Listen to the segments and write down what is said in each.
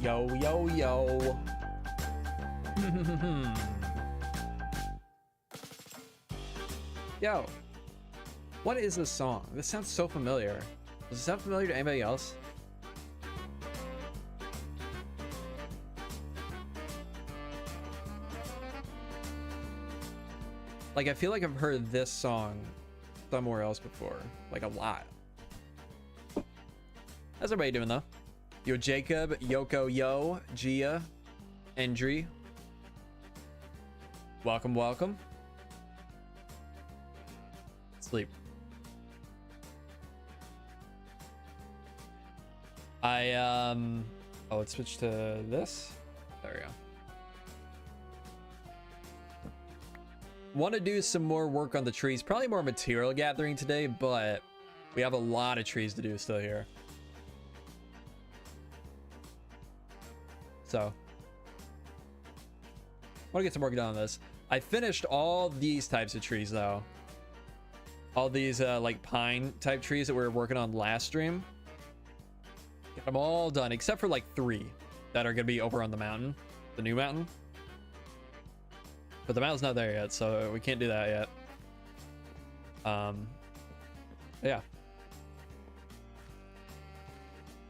Yo, yo, yo. Yo, what is this song? This sounds so familiar. Does it sound familiar to anybody else? Like, I feel like I've heard this song somewhere else before, like a lot. How's everybody doing though? Yo, Jacob, Yoko, Yo, Gia, Endry. Welcome, welcome. Sleep. Oh, let's switch to this. There we go. Want to do some more work on the trees, probably more material gathering today, but we have a lot of trees to do still here. So I want to get some work done on this. I finished all these types of trees though. All these like pine type trees that we were working on last stream. Get them all done except for like 3 that are gonna be over on the mountain, the new mountain. But the mountain's not there yet, so we can't do that yet. Yeah.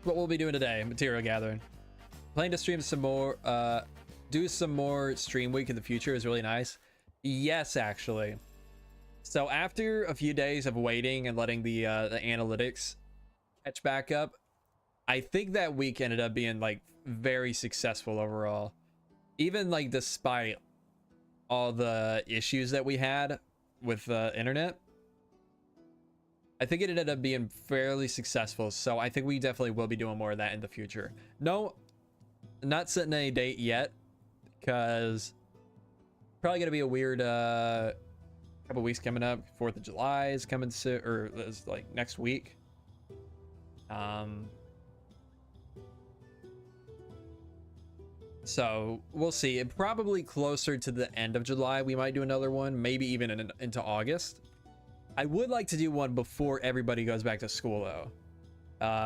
What we'll be doing today, material gathering. Planning to stream some more, do some more stream week in the future is really nice. Yes, actually. So after a few days of waiting and letting the analytics catch back up, I think that week ended up being like very successful overall. Even like despite all the issues that we had with the internet, I think it ended up being fairly successful. So I think we definitely will be doing more of that in the future. No, not setting any date yet, because probably gonna be a weird couple weeks coming up. 4th of July is coming soon, or is like next week. So we'll see. Probably closer to the end of July we might do another one, maybe even into August. I would like to do one before everybody goes back to school though,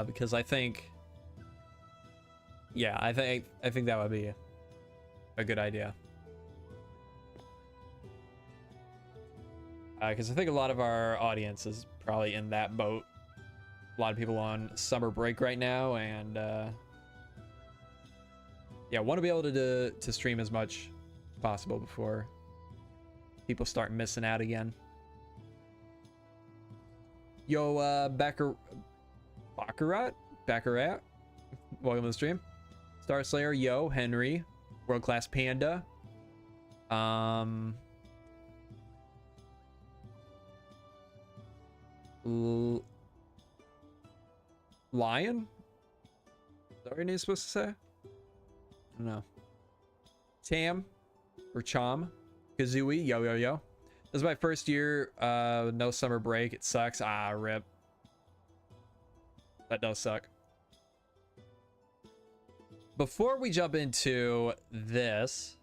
because I think, yeah, I think that would be a good idea. Because I think a lot of our audience is probably in that boat. A lot of people on summer break right now, and yeah, want to be able to stream as much as possible before people start missing out again. Yo, Baccarat, welcome to the stream. Star Slayer, yo, Henry, World Class Panda, Lion? Is that what your name's supposed to say? I don't know. Tam or Chom, Kazooie, yo, yo, yo. This is my first year, no summer break. It sucks. Ah, rip. That does suck. Before we jump into this,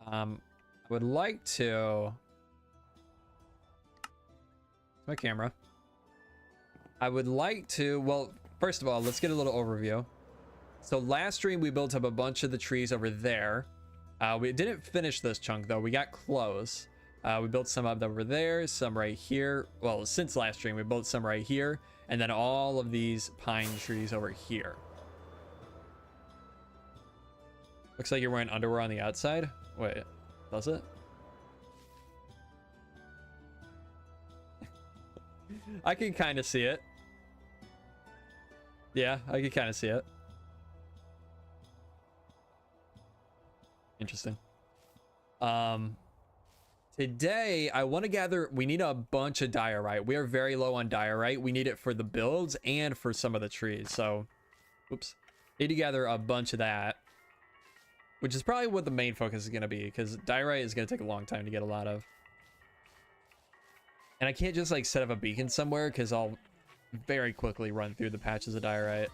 I would like to... my camera. I would like to, well, first of all, let's get a little overview. So last stream we built up a bunch of the trees over there. We didn't finish this chunk though. We got close. We built some up over there, some right here. Well, since last stream we built some right here, and then all of these pine trees over here. Looks like you're wearing underwear on the outside. Wait, does it? I can kind of see it. Yeah, I can kind of see it. Interesting. Today I want to gather, we need a bunch of diorite. We are very low on diorite. We need it for the builds and for some of the trees. So, oops. Need to gather a bunch of that, which is probably what the main focus is going to be, because diorite is going to take a long time to get a lot of. And I can't just like set up a beacon somewhere, because I'll very quickly run through the patches of diorite.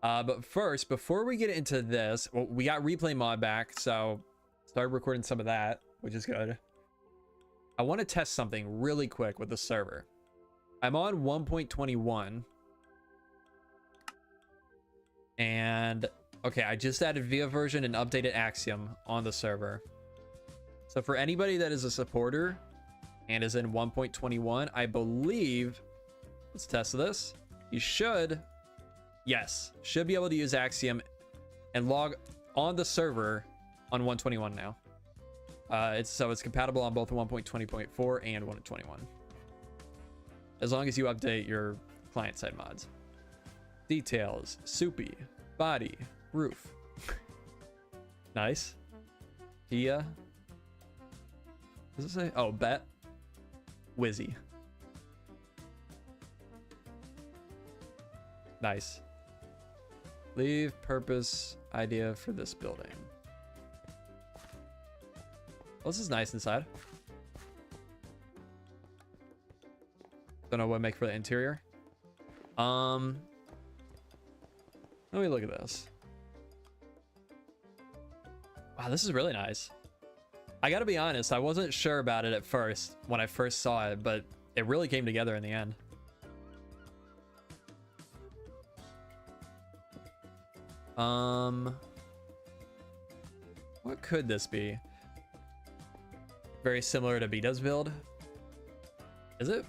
But first, before we get into this, well, we got replay mod back, so started recording some of that, which is good. I want to test something really quick with the server. I'm on 1.21. And okay, I just added Via version and updated Axiom on the server. So for anybody that is a supporter and is in 1.21, I believe, let's test this. You should, yes, should be able to use Axiom and log on the server on 121 now. It's compatible on both 1.20.4 and 1.21. As long as you update your client-side mods. Details, soupy, body, roof. Nice. Tia. What does it say? Oh, bet. Wizzy. Nice. Leave purpose idea for this building. Well, this is nice inside. Don't know what to make for the interior. Let me look at this. Wow, this is really nice. I gotta be honest, I wasn't sure about it at first when I first saw it, but it really came together in the end. What could this be? Very similar to Beta's build. Is it?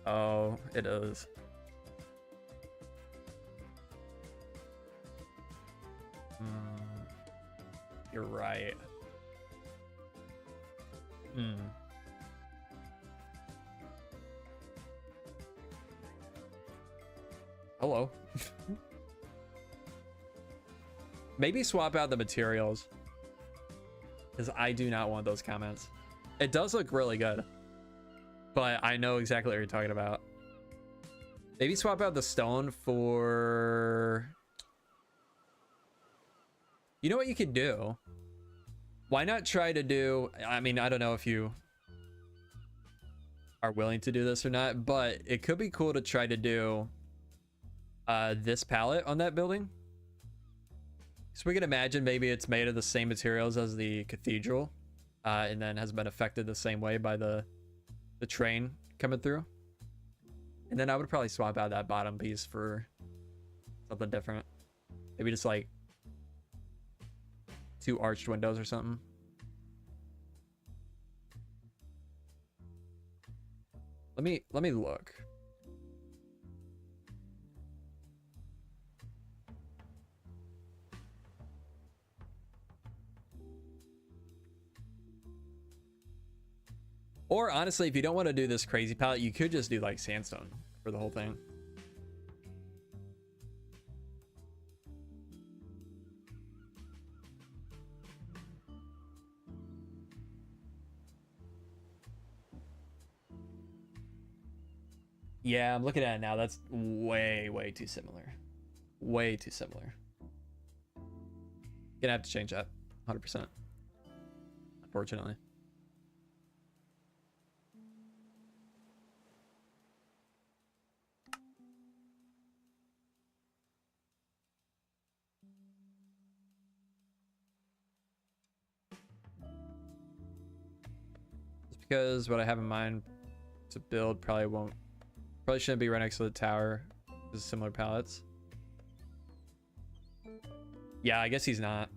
Oh, it is. You're right. Hello. Maybe swap out the materials, because I do not want those comments. It does look really good, but I know exactly what you're talking about. Maybe swap out the stone for... You know what you could do? Why not try to do... I mean, I don't know if you are willing to do this or not, but it could be cool to try to do this palette on that building. So we can imagine maybe it's made of the same materials as the cathedral, and then has been affected the same way by the train coming through. And then I would probably swap out that bottom piece for something different. Maybe just like 2 arched windows or something. Let me look. Or honestly, if you don't want to do this crazy palette, you could just do like sandstone for the whole thing. Yeah, I'm looking at it now. That's way too similar. Way too similar. Gonna have to change that 100%. Unfortunately. Just because what I have in mind to build probably shouldn't be right next to the tower. There's similar palettes. Yeah, I guess he's not.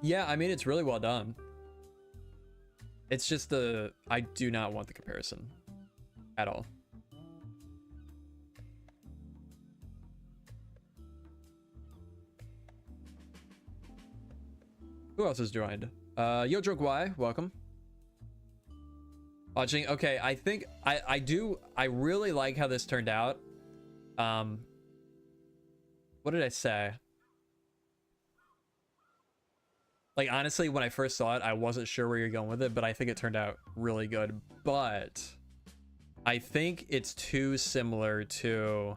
Yeah, I mean, it's really well done. It's just I do not want the comparison at all. Who else has joined? Yo Drunk Y, welcome. Watching. Okay, I think I really like how this turned out. What did I say? Like, honestly, when I first saw it, I wasn't sure where you're going with it, but I think it turned out really good. But I think it's too similar to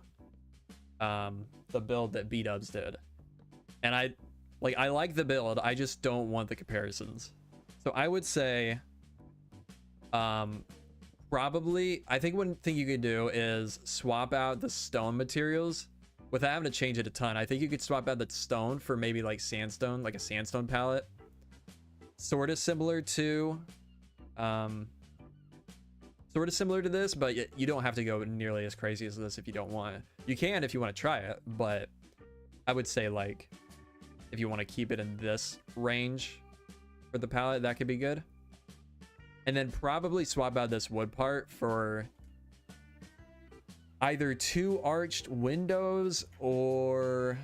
the build that B-dubs did. And I like the build, I just don't want the comparisons. So I would say probably, I think one thing you could do is swap out the stone materials without having to change it a ton. I think you could swap out the stone for maybe like sandstone, like a sandstone palette. Sort of similar to this, but you don't have to go nearly as crazy as this if you don't want. You can if you want to try it, but I would say like if you want to keep it in this range for the palette, that could be good. And then probably swap out this wood part for either 2 arched windows or,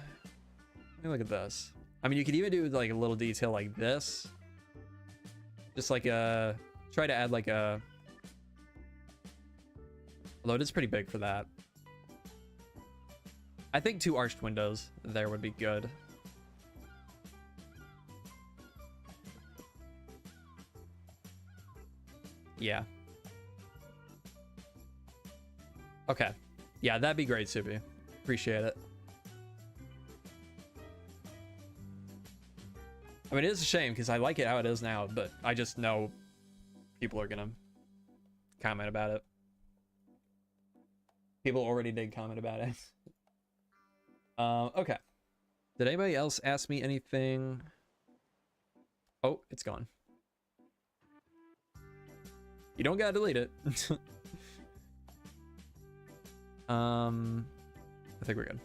let me look at this. I mean, you could even do like a little detail like this. Just like a, try to add like a, although it is pretty big for that. I think 2 arched windows there would be good. Yeah. Okay. Yeah, that'd be great, Subi. Appreciate it. I mean, it is a shame because I like it how it is now, but I just know people are gonna comment about it. People already did comment about it. Okay. Did anybody else ask me anything? Oh, it's gone. You don't gotta delete it. I think we're good.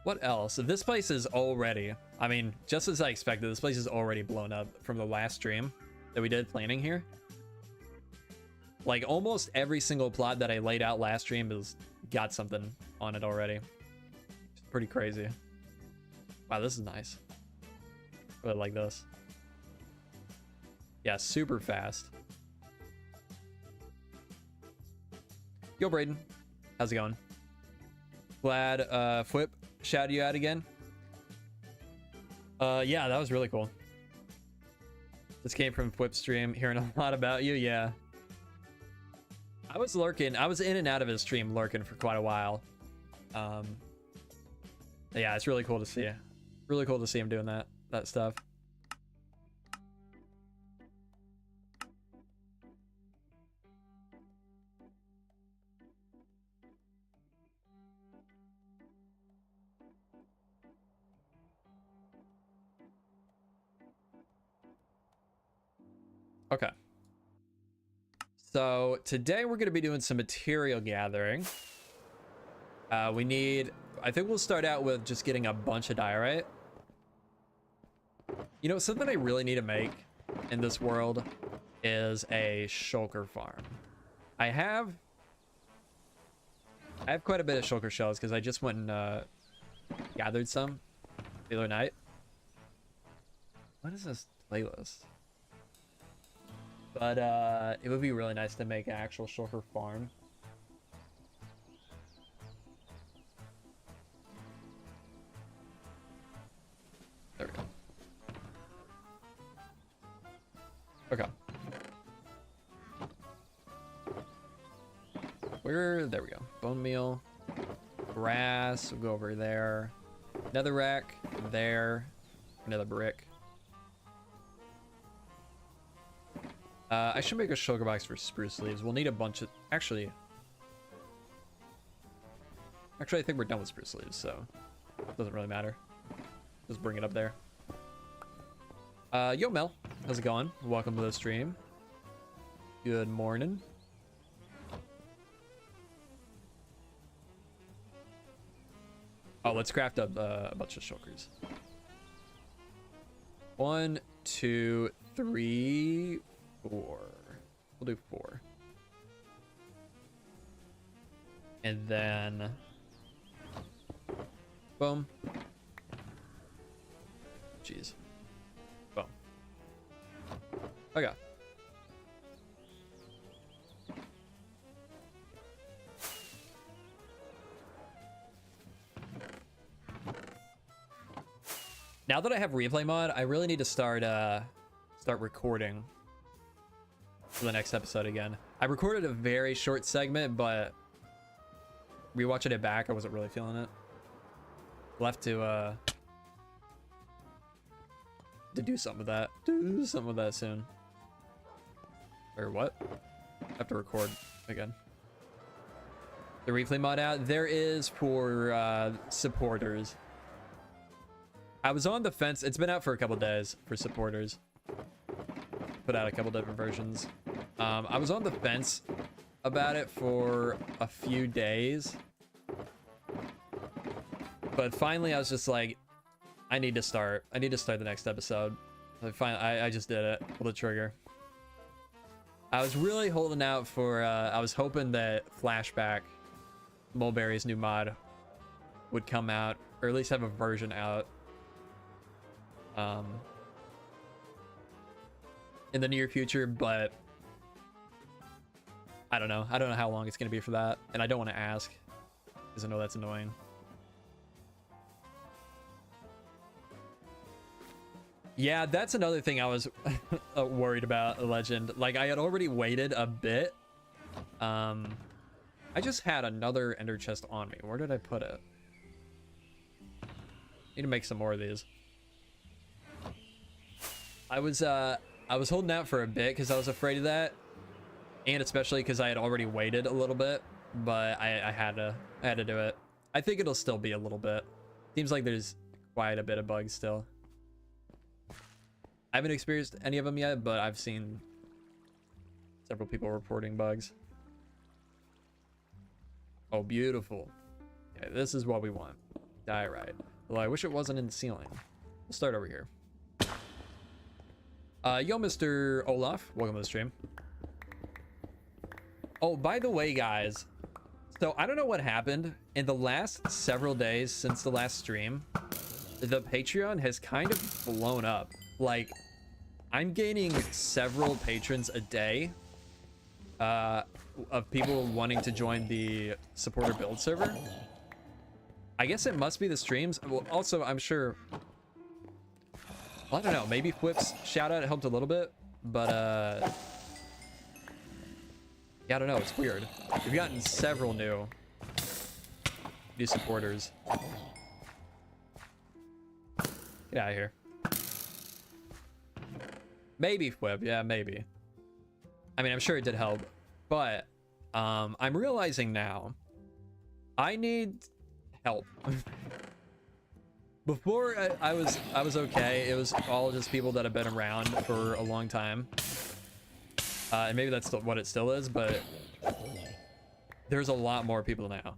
What else? This place is already, I mean, just as I expected, this place is already blown up from the last stream that we did planning here. Like almost every single plot that I laid out last stream has got something on it already. It's pretty crazy. Wow, this is nice. Really like this. Yeah, super fast. Yo, Braden. How's it going? Glad Flip shouted you out again. Yeah, that was really cool. This came from Flip stream, hearing a lot about you. Yeah. I was lurking. I was in and out of his stream lurking for quite a while. Yeah, it's really cool to see. Really cool to see him doing that stuff. Okay. So today we're going to be doing some material gathering. We need, I think we'll start out with just getting a bunch of diorite. You know, something I really need to make in this world is a shulker farm. I have quite a bit of shulker shells because I just went and gathered some the other night. What is this playlist? But it would be really nice to make an actual shulker farm. There we go. Okay. There we go. Bone meal. Grass. We'll go over there. Nether rack. There. Another brick. I should make a shulker box for spruce leaves. We'll need a bunch of... Actually, I think we're done with spruce leaves, so it doesn't really matter. Just bring it up there. Yo, Mel. How's it going? Welcome to the stream. Good morning. Oh, let's craft up a bunch of shulkers. 1, 2, 3, 4. We'll do 4. And then boom. Jeez. Boom. Okay. Now that I have replay mod, I really need to start recording for the next episode again. I recorded a very short segment, but rewatching it back, I wasn't really feeling it. Left to do something with that. Do something with that soon. Or what? I have to record again. The replay mod out. There is for supporters. I was on the fence. It's been out for a couple days for supporters. Put out a couple different versions. I was on the fence about it for a few days. But finally I was just like, I need to start the next episode. I just did it. Pull the trigger. I was really holding out for I was hoping that Flashback, Mulberry's new mod, would come out, or at least have a version out in the near future, but I don't know how long it's gonna be for that, and I don't want to ask because I know that's annoying. Yeah, that's another thing I was worried about, Legend. Like, I had already waited a bit. I just had another ender chest on me. Where did I put it? Need to make some more of these. I was holding out for a bit because I was afraid of that, and especially because I had already waited a little bit. But I had to do it. I think it'll still be a little bit. Seems like there's quite a bit of bugs still. I haven't experienced any of them yet, but I've seen several people reporting bugs. Oh, beautiful. Okay, this is what we want. Diorite. Well, I wish it wasn't in the ceiling. We'll start over here. Yo, Mr. Olaf. Welcome to the stream. Oh, by the way, guys. So, I don't know what happened. In the last several days since the last stream, the Patreon has kind of blown up. Like, I'm gaining several patrons a day of people wanting to join the supporter build server. I guess it must be the streams. Well, also, I'm sure, well, I don't know, maybe Whip's shout out helped a little bit, but yeah, I don't know, it's weird. We've gotten several new supporters. Get out of here. Maybe Whip, yeah, maybe. I mean, I'm sure it did help, but I'm realizing now I need help. Before I was okay. It was all just people that have been around for a long time, and maybe that's still what it still is, but there's a lot more people now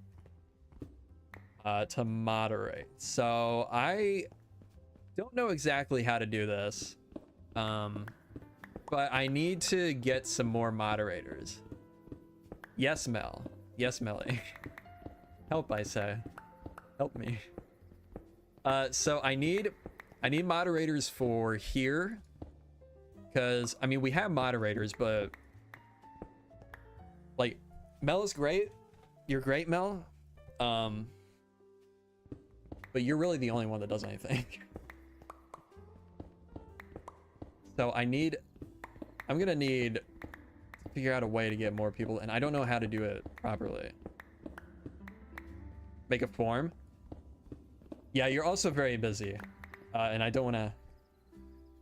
to moderate. So I don't know exactly how to do this. But I need to get some more moderators. Yes, Mel. Yes, Melly. Help, I say. Help me. So I need moderators for here, because I mean we have moderators, but like Mel is great. You're great, Mel. But you're really the only one that does anything. So I'm gonna need to figure out a way to get more people, and I don't know how to do it properly. Make a form. Yeah, you're also very busy, and I don't want to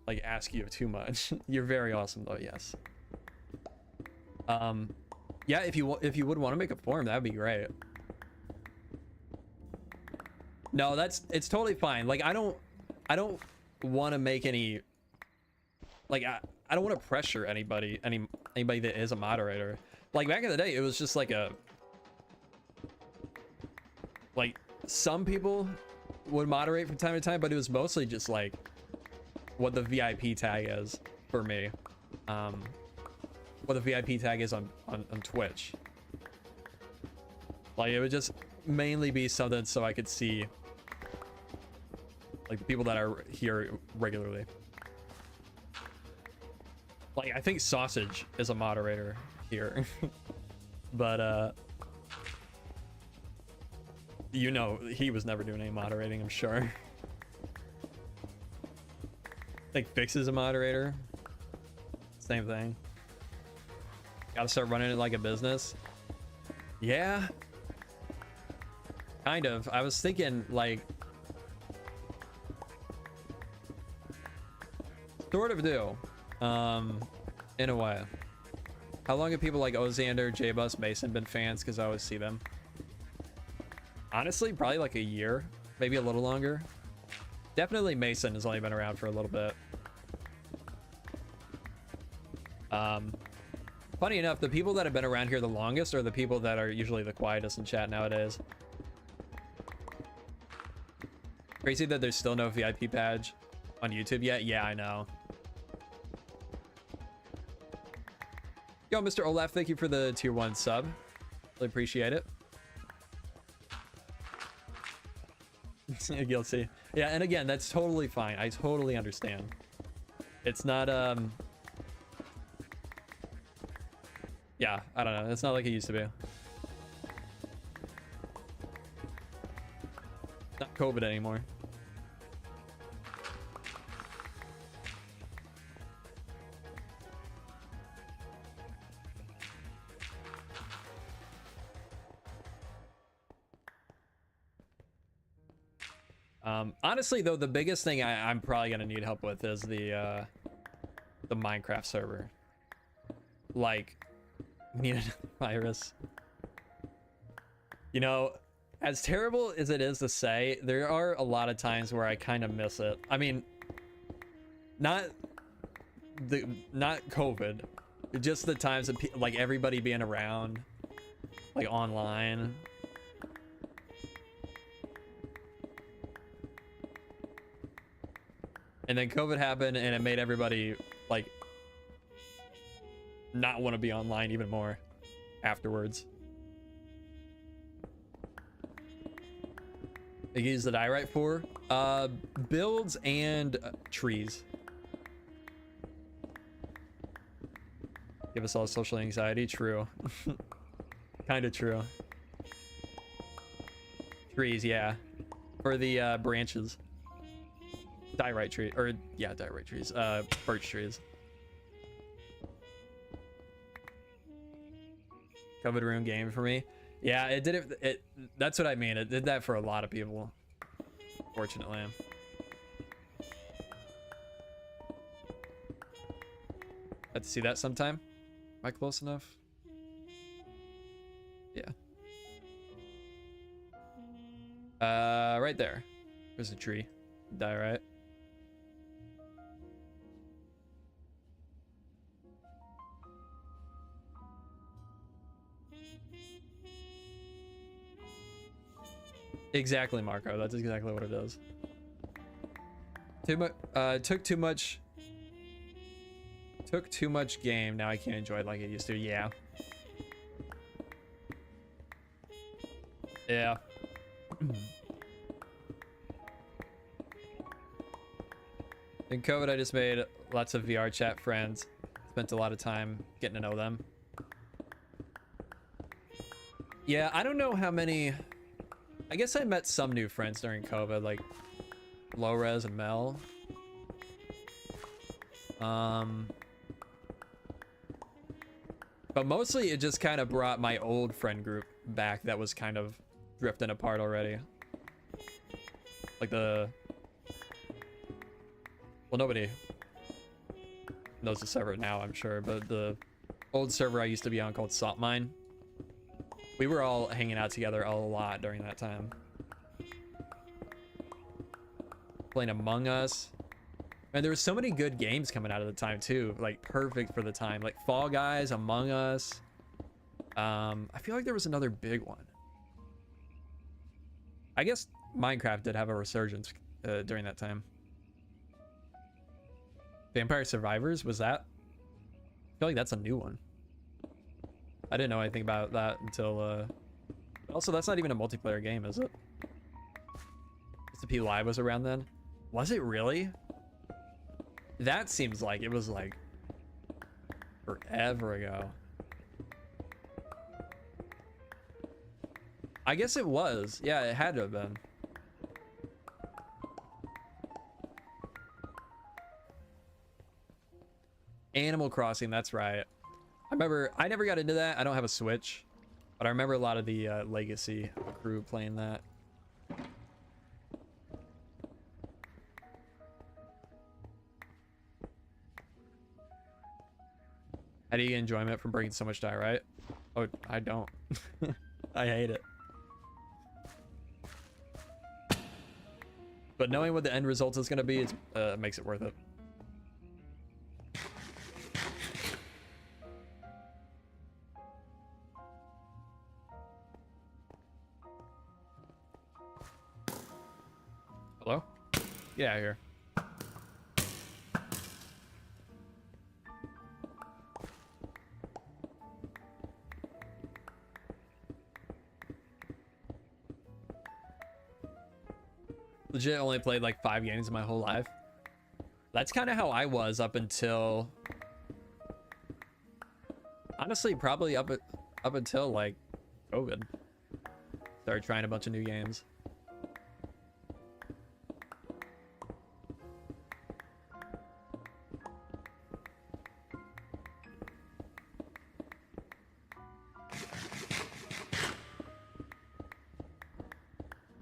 like ask you too much. You're very awesome though. Yes. Yeah, if you would want to make a form, that'd be great. No, it's totally fine. Like I don't want to make any. Like I don't want to pressure anybody that is a moderator. Like back in the day, it was just like some people would moderate from time to time, but it was mostly just like what the VIP tag is for me. What the VIP tag is on Twitch. Like it would just mainly be something so I could see like the people that are here regularly. Like I think Sausage is a moderator here. But you know, he was never doing any moderating, I'm sure. I think Fix is a moderator. Same thing. Gotta start running it like a business. Yeah. Kind of. I was thinking, like, sort of do, in a way. How long have people like Ozander, J-Bus, Mason been fans? Because I always see them. Honestly, probably like a year, maybe a little longer. Definitely Mason has only been around for a little bit. Funny enough, the people that have been around here the longest are the people that are usually the quietest in chat nowadays. Crazy that there's still no VIP badge on YouTube yet. Yeah, I know. Yo, Mr. Olaf, thank you for the tier 1 sub. Really appreciate it. Guilty. Yeah, and again, that's totally fine. I totally understand. It's not yeah, I don't know. It's not like it used to be. Not COVID anymore. Honestly, though, the biggest thing I'm probably gonna need help with is the Minecraft server. Like, need a virus. You know, as terrible as it is to say, there are a lot of times where I kind of miss it. I mean, not COVID, just the times of like everybody being around, like online. And then COVID happened and it made everybody like not want to be online even more afterwards. They use the diorite for builds and trees. Give us all social anxiety. True. Kind of true. Trees, yeah, for the branches. Diorite tree, or yeah, diorite trees, birch trees. COVID ruined game for me. Yeah, it did it. That's what I mean. It did that for a lot of people, fortunately. Had to see that sometime. Am I close enough? Yeah. Right there. There's a tree. Diorite. Exactly, Marco. That's exactly what it is. Took too much game. Now I can't enjoy it like I used to. Yeah. Yeah. In COVID, I just made lots of VR chat friends. Spent a lot of time getting to know them. Yeah, I don't know how many. I guess I met some new friends during COVID, like Lores and Mel. But mostly it just kind of brought my old friend group back that was kind of drifting apart already. Like well, nobody knows the server now, I'm sure, but the old server I used to be on called Salt Mine, we were all hanging out together a lot during that time. Playing Among Us. And there were so many good games coming out at the time too, like perfect for the time, like Fall Guys, Among Us. I feel like there was another big one. I guess Minecraft did have a resurgence during that time. Vampire Survivors, was that? I feel like that's a new one. I didn't know anything about that until also, that's not even a multiplayer game, is it? SMP Live was around then. Was it really? That seems like it was like forever ago. I guess it was. Yeah, it had to have been. Animal Crossing, that's right. I remember, I never got into that. I don't have a Switch, but I remember a lot of the Legacy crew playing that. How do you get enjoyment from breaking so much die, right? Oh, I don't. I hate it. But knowing what the end result is going to be, it makes it worth it. Hello? Get out of here. Legit only played like 5 games in my whole life. That's kind of how I was up until, honestly, probably up until like COVID. Started trying a bunch of new games.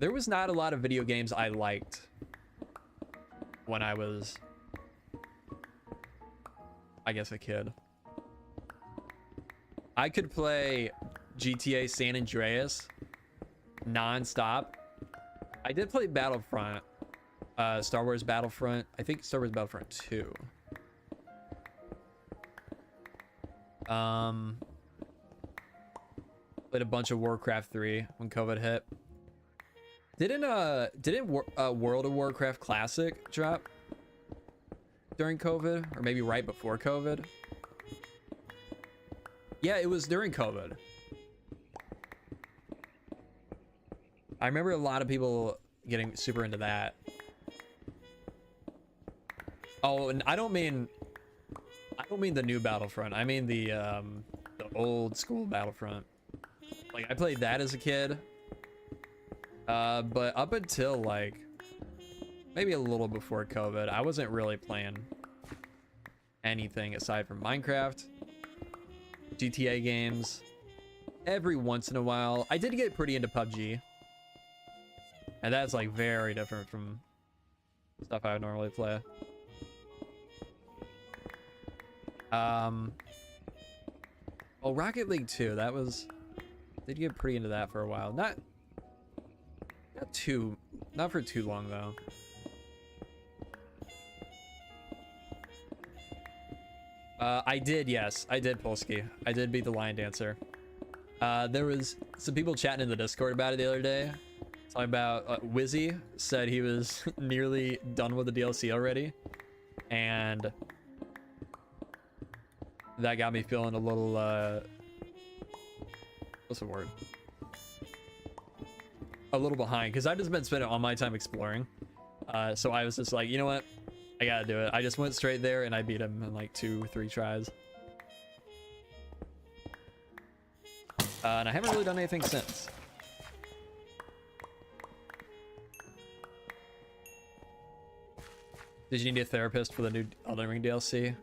There was not a lot of video games I liked when I was, I guess, a kid. I could play GTA San Andreas non-stop. I did play Battlefront, Star Wars Battlefront. I think Star Wars Battlefront 2. Played a bunch of Warcraft 3 when COVID hit. Didn't World of Warcraft Classic drop during COVID, or maybe right before COVID? Yeah, it was during COVID. I remember a lot of people getting super into that. Oh, and I don't mean the new Battlefront. I mean the old school Battlefront. Like, I played that as a kid. But up until like maybe a little before COVID, I wasn't really playing anything aside from Minecraft, GTA games. Every once in a while, I did get pretty into PUBG, and that's like very different from stuff I would normally play. Oh, Rocket League 2, that was, did get pretty into that for a while. Not for too long though. I did, yes, I did Polsky. I did beat the Lion Dancer. There was some people chatting in the Discord about it the other day. Talking about Wizzy said he was nearly done with the DLC already, and that got me feeling a little what's the word? A little behind, because I've just been spending all my time exploring. So I was just like, you know what? I gotta do it. I just went straight there and I beat him in like 2 or 3 tries. And I haven't really done anything since. Did you need a therapist for the new Elden Ring DLC?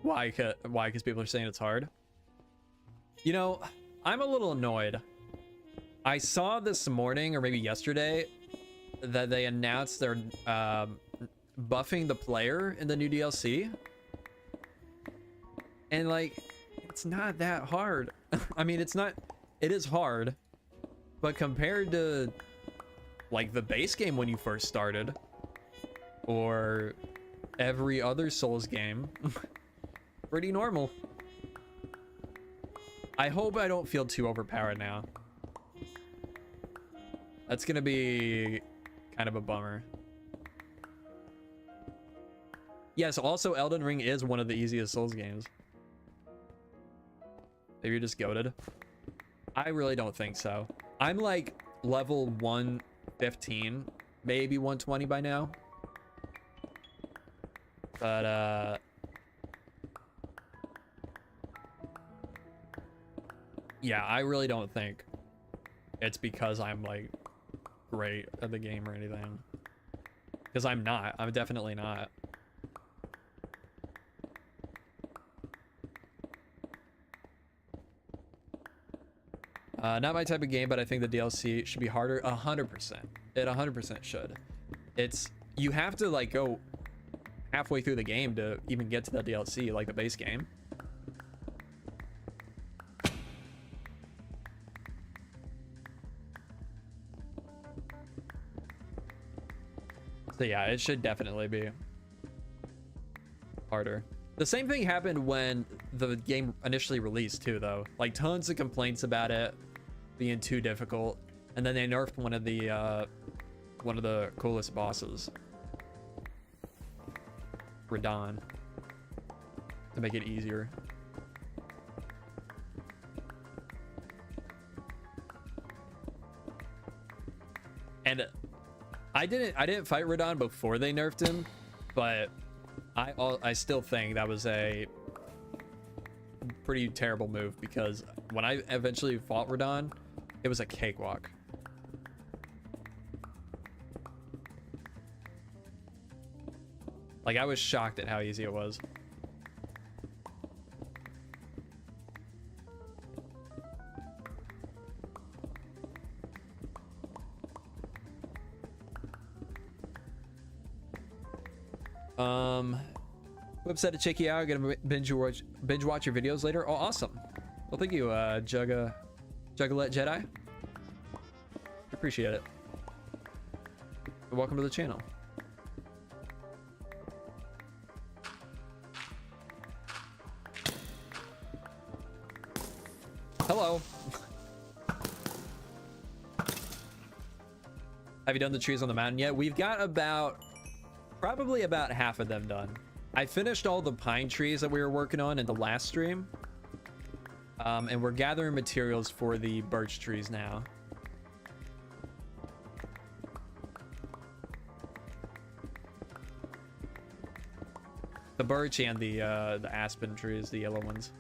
Why? Why? Because people are saying it's hard. You know, I'm a little annoyed. I saw this morning, or maybe yesterday, that they announced they're buffing the player in the new DLC. And like, it's not that hard. I mean, it is hard, but compared to like the base game when you first started, or every other Souls game, pretty normal. I hope I don't feel too overpowered now. That's gonna be kind of a bummer. Yes, also Elden Ring is one of the easiest Souls games. Maybe you're just goated. I really don't think so. I'm like level 115, maybe 120 by now. But yeah, I really don't think it's because I'm like great at the game or anything, because I'm not. I'm definitely not. Not my type of game, but I think the DLC should be harder. 100%. It 100% should. You have to like go halfway through the game to even get to the DLC, like the base game. So yeah, it should definitely be harder. The same thing happened when the game initially released too, though. Like tons of complaints about it being too difficult, and then they nerfed one of the coolest bosses, Radon, to make it easier. And I didn't fight Radon before they nerfed him, but I still think that was a pretty terrible move, because when I eventually fought Radon, it was a cakewalk. Like, I was shocked at how easy it was. Website to check you out. Gonna binge watch your videos later. Oh, awesome. Well, thank you, Juggalette Jedi. Appreciate it. Welcome to the channel. Hello. Have you done the trees on the mountain yet? We've got probably about half of them done. I finished all the pine trees that we were working on in the last stream. And we're gathering materials for the birch trees now. The birch and the aspen trees, the yellow ones.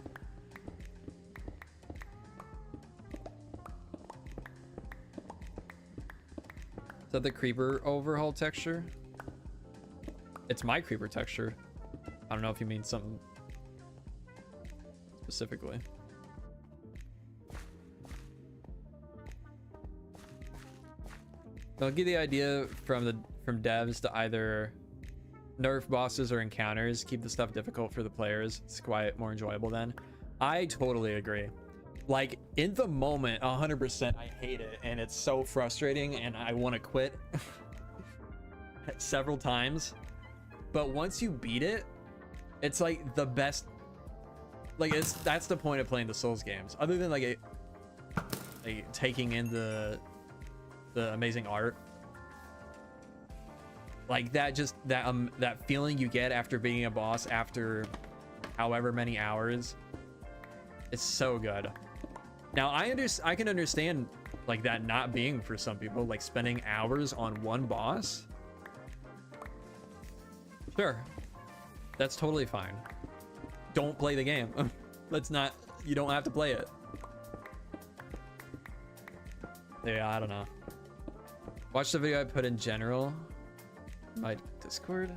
Is that the creeper overhaul texture? It's my creeper texture. I don't know if you mean something specifically. I'll give the idea from devs to either nerf bosses or encounters, keep the stuff difficult for the players. It's quite more enjoyable then. I totally agree. Like, in the moment, 100%, I hate it, and it's so frustrating, and I want to quit several times. But once you beat it, it's like the best. Like, that's the point of playing the Souls games. Other than like taking in the amazing art, like that feeling you get after beating a boss after however many hours, it's so good. Now I can understand like that not being for some people, like spending hours on one boss. Sure, that's totally fine. Don't play the game. You don't have to play it. Yeah, I don't know. Watch the video I put in general. My Discord.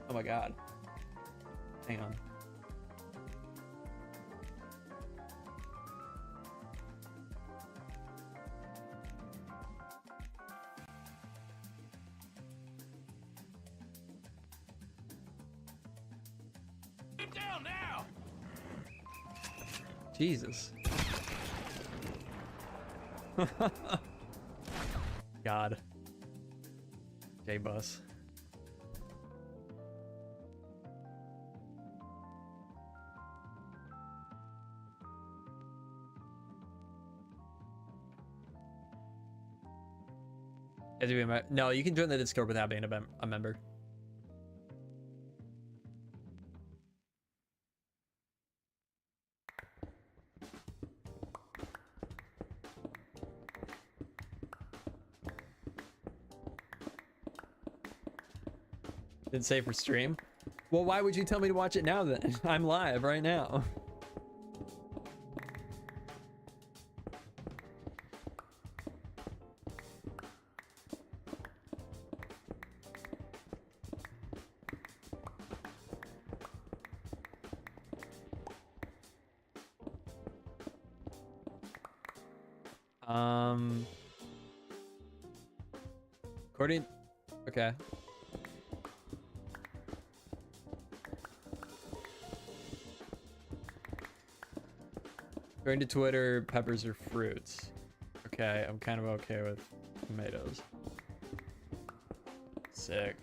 Oh my god. Hang on. Get down now. Jesus. God. J-Bus. No, you can join the Discord without being a member. Didn't say for stream. Well, why would you tell me to watch it now then? I'm live right now. According, okay. According to Twitter, peppers are fruits. Okay, I'm kind of okay with tomatoes. Sick.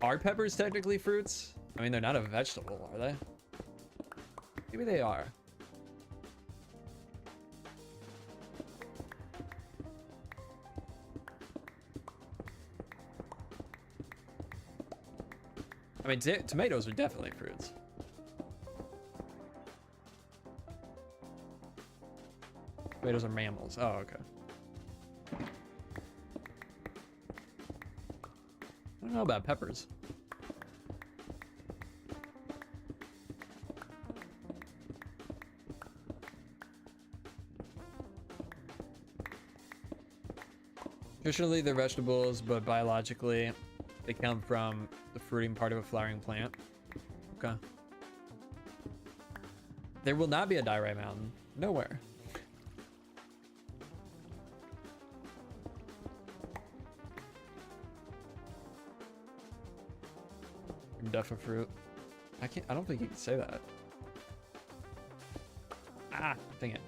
Are peppers technically fruits? I mean, they're not a vegetable, are they? Maybe they are. I mean, tomatoes are definitely fruits. Tomatoes are mammals. Oh, okay. I don't know about peppers. Nutritionally, they're vegetables, but biologically, they come from the fruiting part of a flowering plant. Okay. There will not be a diorite mountain. Nowhere. Def a fruit. I don't think you can say that. Ah, dang it.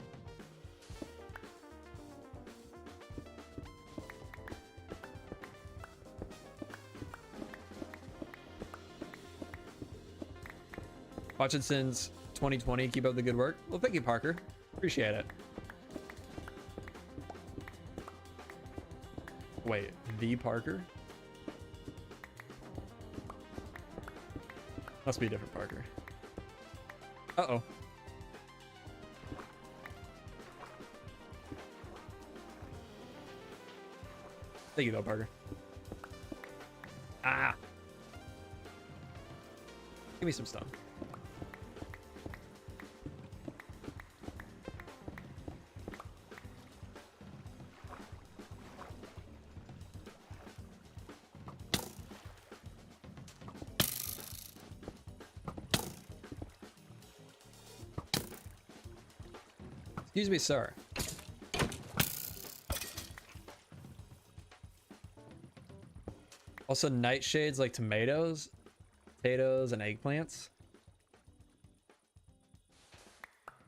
Watching since 2020. Keep up the good work. Well, thank you, Parker. Appreciate it. Wait, the Parker? Must be a different Parker. Uh-oh. Thank you, though, Parker. Ah! Give me some stone. Excuse me, sir. Also, nightshades like tomatoes, potatoes, and eggplants.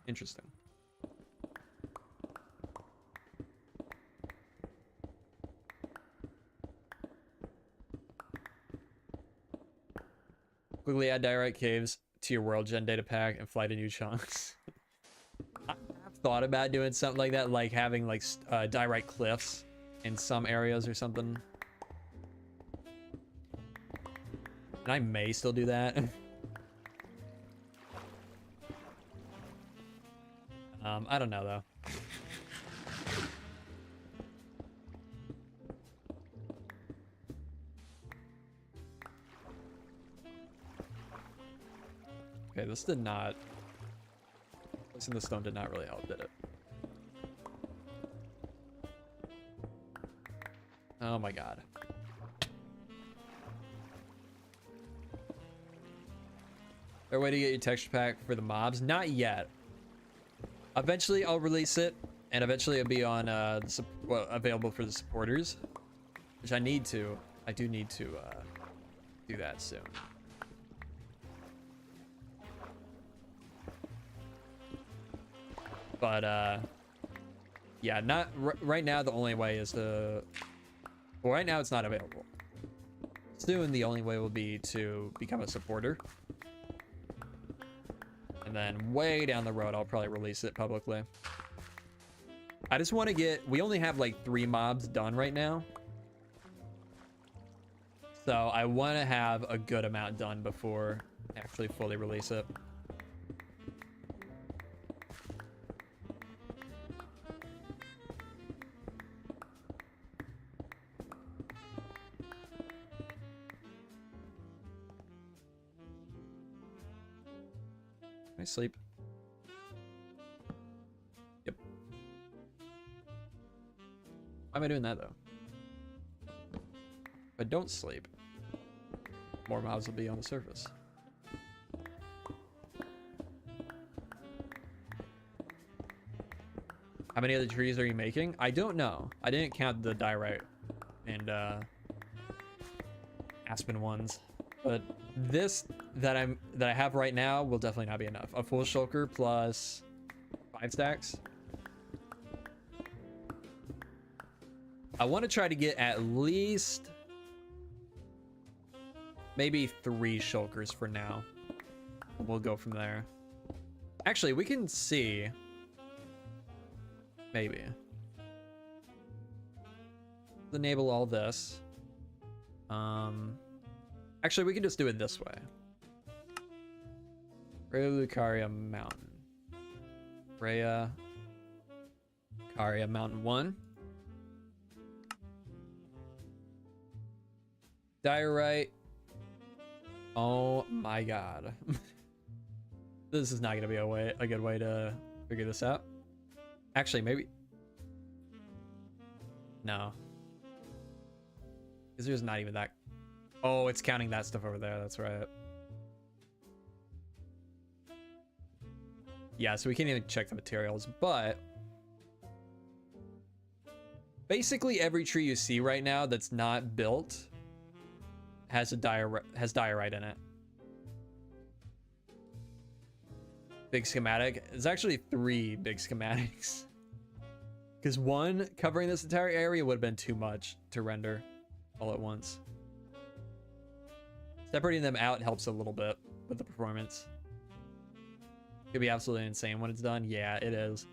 Interesting. Quickly add diorite caves to your world gen data pack and fly to new chunks. I've thought about doing something like that, like having like diorite cliffs in some areas or something. And I may still do that. I don't know though. Okay, this did not. Placing the stone did not really help, did it? Oh my god. Is there a way to get your texture pack for the mobs? Not yet. Eventually I'll release it, and eventually it'll be on well, available for the supporters, which I do need to do that soon. But yeah, not right now. The only way is to, well, right now it's not available. Soon the only way will be to become a supporter, and then way down the road I'll probably release it publicly. I just want to get, we only have like 3 mobs done right now, so I want to have a good amount done before I actually fully release it. Can I sleep? Yep. Why am I doing that though? If I don't sleep, more mobs will be on the surface. How many other trees are you making? I don't know. I didn't count the diorite and aspen ones, but this that I have right now will definitely not be enough. A full shulker plus 5 stacks. I want to try to get at least maybe 3 shulkers for now. We'll go from there. Actually, we can see. Maybe. Enable all this. Actually, we can just do it this way. Rhea Lucaria Mountain. Rhea Lucaria Mountain 1. Diorite. Oh my god. This is not gonna be a good way to figure this out. Actually, maybe. No. Because there's not even that. Oh, it's counting that stuff over there. That's right. Yeah, so we can't even check the materials, but basically every tree you see right now that's not built has diorite in it. Big schematic. It's actually 3 big schematics. Because one covering this entire area would have been too much to render all at once. Separating them out helps a little bit with the performance. Could be absolutely insane when it's done. Yeah, it is.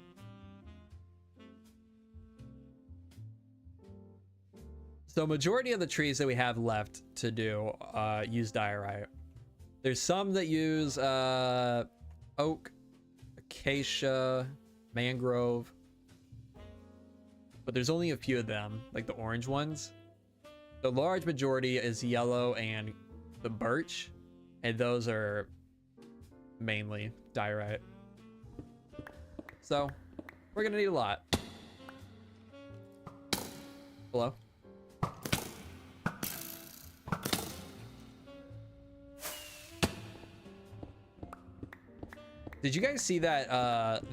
So majority of the trees that we have left to do use diorite. There's some that use oak, acacia, mangrove, but there's only a few of them, like the orange ones. The large majority is yellow and the birch, and those are mainly diorite. So we're gonna need a lot. Hello? Did you guys see that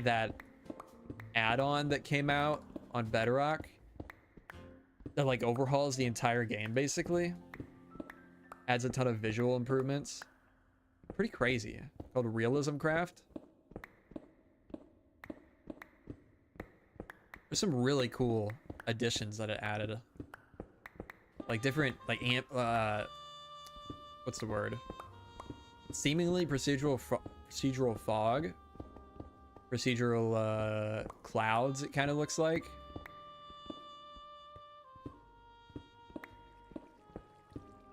that add-on that came out on Bedrock that like overhauls the entire game, basically adds a ton of visual improvements? Pretty crazy. Called Realism Craft. There's some really cool additions that it added, like different like what's the word, seemingly procedural fog, procedural clouds, it kind of looks like.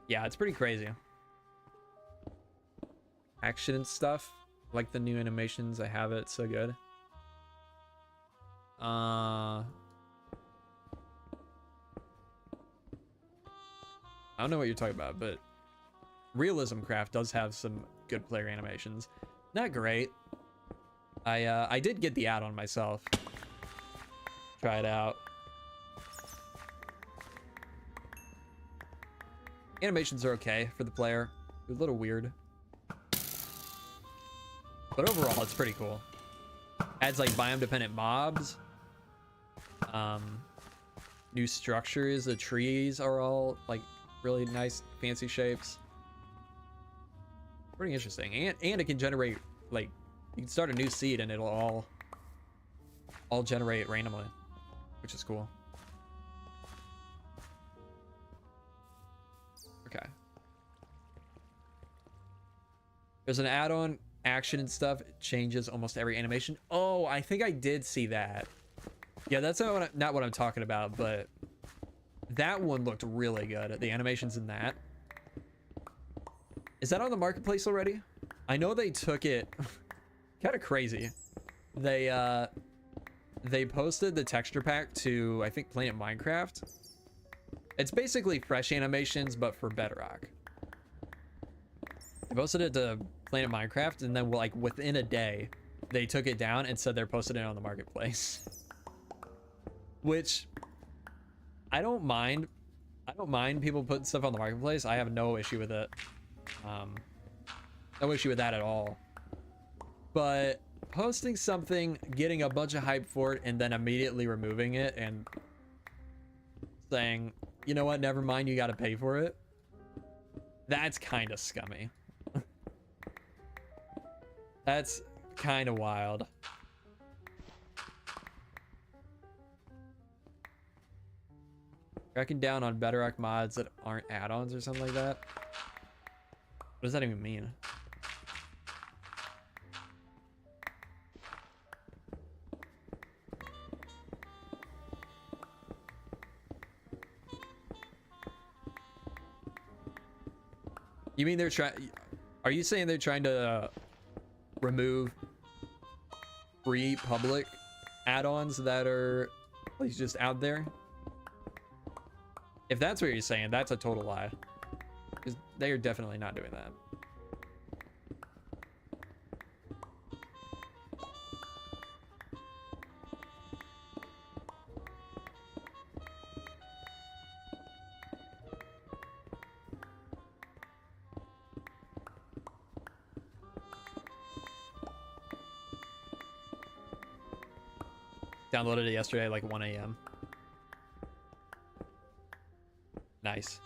Yeah, it's pretty crazy. Action and stuff, like the new animations. I have it, so good. I don't know what you're talking about, but Realism Craft does have some good player animations. Not great. I did get the add-on myself. Try it out. Animations are okay for the player. They're a little weird, but overall it's pretty cool. Adds like biome dependent mobs, new structures. The trees are all like really nice fancy shapes. Pretty interesting. And it can generate, like, you can start a new seed and it'll all generate randomly, which is cool. Okay. There's an add-on action and stuff. It changes almost every animation. Oh, I think I did see that. Yeah, that's not what I'm talking about, but that one looked really good. The animations in that. Is that on the marketplace already? I know they took it kind of crazy. They posted the texture pack to, I think, Planet Minecraft. It's basically fresh animations, but for Bedrock. They posted it to Planet Minecraft, and then like within a day, they took it down and said they're posting it on the marketplace. Which I don't mind. I don't mind people putting stuff on the marketplace. I have no issue with it. No issue with that at all. But posting something, getting a bunch of hype for it, and then immediately removing it and saying, you know what, never mind, you gotta pay for it. That's kind of scummy. That's kind of wild. Cracking down on Bedrock mods that aren't add-ons or something like that. What does that even mean? You mean they're trying? Are you saying they're trying to remove free public add-ons that are like just out there? If that's what you're saying, that's a total lie. Because they are definitely not doing that. Downloaded it yesterday at like 1 a.m. Nice.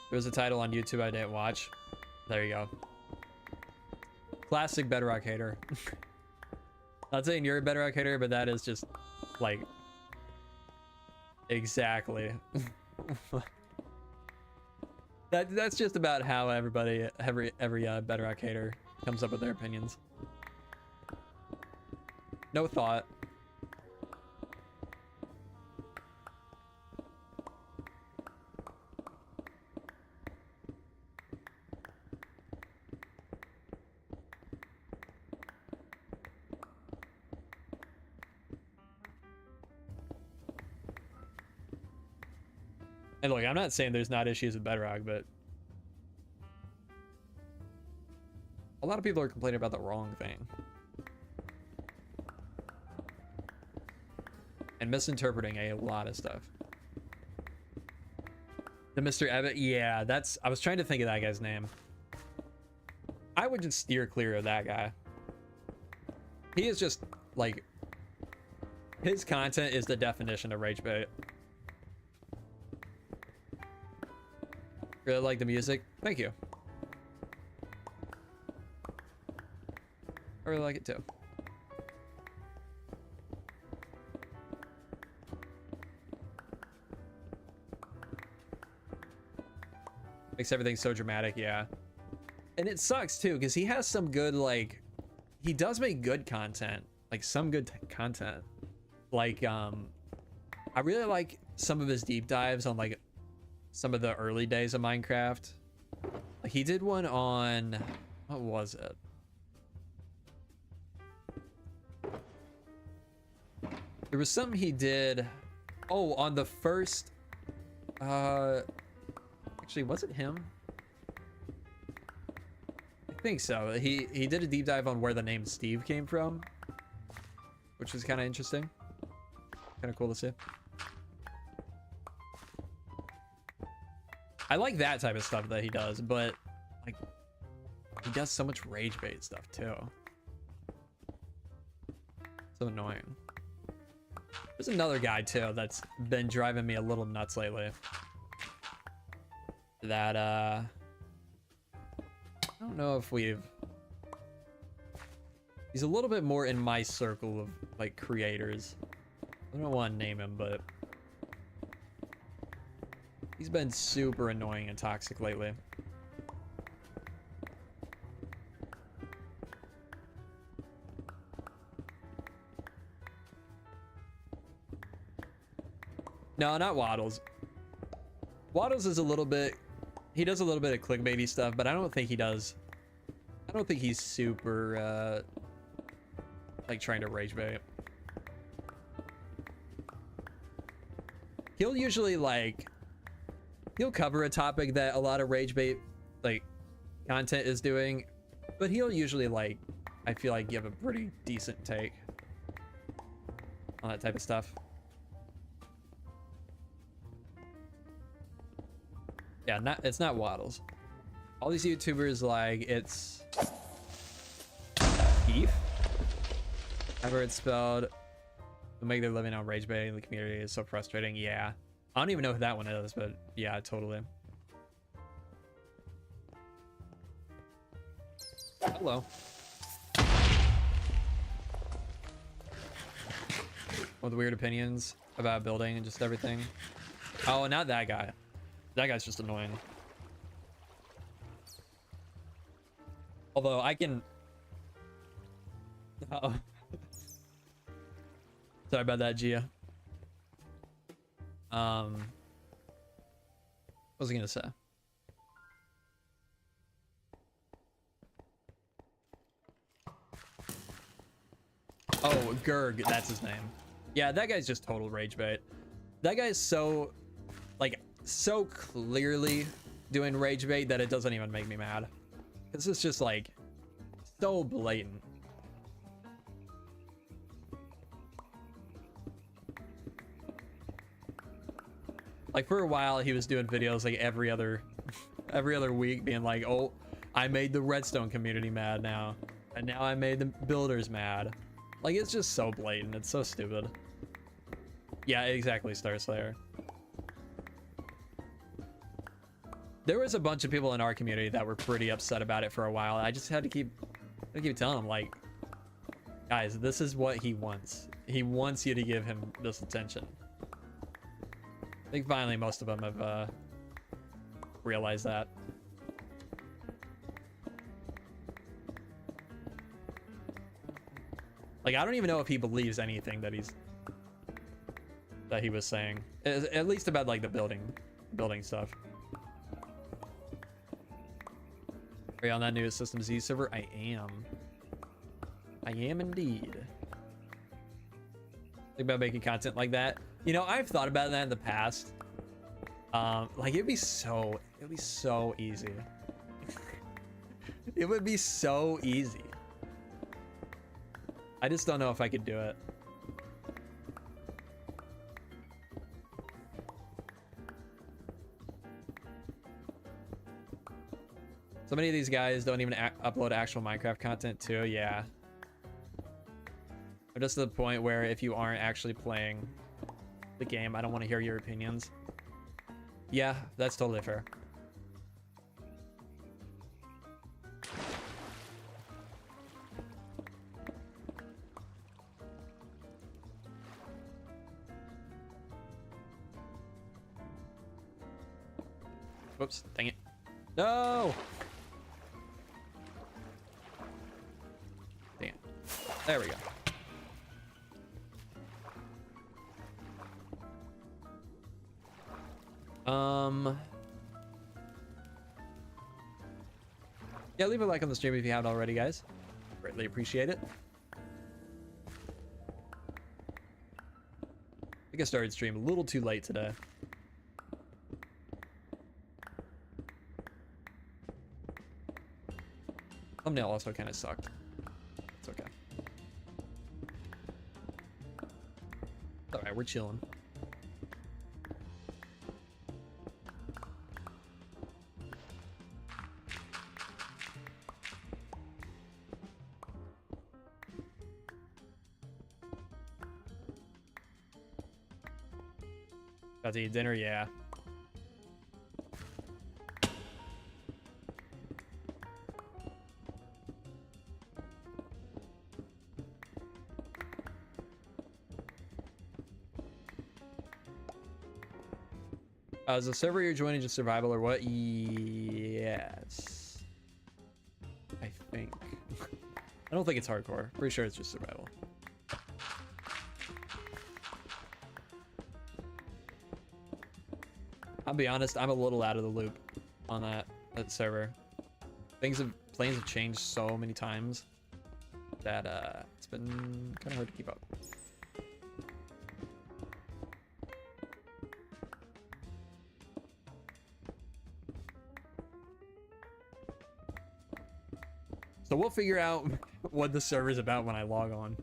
There was a title on YouTube I didn't watch. There you go. Classic Bedrock hater. Not saying you're a Bedrock hater, but that is just like exactly. That's just about how everybody, every Bedrock hater comes up with their opinions. No thought. And look, I'm not saying there's not issues with Bedrock, but a lot of people are complaining about the wrong thing and misinterpreting a lot of stuff. The Mr. Ebbett, yeah, that's, I was trying to think of that guy's name. I would just steer clear of that guy. He is just like, his content is the definition of rage bait. Really like the music. Thank you. I really like it too. Makes everything so dramatic, yeah. And it sucks too, because he has some good, like, he does make good content, like some good content. Like, I really like some of his deep dives on like some of the early days of Minecraft. Like he did one on, what was it? There was something he did, oh, on the first, actually, was it him? I think so. He did a deep dive on where the name Steve came from, which was kind of interesting. Kind of cool to see. I like that type of stuff that he does, but like he does so much rage bait stuff too. So annoying. There's another guy too that's been driving me a little nuts lately. That I don't know if we've, he's a little bit more in my circle of like creators. I don't want to name him, but he's been super annoying and toxic lately. No, not Waddles. Waddles is a little bit, he does a little bit of clickbaity stuff, but I don't think he does, I don't think he's super like trying to rage bait. He'll usually like, he'll cover a topic that a lot of rage bait like content is doing, but he'll usually like, I feel like, give a pretty decent take on that type of stuff. Yeah, it's not Waddles. All these YouTubers, like, it's Beef, however it's spelled, will make their living on rage baiting the community is so frustrating. Yeah, I don't even know who that one is, but yeah, totally. Hello. with weird opinions about building and just everything. Oh, not that guy. That guy's just annoying. Although I can... Uh-oh. Sorry about that, Gia. What was I gonna say? Oh, Gurg, that's his name. Yeah, that guy's just total rage bait. That guy's so, like, so clearly doing rage bait that it doesn't even make me mad. This is just, like, so blatant. Like, for a while, he was doing videos, like, every other week, being like, oh, I made the Redstone community mad now. And now I made the builders mad. Like, it's just so blatant. It's so stupid. Yeah, exactly, Star Slayer. There was a bunch of people in our community that were pretty upset about it for a while. I just had to keep telling them, like, guys, this is what he wants. He wants you to give him this attention. I think finally most of them have realized that. Like, I don't even know if he believes anything that he was saying, at least about, like, the building stuff. Are you on that new System Z server? I am indeed. Think about making content like that. You know, I've thought about that in the past. Like, it'd be so easy. It would be so easy. I just don't know if I could do it. So many of these guys don't even upload actual Minecraft content too. Yeah. Or just to the point where if you aren't actually playing the game, I don't want to hear your opinions. Yeah, that's totally fair. Whoops, dang it. No! Damn. There we go. Yeah, leave a like on the stream if you haven't already, guys. Greatly appreciate it. I think I started stream a little too late today. Thumbnail also kind of sucked. It's okay. All right, we're chilling. About to eat dinner, yeah. Is the server you're joining just survival or what? Yes. I think. I don't think it's hardcore. Pretty sure it's just survival. I'll be honest, I'm a little out of the loop on that server. Planes have changed so many times that it's been kind of hard to keep up. So we'll figure out what the server's about when I log on.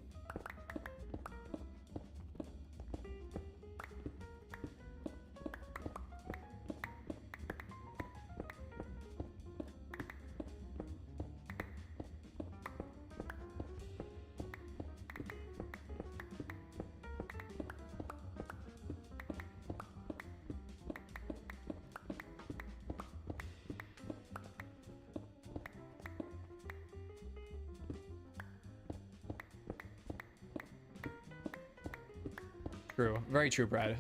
True. Very true, Brad.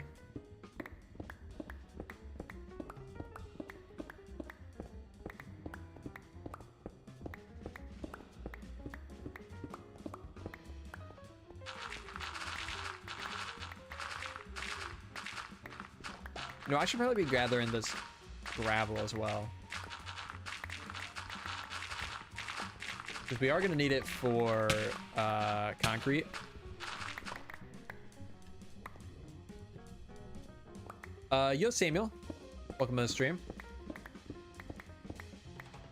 No, I should probably be gathering this gravel as well. Because we are going to need it for concrete. Yo, Samuel. Welcome to the stream.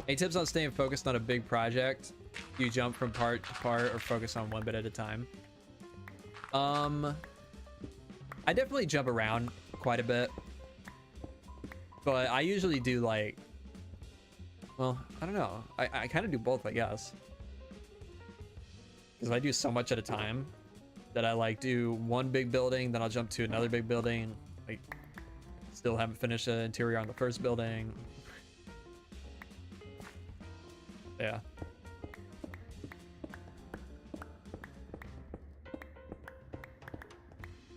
Any tips on staying focused on a big project? Do you jump from part to part or focus on one bit at a time? I definitely jump around quite a bit. But I usually do like, well, I don't know. I kind of do both, I guess. Because I do so much at a time that I like do one big building, then I'll jump to another big building. Like, still haven't finished the interior on the first building. Yeah.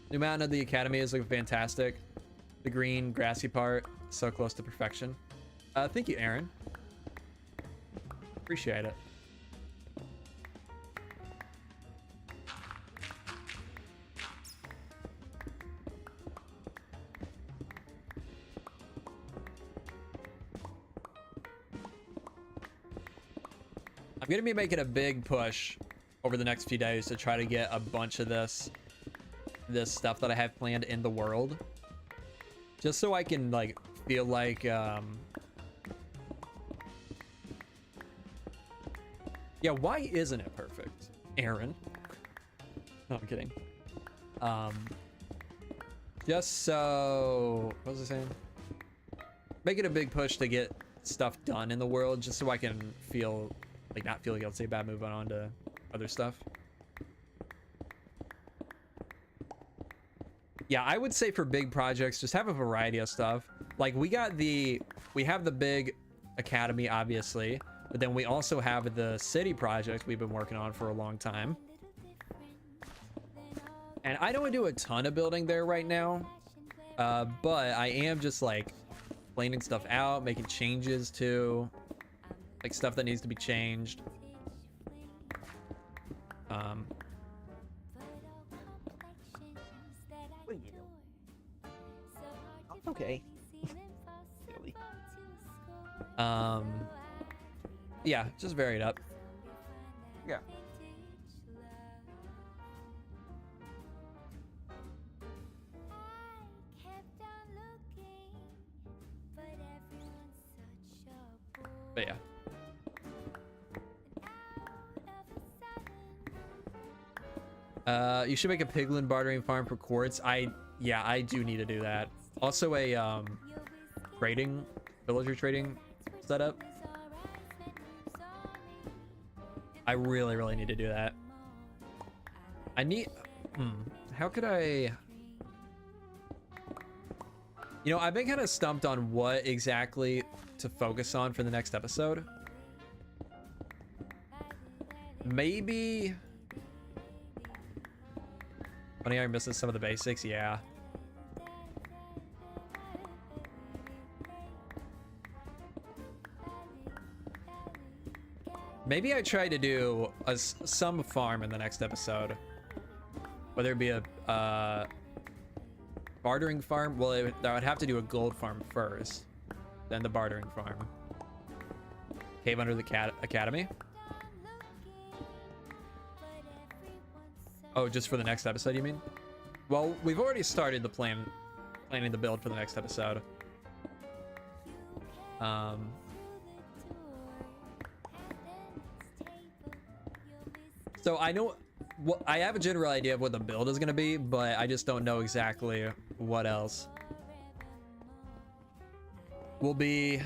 New mountain of the academy is looking fantastic. The green grassy part, so close to perfection. Thank you, Aaron. Appreciate it. I'm gonna be making a big push over the next few days to try to get a bunch of this stuff that I have planned in the world, just so I can like feel like yeah, why isn't it perfect, Aaron? No, I'm kidding. Just so, what was I saying? Making a big push to get stuff done in the world, just so I can feel like not feel guilty about moving on to other stuff. Yeah, I would say for big projects, just have a variety of stuff. Like we have the big academy, obviously, but then we also have the city project we've been working on for a long time. And I don't do a ton of building there right now, but I am just like planning stuff out, making changes to like stuff that needs to be changed. Okay. Really. Yeah, just vary it up. Yeah. But yeah. You should make a piglin bartering farm for quartz. Yeah, I do need to do that. Also a trading, villager trading setup. I really need to do that. I need, how could I, you know, I've been kind of stumped on what exactly to focus on for the next episode. Maybe, funny, I'm missing some of the basics. Yeah. Maybe I try to do some farm in the next episode, whether it be a bartering farm. Well, I would have to do a gold farm first, then the bartering farm. Cave under the academy. Oh, just for the next episode, you mean? Well, we've already started the planning the build for the next episode. So I know what I have a general idea of what the build is going to be, but I just don't know exactly what else will be.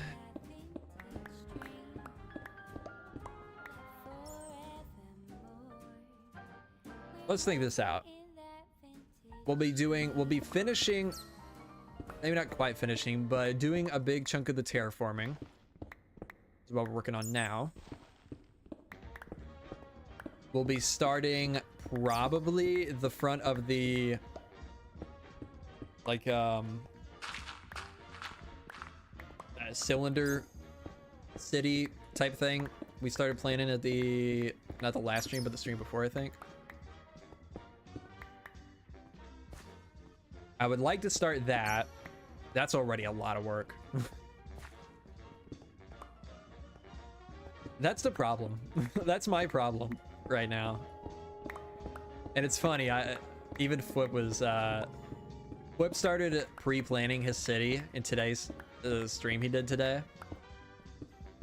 Let's think this out. We'll be finishing, maybe not quite finishing, but doing a big chunk of the terraforming. That's what we're working on now. We'll be starting probably the front of the like a cylinder city type thing. We started playing it at the, not the last stream, but the stream before, I think. I would like to start that. That's already a lot of work. That's the problem. That's my problem right now. And it's funny, even Flip was Flip started pre-planning his city in today's stream he did today.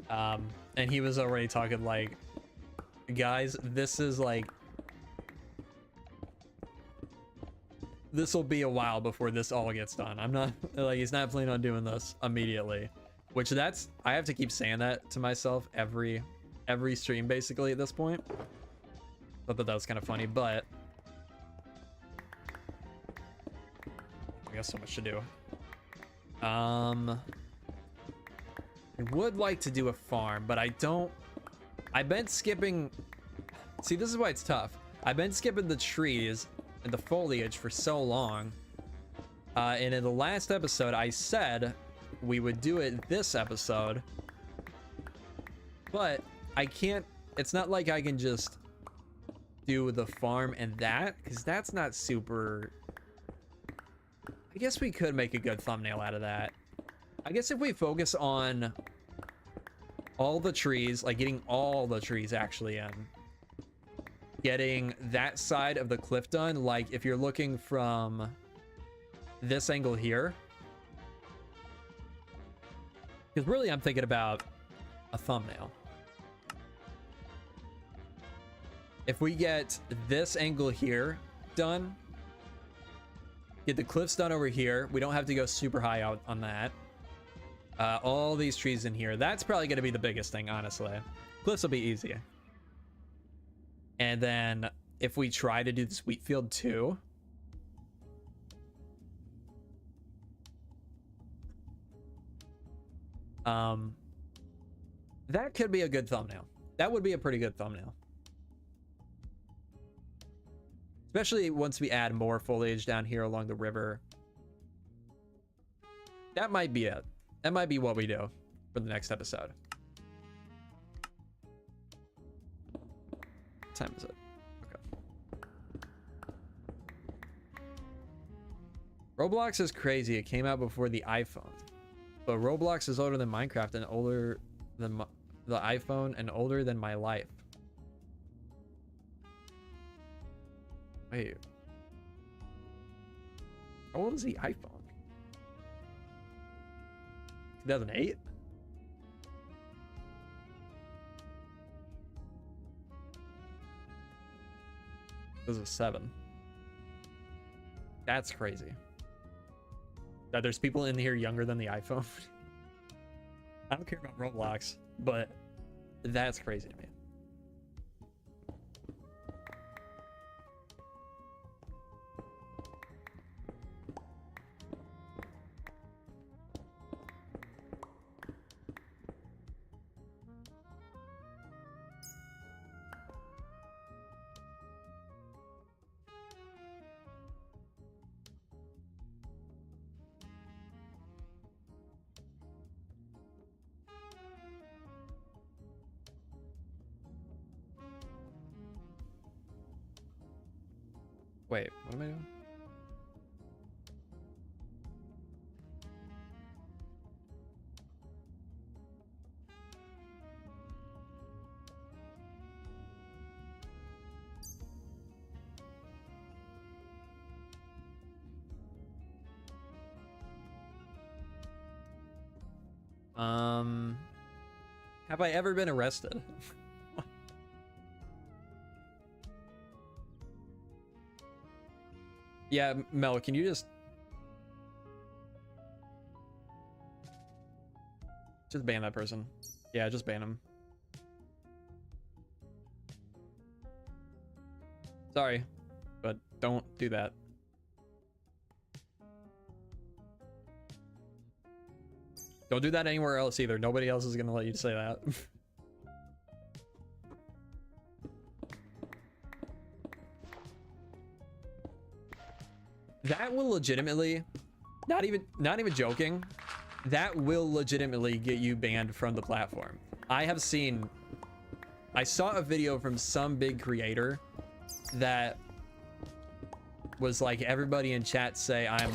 And he was already talking like, guys, this is like, this will be a while before this all gets done. I'm not like, he's not planning on doing this immediately, which that's, I have to keep saying that to myself every stream basically at this point. I thought that was kind of funny, but we got so much to do. I would like to do a farm, but I've been skipping. See, this is why it's tough. I've been skipping the trees and the foliage for so long. And in the last episode, I said we would do it this episode, but I can't, it's not like I can just do the farm and that, because that's not super. I guess we could make a good thumbnail out of that. I guess if we focus on all the trees, like getting all the trees actually in, getting that side of the cliff done, like if you're looking from this angle here, because really I'm thinking about a thumbnail. If we get this angle here done, get the cliffs done over here, we don't have to go super high out on that. All these trees in here, that's probably going to be the biggest thing, honestly. Cliffs will be easy. And then if we try to do this wheat field too, that could be a good thumbnail. That would be a pretty good thumbnail. Especially once we add more foliage down here along the river. That might be it. That might be what we do for the next episode. What time is it? Okay. Roblox is crazy. It came out before the iPhone. But Roblox is older than Minecraft and older than the iPhone and older than my life. Wait. How old is the iPhone? 2008? This was 7. That's crazy. That there's people in here younger than the iPhone. I don't care about Roblox, but that's crazy to me. Wait, what am I doing? Have I ever been arrested? Yeah, Mel, can you just ban that person? Yeah, just ban him. Sorry, but don't do that. Don't do that anywhere else either. Nobody else is gonna let you say that. That will legitimately, Not even joking. That will legitimately get you banned from the platform. I saw a video from some big creator that was like, everybody in chat say I'm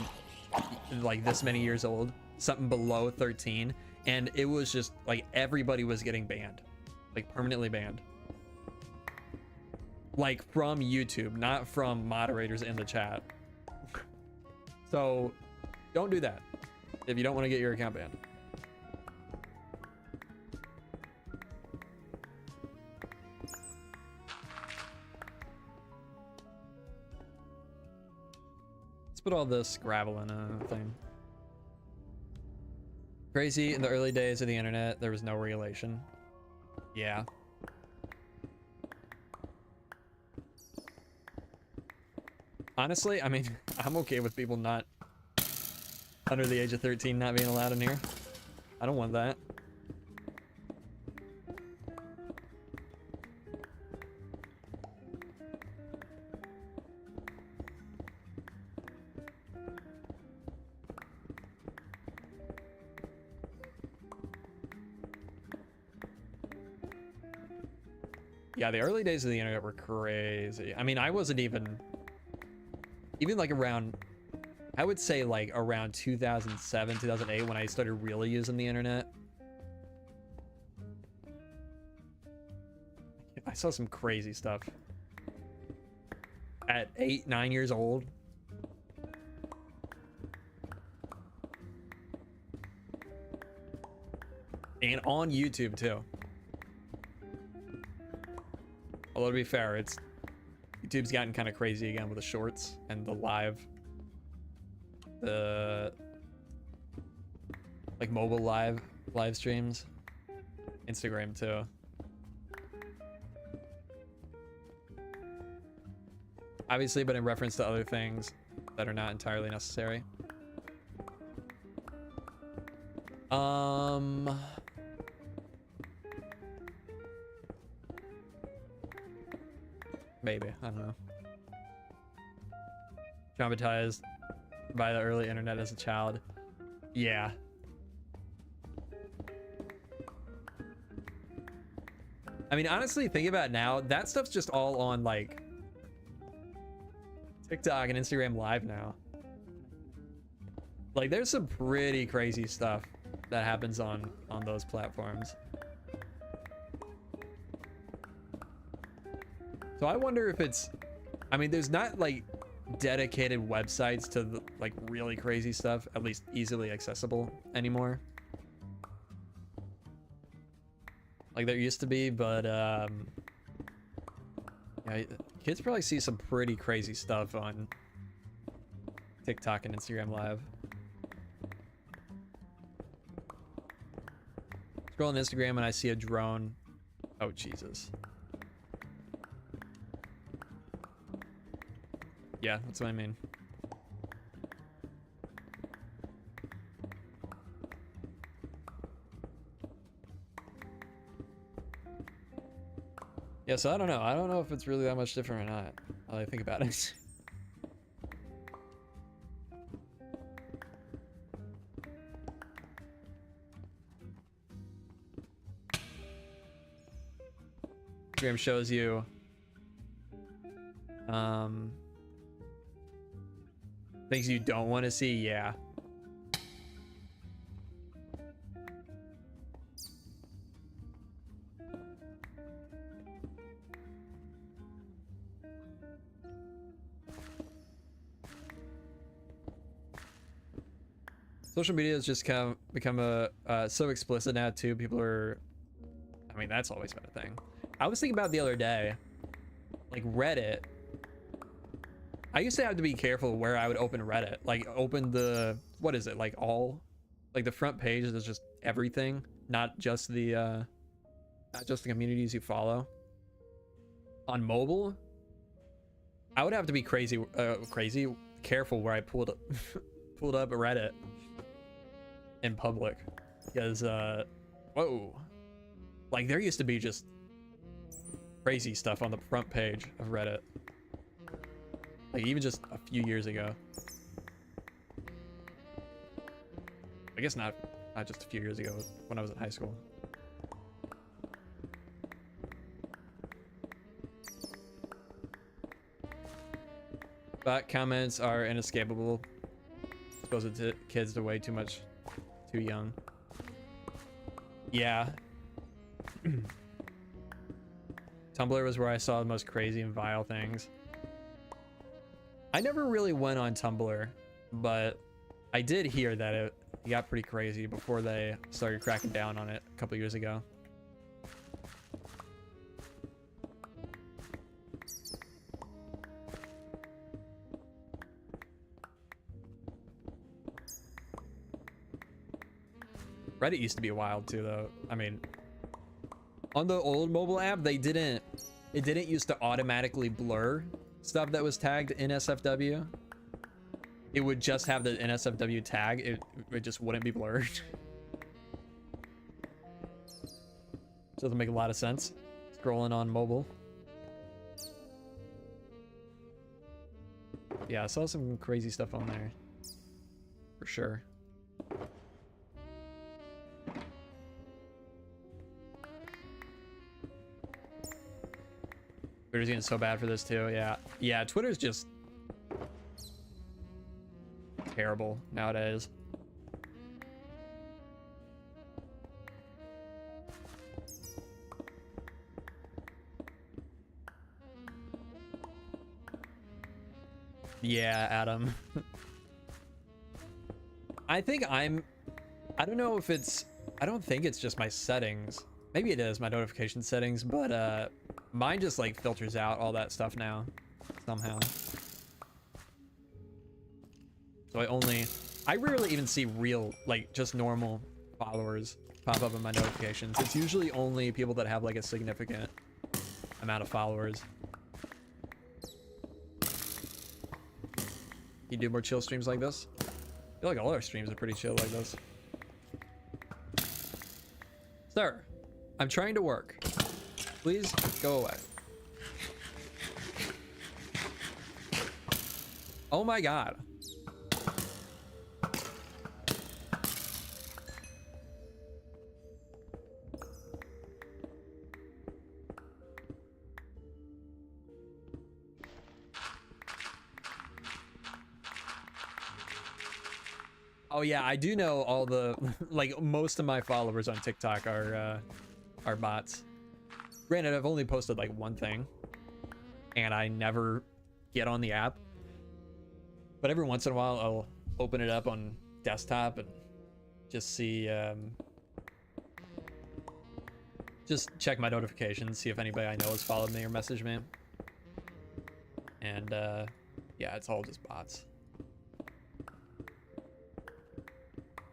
like this many years old, something below 13, and it was just like everybody was getting banned, like permanently banned, like from YouTube, not from moderators in the chat. So don't do that if you don't want to get your account banned. Let's put all this gravel in a thing. Crazy, in the early days of the internet, there was no regulation. Yeah. Honestly, I mean, I'm okay with people not under the age of 13 not being allowed in here. I don't want that. Yeah, the early days of the internet were crazy. I mean, I wasn't even like around, I would say like around 2007, 2008 when I started really using the internet. I saw some crazy stuff at 8, 9 years old. And on YouTube too. Although to be fair, YouTube's gotten kind of crazy again with the shorts and the like mobile live streams. Instagram too. Obviously, but in reference to other things that are not entirely necessary. Maybe, I don't know. Traumatized by the early internet as a child. Yeah. I mean, honestly, think about it now. That stuff's just all on like TikTok and Instagram Live now. Like, there's some pretty crazy stuff that happens on those platforms. So I wonder if it's, I mean, there's not like dedicated websites to the, like really crazy stuff, at least easily accessible anymore. Like there used to be, but yeah, kids probably see some pretty crazy stuff on TikTok and Instagram Live. Scrolling Instagram and I see a drone. Oh, Jesus. Yeah, that's what I mean. Yeah, so I don't know. I don't know if it's really that much different or not. Now that I think about it. Instagram shows you things you don't want to see. Yeah. Social media has just become so explicit now too. People are, I mean, that's always been a thing. I was thinking about it the other day, like Reddit. I used to have to be careful where I would open Reddit. Like open the, what is it? Like all, like the front page is just everything, not just the communities you follow. On mobile, I would have to be crazy careful where I pulled up a Reddit in public, because whoa, like there used to be just crazy stuff on the front page of Reddit, like even just a few years ago. guess not just a few years ago when I was in high school. But comments are inescapable. Exposing to kids to way too young. Yeah. Tumblr was where I saw the most crazy and vile things. I never really went on Tumblr, but I did hear that it got pretty crazy before they started cracking down on it a couple years ago. Reddit used to be wild too, though. I mean, on the old mobile app, it didn't used to automatically blur stuff that was tagged in SFW. It would just have the NSFW tag. It just wouldn't be blurred. Doesn't make a lot of sense. Scrolling on mobile. Yeah, I saw some crazy stuff on there. For sure. Twitter's getting so bad for this too. Yeah, Twitter's just terrible nowadays. Yeah, Adam. I don't know if it's, I don't think it's just my settings. Maybe it is my notification settings, but mine just like filters out all that stuff now somehow. So I rarely even see real, like just normal followers pop up in my notifications. It's usually only people that have like a significant amount of followers. You do more chill streams like this? I feel like all our streams are pretty chill like this. Sir, I'm trying to work. Please go away. Oh my god. Oh yeah, I do know all the, like most of my followers on TikTok are bots. Granted, I've only posted like one thing and I never get on the app, but every once in a while I'll open it up on desktop and just see, just check my notifications, see if anybody I know has followed me or messaged me. And yeah, it's all just bots.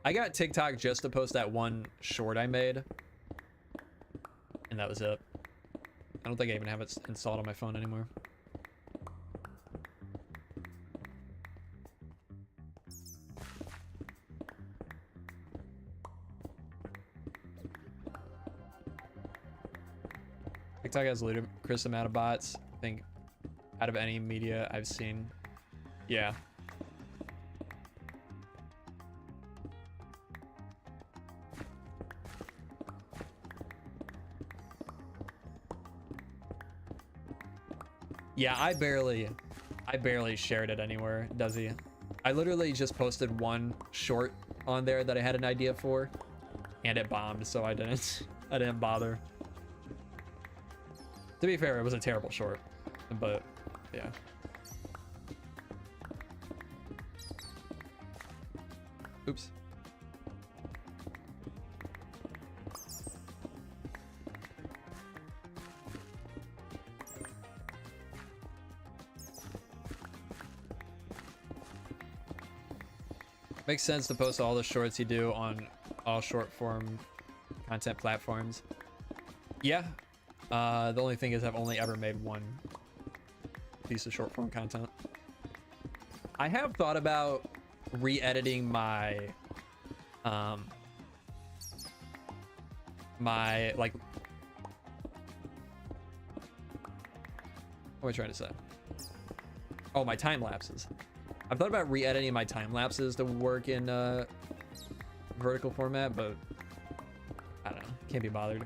I got TikTok just to post that one short I made, and that was it. I don't think I even have it installed on my phone anymore. TikTok has a ludicrous amount of bots, I think, out of any media I've seen. Yeah. Yeah, I barely shared it anywhere, does he? I literally just posted one short on there that I had an idea for, and it bombed, so I didn't bother. To be fair, it was a terrible short, but yeah. Oops. Makes sense to post all the shorts you do on all short form content platforms. Yeah. The only thing is I've only ever made one piece of short form content. I have thought about re-editing my like, what am I trying to say? Oh, my time lapses. I've thought about re-editing my time lapses to work in vertical format, but I don't know. Can't be bothered.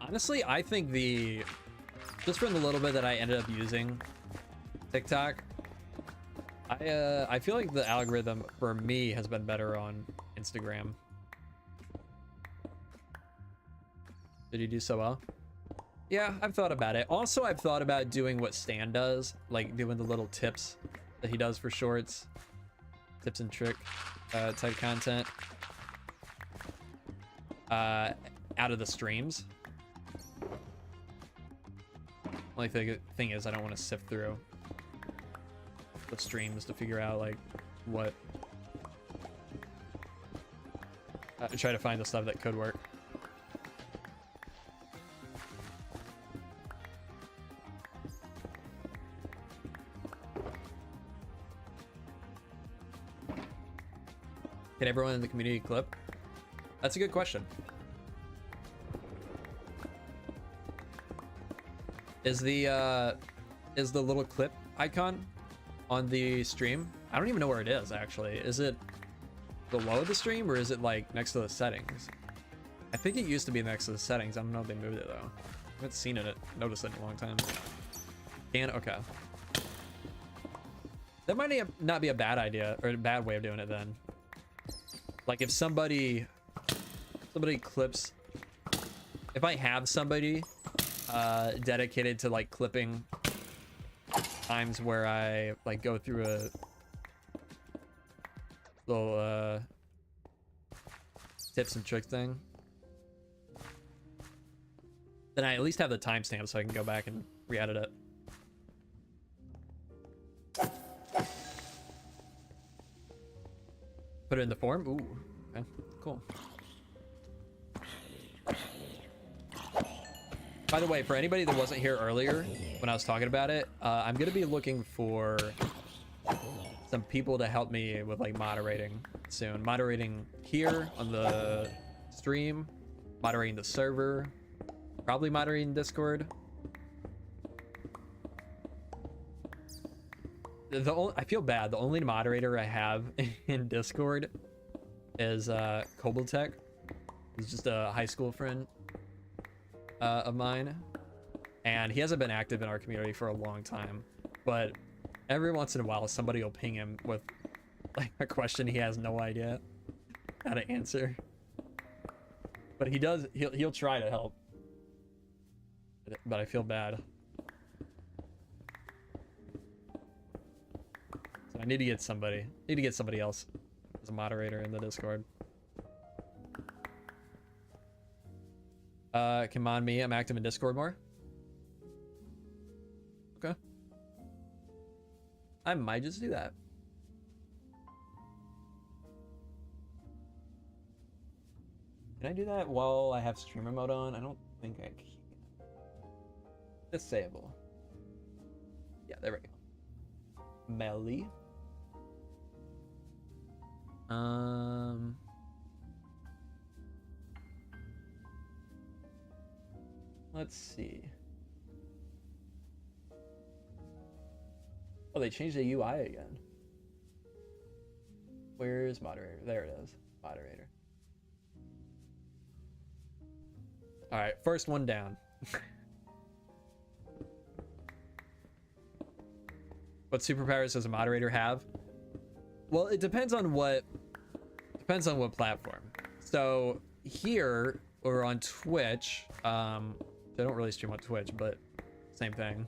Honestly, I think just from the little bit that I ended up using TikTok, I feel like the algorithm for me has been better on Instagram. Did you do so well? Yeah, I've thought about it. Also, I've thought about doing what Stan does, like doing the little tips that he does for shorts, tips and trick type content out of the streams. Only thing is, I don't want to sift through the streams to figure out like what. Try to find the stuff that could work. Can everyone in the community clip? That's a good question. Is the little clip icon on the stream? I don't even know where it is actually. Is it below the stream or is it like next to the settings? I think it used to be next to the settings. I don't know if they moved it though. I haven't seen it, noticed it in a long time. Okay. That might not be a bad idea or a bad way of doing it then. Like if somebody clips, if I have somebody dedicated to like clipping times where I like go through a little tips and tricks thing, then I at least have the timestamp so I can go back and re-edit it. Put it in the form? Ooh, okay, cool. By the way, for anybody that wasn't here earlier when I was talking about it, I'm gonna be looking for some people to help me with like moderating soon. Moderating here on the stream, moderating the server, probably moderating Discord. I feel bad. The only moderator I have in Discord is Koboltech. He's just a high school friend of mine, and he hasn't been active in our community for a long time. But every once in a while, somebody will ping him with like a question he has no idea how to answer. But he does. He'll try to help. But I feel bad. So I need to get somebody. Else as a moderator in the Discord. Come on, me. I'm active in Discord more. Okay. I might just do that. Can I do that while I have streamer mode on? I don't think I can. Disable. Yeah, there we go. Melly. Let's see. Oh, they changed the UI again. Where's moderator? There it is. Moderator. All right, first one down. What superpowers does a moderator have? Well, it depends on what platform. So here or on Twitch, I don't really stream on Twitch, but same thing.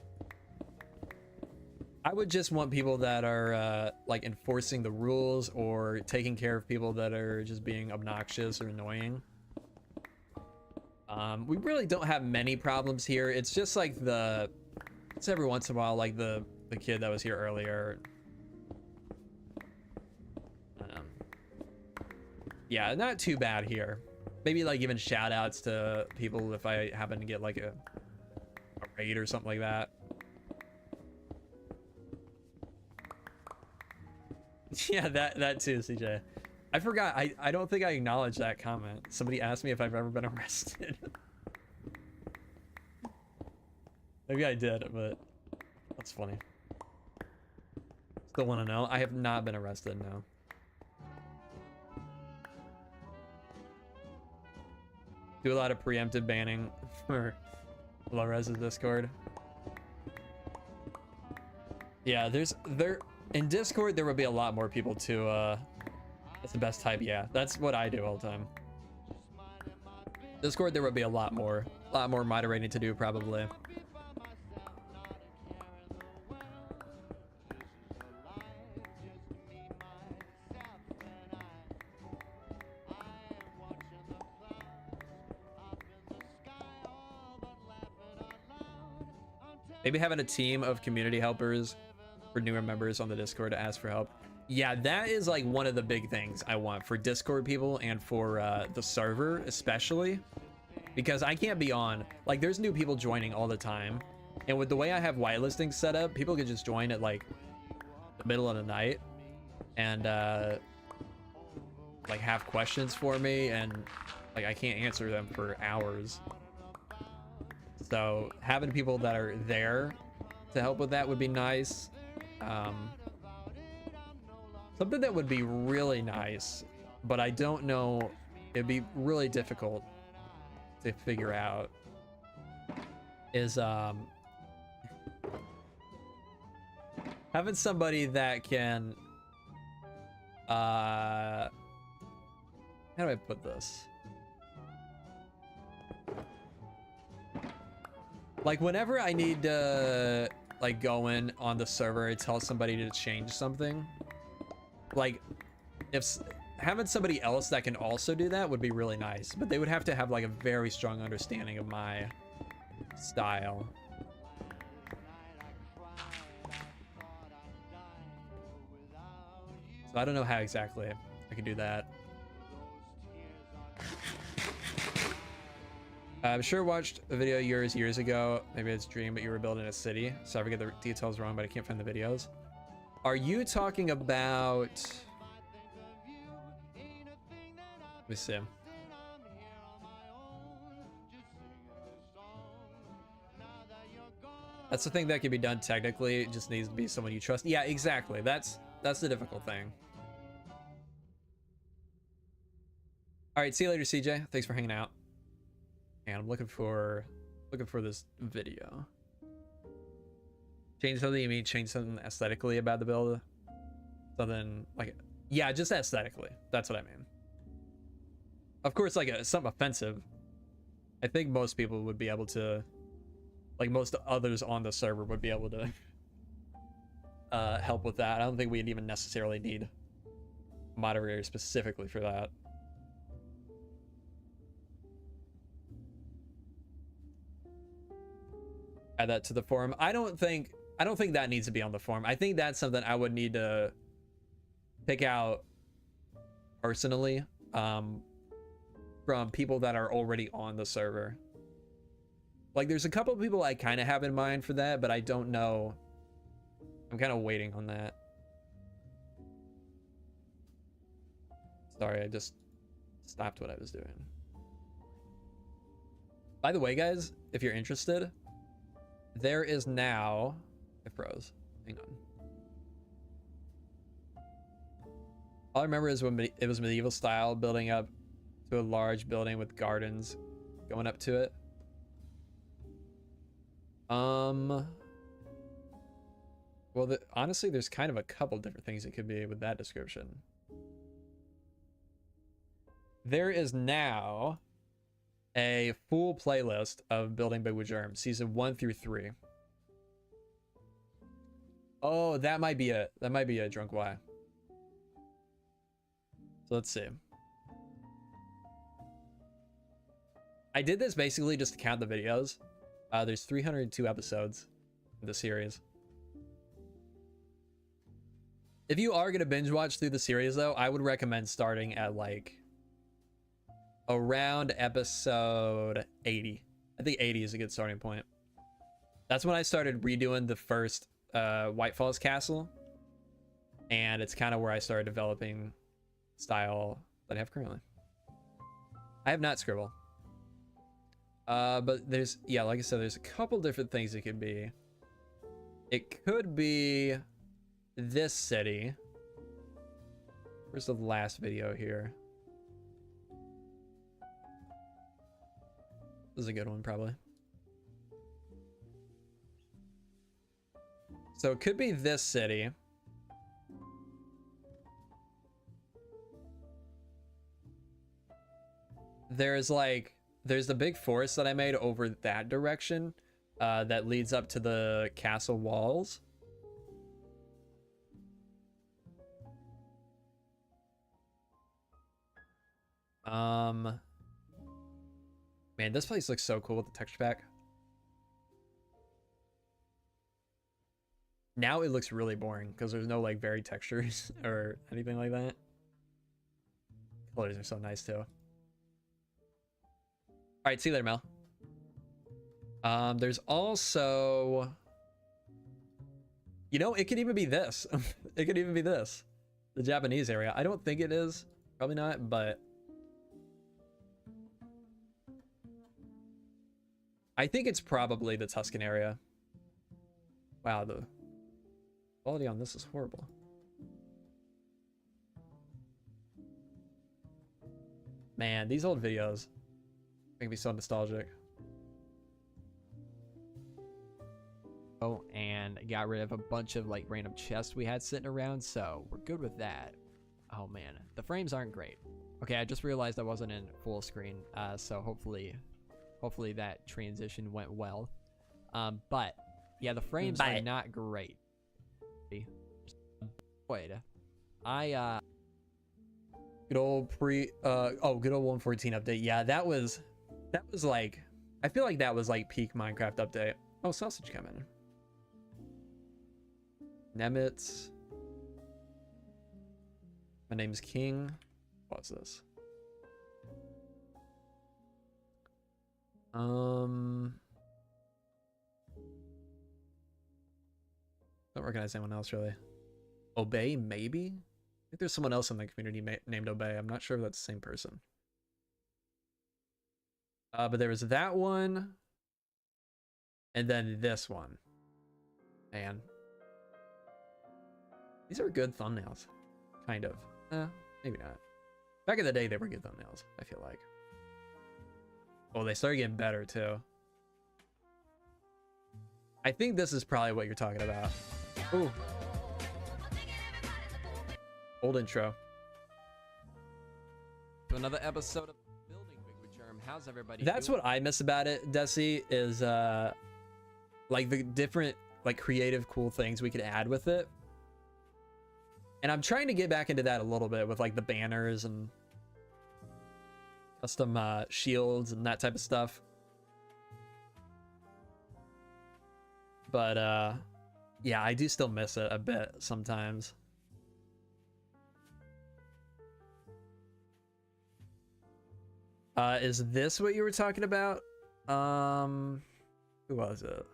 I would just want people that are like enforcing the rules or taking care of people that are just being obnoxious or annoying. We really don't have many problems here. It's just like it's every once in a while, like the kid that was here earlier. Yeah, not too bad here. Maybe like even shout outs to people if I happen to get like a raid or something like that. Yeah, that too, CJ. I forgot. I don't think I acknowledged that comment. Somebody asked me if I've ever been arrested. Maybe I did, but that's funny. Still want to know. I have not been arrested, no. Do a lot of preemptive banning for low-res's Discord. Yeah, in Discord there would be a lot more people to that's the best type. Yeah, that's what I do all the time. Discord there would be a lot more moderating to do probably. Maybe having a team of community helpers for newer members on the Discord to ask for help. Yeah, that is like one of the big things I want for Discord people and for the server especially, because I can't be on, like there's new people joining all the time, and with the way I have whitelisting set up, people could just join at like the middle of the night and like have questions for me, and like I can't answer them for hours. So having people that are there to help with that would be nice. Something that would be really nice, but I don't know, it'd be really difficult to figure out, is having somebody that can how do I put this? Like whenever I need to like go in on the server and tell somebody to change something, like if having somebody else that can also do that would be really nice, but they would have to have like a very strong understanding of my style. So I don't know how exactly I could do that. I'm sure watched a video of yours years ago. Maybe it's a dream, but you were building a city. So I forget the details wrong, but I can't find the videos. Are you talking about... Let me see. That's the thing that can be done technically. It just needs to be someone you trust. Yeah, exactly. That's the difficult thing. All right, see you later, CJ. Thanks for hanging out. And I'm looking for this video. Change something, you mean change something aesthetically about the build? Something like, yeah, just aesthetically. That's what I mean. Of course, like something offensive. I think most people would be able to, like most others on the server would be able to help with that. I don't think we'd even necessarily need a moderator specifically for that. Add that to the forum. I don't think that needs to be on the forum. I think that's something I would need to pick out personally from people that are already on the server. Like there's a couple of people I kind of have in mind for that, but I don't know. I'm kind of waiting on that. Sorry, I just stopped what I was doing. By the way, guys, if you're interested, there is now... It froze. Hang on. All I remember is when it was medieval style, building up to a large building with gardens going up to it. Well, honestly, there's kind of a couple different things it could be with that description. There is now a full playlist of Building Big with Germ, season 1 through 3. Oh, that might be it. That might be a Drunk Y. So let's see. I did this basically just to count the videos. There's 302 episodes in the series. If you are gonna binge watch through the series though, I would recommend starting at like around episode 80. I think 80 is a good starting point. That's when I started redoing the first White Falls Castle, and it's kind of where I started developing style that I have currently. I have not scribbled. But there's, yeah, like I said, there's a couple different things it could be. It could be this city. Where's the last video here? This is a good one, probably. So it could be this city. There's the big forest that I made over that direction that leads up to the castle walls. Man, this place looks so cool with the texture pack. Now it looks really boring because there's no like varied textures or anything like that. Colors are so nice too. All right, see you later, Mel. There's also, you know, it could even be this. It could even be this, the Japanese area. I don't think it is, probably not, but I think it's probably the Tuscan area. Wow, the quality on this is horrible. Man, these old videos make me so nostalgic. Oh, and got rid of a bunch of like random chests we had sitting around, so we're good with that. Oh man, the frames aren't great. Okay, I just realized I wasn't in full screen, so hopefully that transition went well. But yeah, the frames are not great. Wait, good old good old 114 update. Yeah, that was like, I feel like that was like peak Minecraft update. Oh, sausage coming. Nemitz. My name's King. What's this? Don't recognize anyone else really. Obey, maybe? I think there's someone else in the community named Obey. I'm not sure if that's the same person. But there was that one. And then this one. Man. These are good thumbnails. Kind of. Maybe not. Back in the day, they were good thumbnails, I feel like. Oh, they started getting better, too. I think this is probably what you're talking about. Ooh. Old intro. to another episode of Building Week with Germ. How's everybody That's doing? what I miss about it, Desi, is like the different like creative cool things we could add with it. And I'm trying to get back into that a little bit with like the banners and custom shields and that type of stuff. But yeah, I do still miss it a bit sometimes. Is this what you were talking about? Who was it?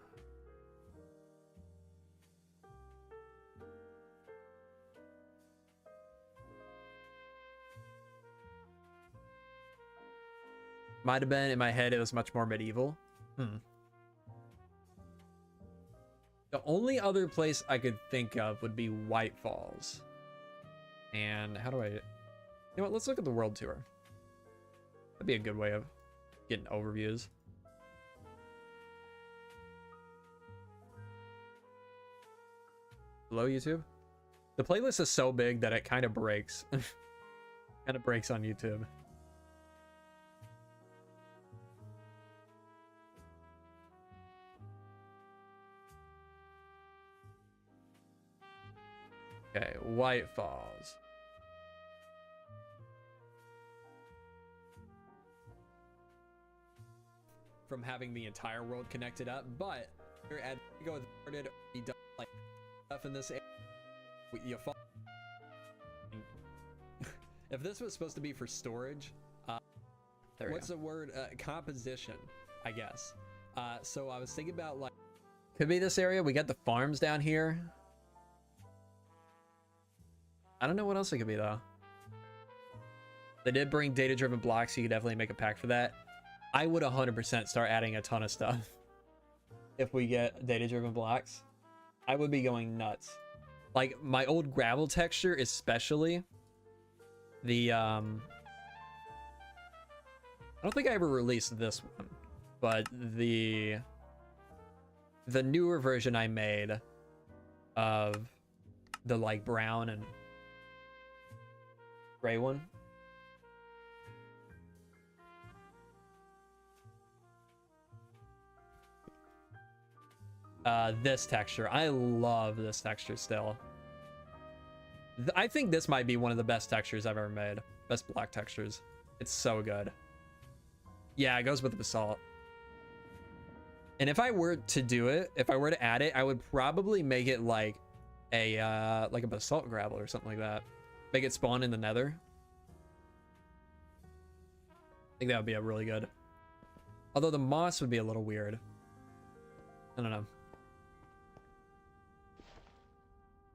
Might have been in my head. It was much more medieval. The only other place I could think of would be White Falls. And how do I... You know what? Let's look at the world tour. That'd be a good way of getting overviews. Hello, YouTube? The playlist is so big that it kind of breaks. Kind of breaks on YouTube. Okay, White Falls. From having the entire world connected up, but here at go with we don't like stuff in this area. You fall. If this was supposed to be for storage, what's the word? Composition, I guess. So I was thinking about like, could be this area. We got the farms down here. I don't know what else it could be though. They did bring data-driven blocks, so you could definitely make a pack for that. I would 100% start adding a ton of stuff if we get data-driven blocks. I would be going nuts. Like my old gravel texture, especially the I don't think I ever released this one, but the newer version I made of the like brown and gray one. This texture, I love this texture still. I think this might be one of the best textures I've ever made. Best block textures. It's so good. Yeah, it goes with the basalt. And if I were to do it, if I were to add it, I would probably make it like a basalt gravel or something like that. Make it spawn in the nether. I think that would be a really good. Although the moss would be a little weird. I don't know.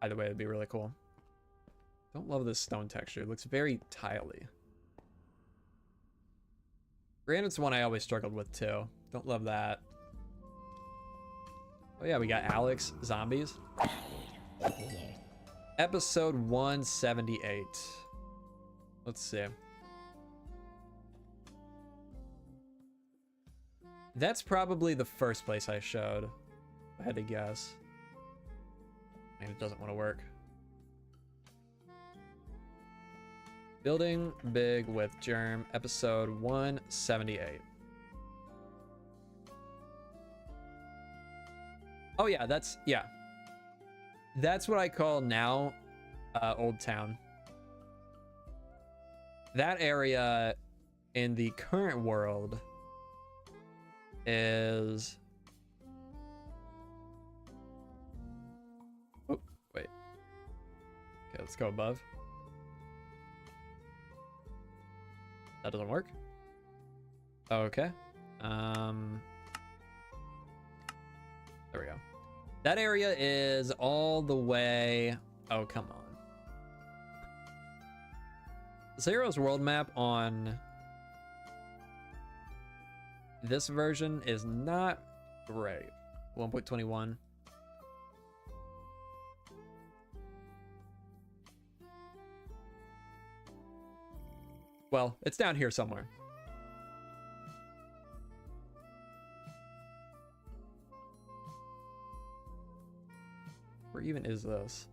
Either way, it'd be really cool. Don't love this stone texture. It looks very tiley. Granite's one I always struggled with too. Don't love that. Oh yeah, we got Alex zombies. Episode 178. Let's see. That's probably the first place I showed. If I had to guess. And it doesn't want to work. Building big with Germ, episode 178. Oh yeah, that's what I call now Old Town. That area in the current world is... Oh, wait. Okay, let's go above. That doesn't work. Okay. There we go. That area is all the way... Oh, come on. Zero's world map on this version is not great. 1.21. Well, it's down here somewhere. Where even is this?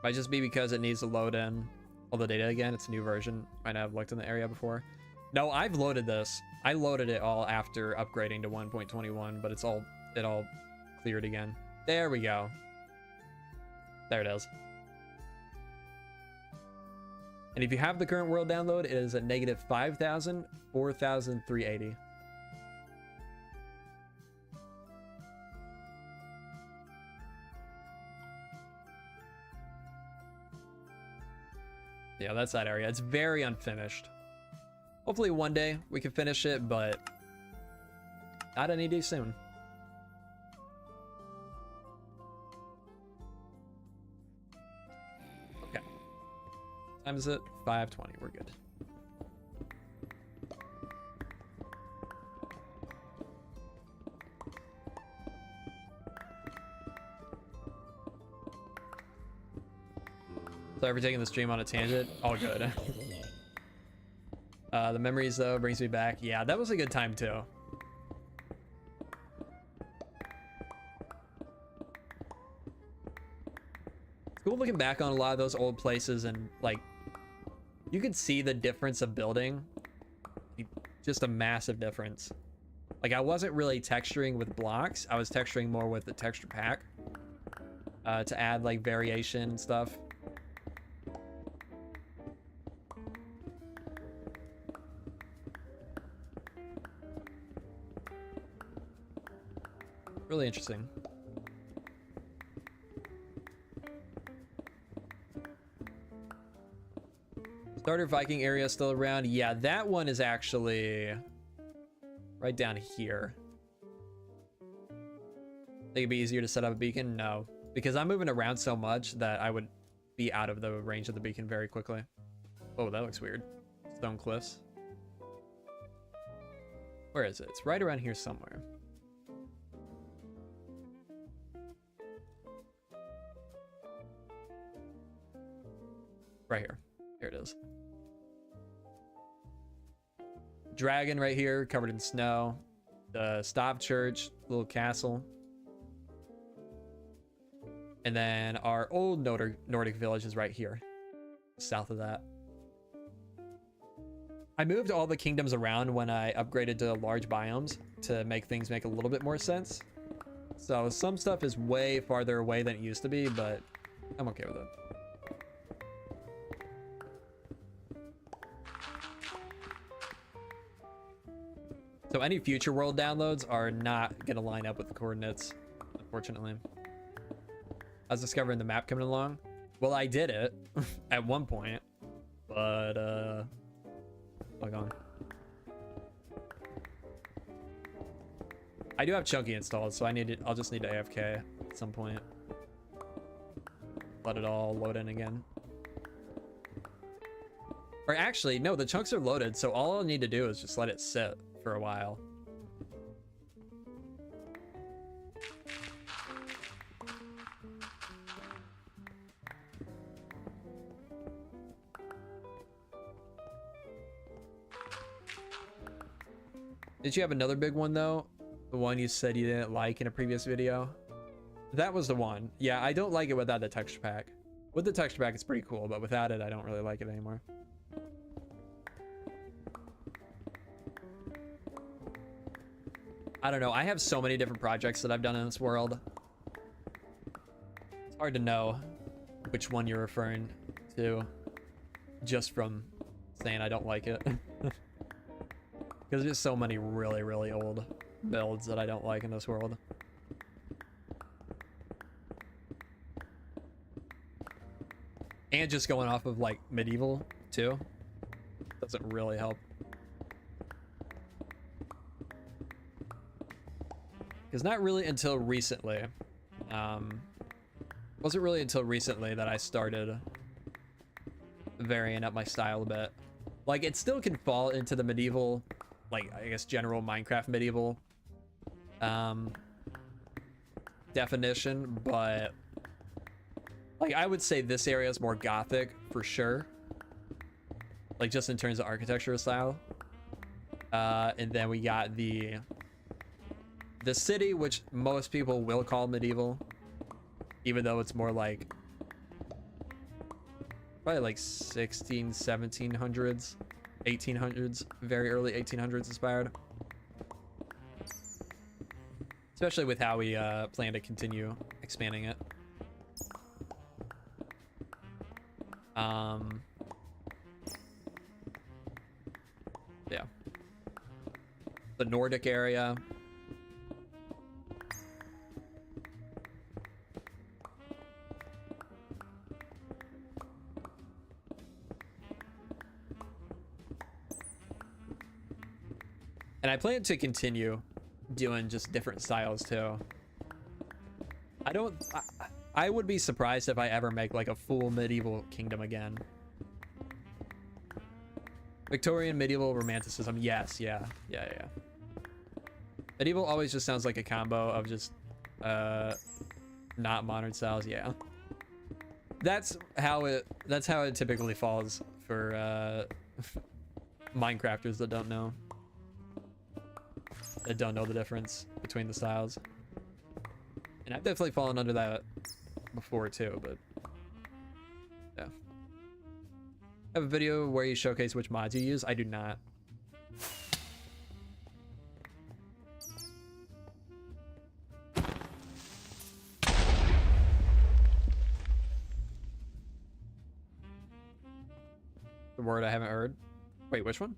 Might just be because it needs to load in all the data again. It's a new version. Might not have looked in the area before. No, I've loaded this. I loaded it all after upgrading to 1.21, but it all cleared again. There we go. There it is. And if you have the current world download, it is at negative 5,000, 4,380. Yeah, that's that area. It's very unfinished. Hopefully one day we can finish it, but not any day soon. Okay. Time is it? 5:20. We're good. Sorry for taking the stream on a tangent. All good. The memories though brings me back. Yeah, that was a good time too. It's cool looking back on a lot of those old places and like you could see the difference of building. Just a massive difference. Like I wasn't really texturing with blocks. I was texturing more with the texture pack to add like variation and stuff. Really interesting. Starter Viking area still around. Yeah, that one is actually right down here. Think it'd be easier to set up a beacon? No, because I'm moving around so much that I would be out of the range of the beacon very quickly. Oh, that looks weird. Stone cliffs. Where is it? It's right around here somewhere. Right here. Here it is. Dragon right here, covered in snow. The Stop Church, little castle. And then our old Nordic village is right here, south of that. I moved all the kingdoms around when I upgraded to large biomes to make things make a little bit more sense. So some stuff is way farther away than it used to be, but I'm okay with it. So any future world downloads are not going to line up with the coordinates, unfortunately. I was discovering the map coming along. Well, I did it at one point, but log on. I do have Chunky installed, so I'll just need to AFK at some point. Let it all load in again. Or actually, no, the chunks are loaded, so all I'll need to do is just let it sit for a while. Did you have another big one though? The one you said you didn't like in a previous video? That was the one. Yeah, I don't like it without the texture pack. With the texture pack, it's pretty cool, but without it, I don't really like it anymore. I don't know. I have so many different projects that I've done in this world. It's hard to know which one you're referring to just from saying I don't like it. Because there's so many really, really old builds that I don't like in this world. And just going off of like medieval too doesn't really help. Because not really until recently, wasn't really until recently that I started varying up my style a bit. Like it still can fall into the medieval, like I guess general Minecraft medieval definition, but like I would say this area is more gothic for sure. Like just in terms of architectural style. And then we got the city, which most people will call medieval, even though it's more like probably like 1700s, 1800s, very early 1800s inspired. Especially with how we plan to continue expanding it. Yeah. The Nordic area. And I plan to continue doing just different styles too. I would be surprised if I ever make like a full medieval kingdom again. Victorian medieval romanticism, yes, yeah. Medieval always just sounds like a combo of just not modern styles, yeah. That's how it typically falls for Minecrafters that don't know the difference between the styles. And I've definitely fallen under that before too, but yeah. I have a video where you showcase which mods you use. I do not. The word I haven't heard. Wait, which one?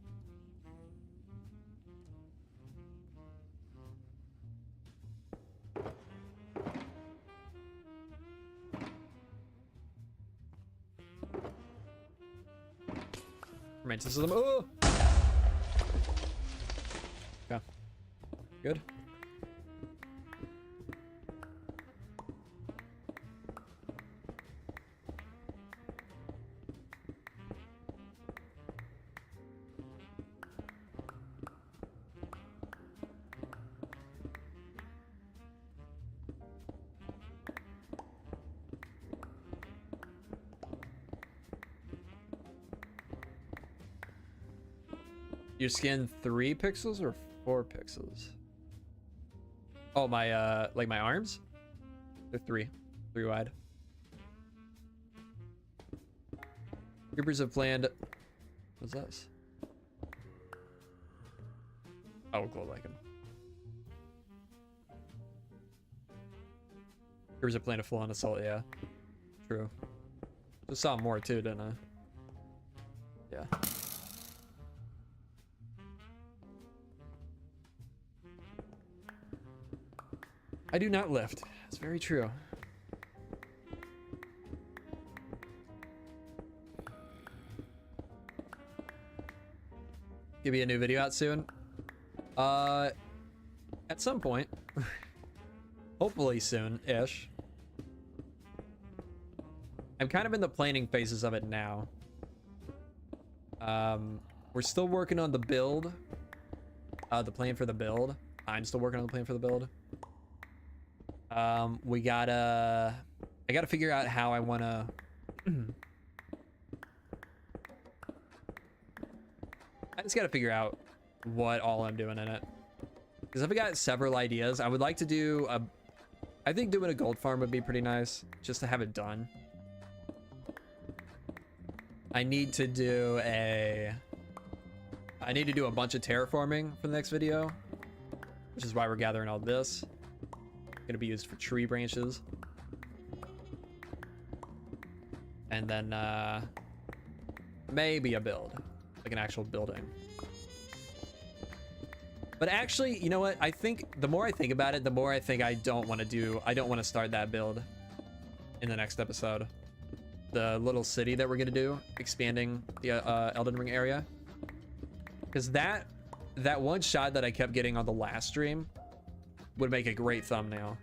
Romanticism. Oh! Yeah. Good. Your skin 3 pixels or 4 pixels? Oh, my like my arms? They're 3 wide. Creepers have planned. What's this? Oh, glow like him. Creepers have planned a full-on assault. Yeah, true. Just saw more too, didn't I? Yeah. I do not lift. It's very true. Give me a new video out soon. At some point. Hopefully soon-ish. I'm kind of in the planning phases of it now. We're still working on the build. The plan for the build. I'm still working on the plan for the build. I gotta figure out how I wanna I just gotta figure out what all I'm doing in it. Because I've got several ideas. I would like to do I think doing a gold farm would be pretty nice, just to have it done. I need to do a bunch of terraforming for the next video, which is why we're gathering all this. Gonna be used for tree branches. And then maybe a build, like an actual building. But actually, you know what? I think the more I think about it, the more I think I don't want to start that build in the next episode. The little city that we're gonna do, expanding the Elden Ring area. Because that one shot that I kept getting on the last stream would make a great thumbnail.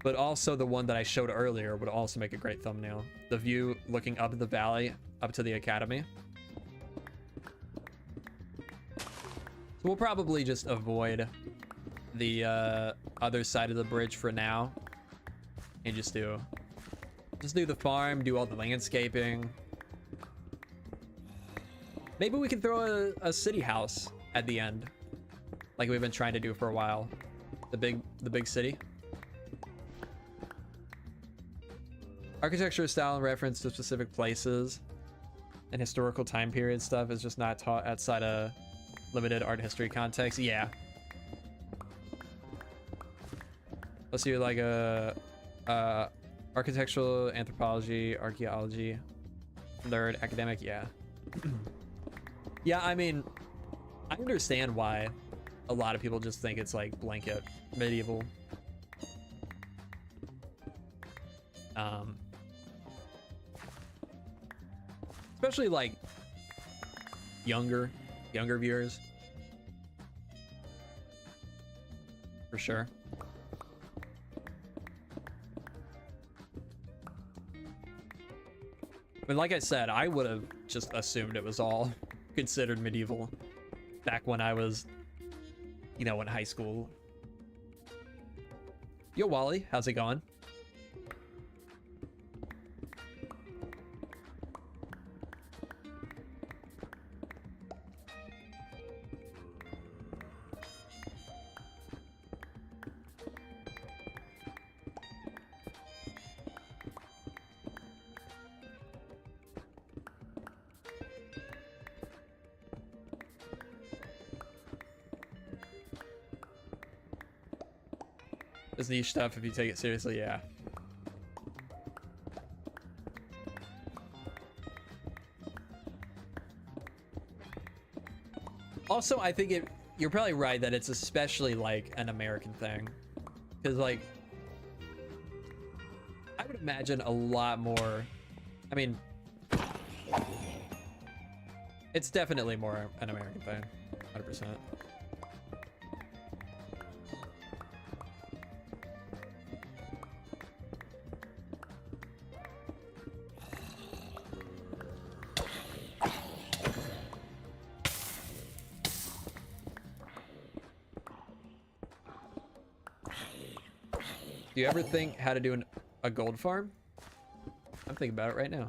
But also the one that I showed earlier would also make a great thumbnail. The view looking up the valley, up to the academy. So we'll probably just avoid the other side of the bridge for now. And just do the farm, do all the landscaping. Maybe we can throw a city house at the end, like we've been trying to do for a while. The big city. Architecture style and reference to specific places and historical time period stuff is just not taught outside a limited art history context. Yeah. Let's see, like a architectural, anthropology, archaeology, nerd, academic. Yeah. Yeah, I mean, I understand why a lot of people just think it's like blanket medieval. Especially like younger viewers. For sure. But like I said, I would have just assumed it was all considered medieval back when I was, you know, in high school. Yo, Wally, how's it going? It's niche stuff if you take it seriously, yeah. Also, I think you're probably right that it's especially like an American thing. Because like, I would imagine a lot more, I mean, it's definitely more an American thing, 100%. Do you ever think how to do a gold farm? I'm thinking about it right now.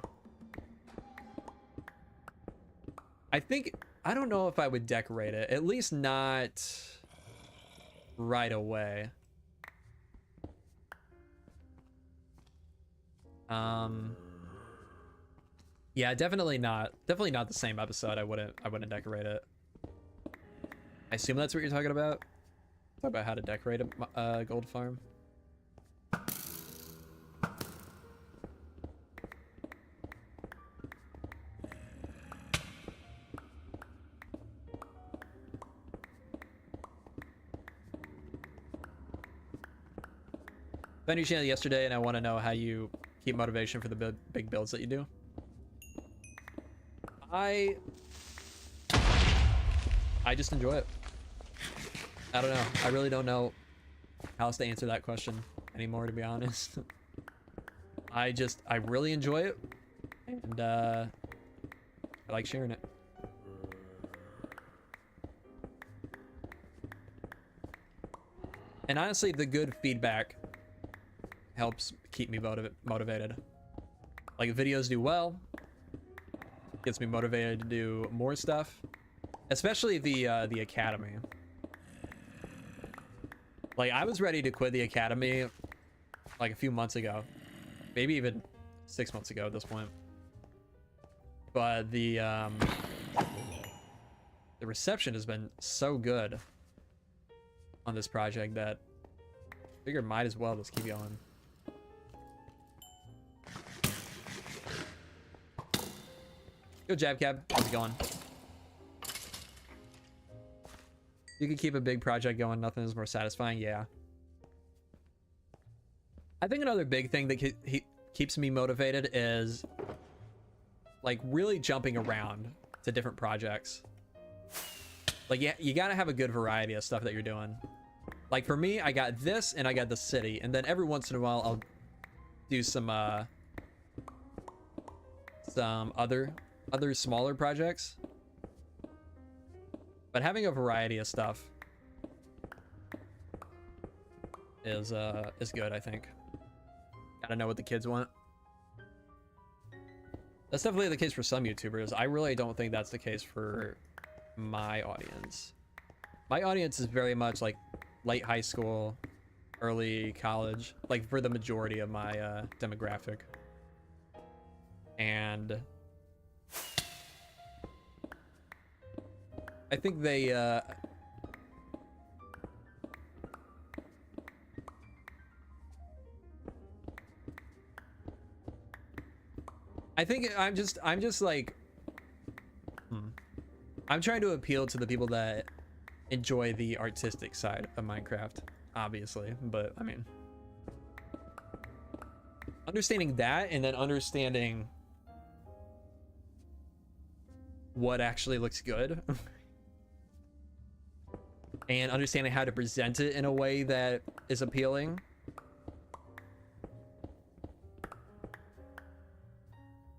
I think I don't know if I would decorate it. At least not right away. Yeah, definitely not. Definitely not the same episode. I wouldn't decorate it. I assume that's what you're talking about. Talk about how to decorate a gold farm. Found your channel yesterday, and I want to know how you keep motivation for the big builds that you do. I just enjoy it. I don't know. I really don't know how else to answer that question anymore, to be honest. I really enjoy it, and I like sharing it. And honestly, the good feedback helps keep me motivated. Like, if videos do well, gets me motivated to do more stuff, especially the academy. Like, I was ready to quit the academy like a few months ago, maybe even 6 months ago at this point. But the reception has been so good on this project that I figured might as well just keep going. Yo, Jabcab, how's it going? You can keep a big project going, nothing is more satisfying, yeah. I think another big thing that keeps me motivated is like really jumping around to different projects. Like, yeah, you gotta have a good variety of stuff that you're doing. Like for me, I got this and I got the city, and then every once in a while I'll do some other smaller projects. But having a variety of stuff is good, I think. Gotta know what the kids want. That's definitely the case for some YouTubers. I really don't think that's the case for my audience. My audience is very much like late high school, early college, like for the majority of my demographic. And I think they I'm just like I'm trying to appeal to the people that enjoy the artistic side of Minecraft, obviously, but I mean, understanding that and then understanding what actually looks good and understanding how to present it in a way that is appealing.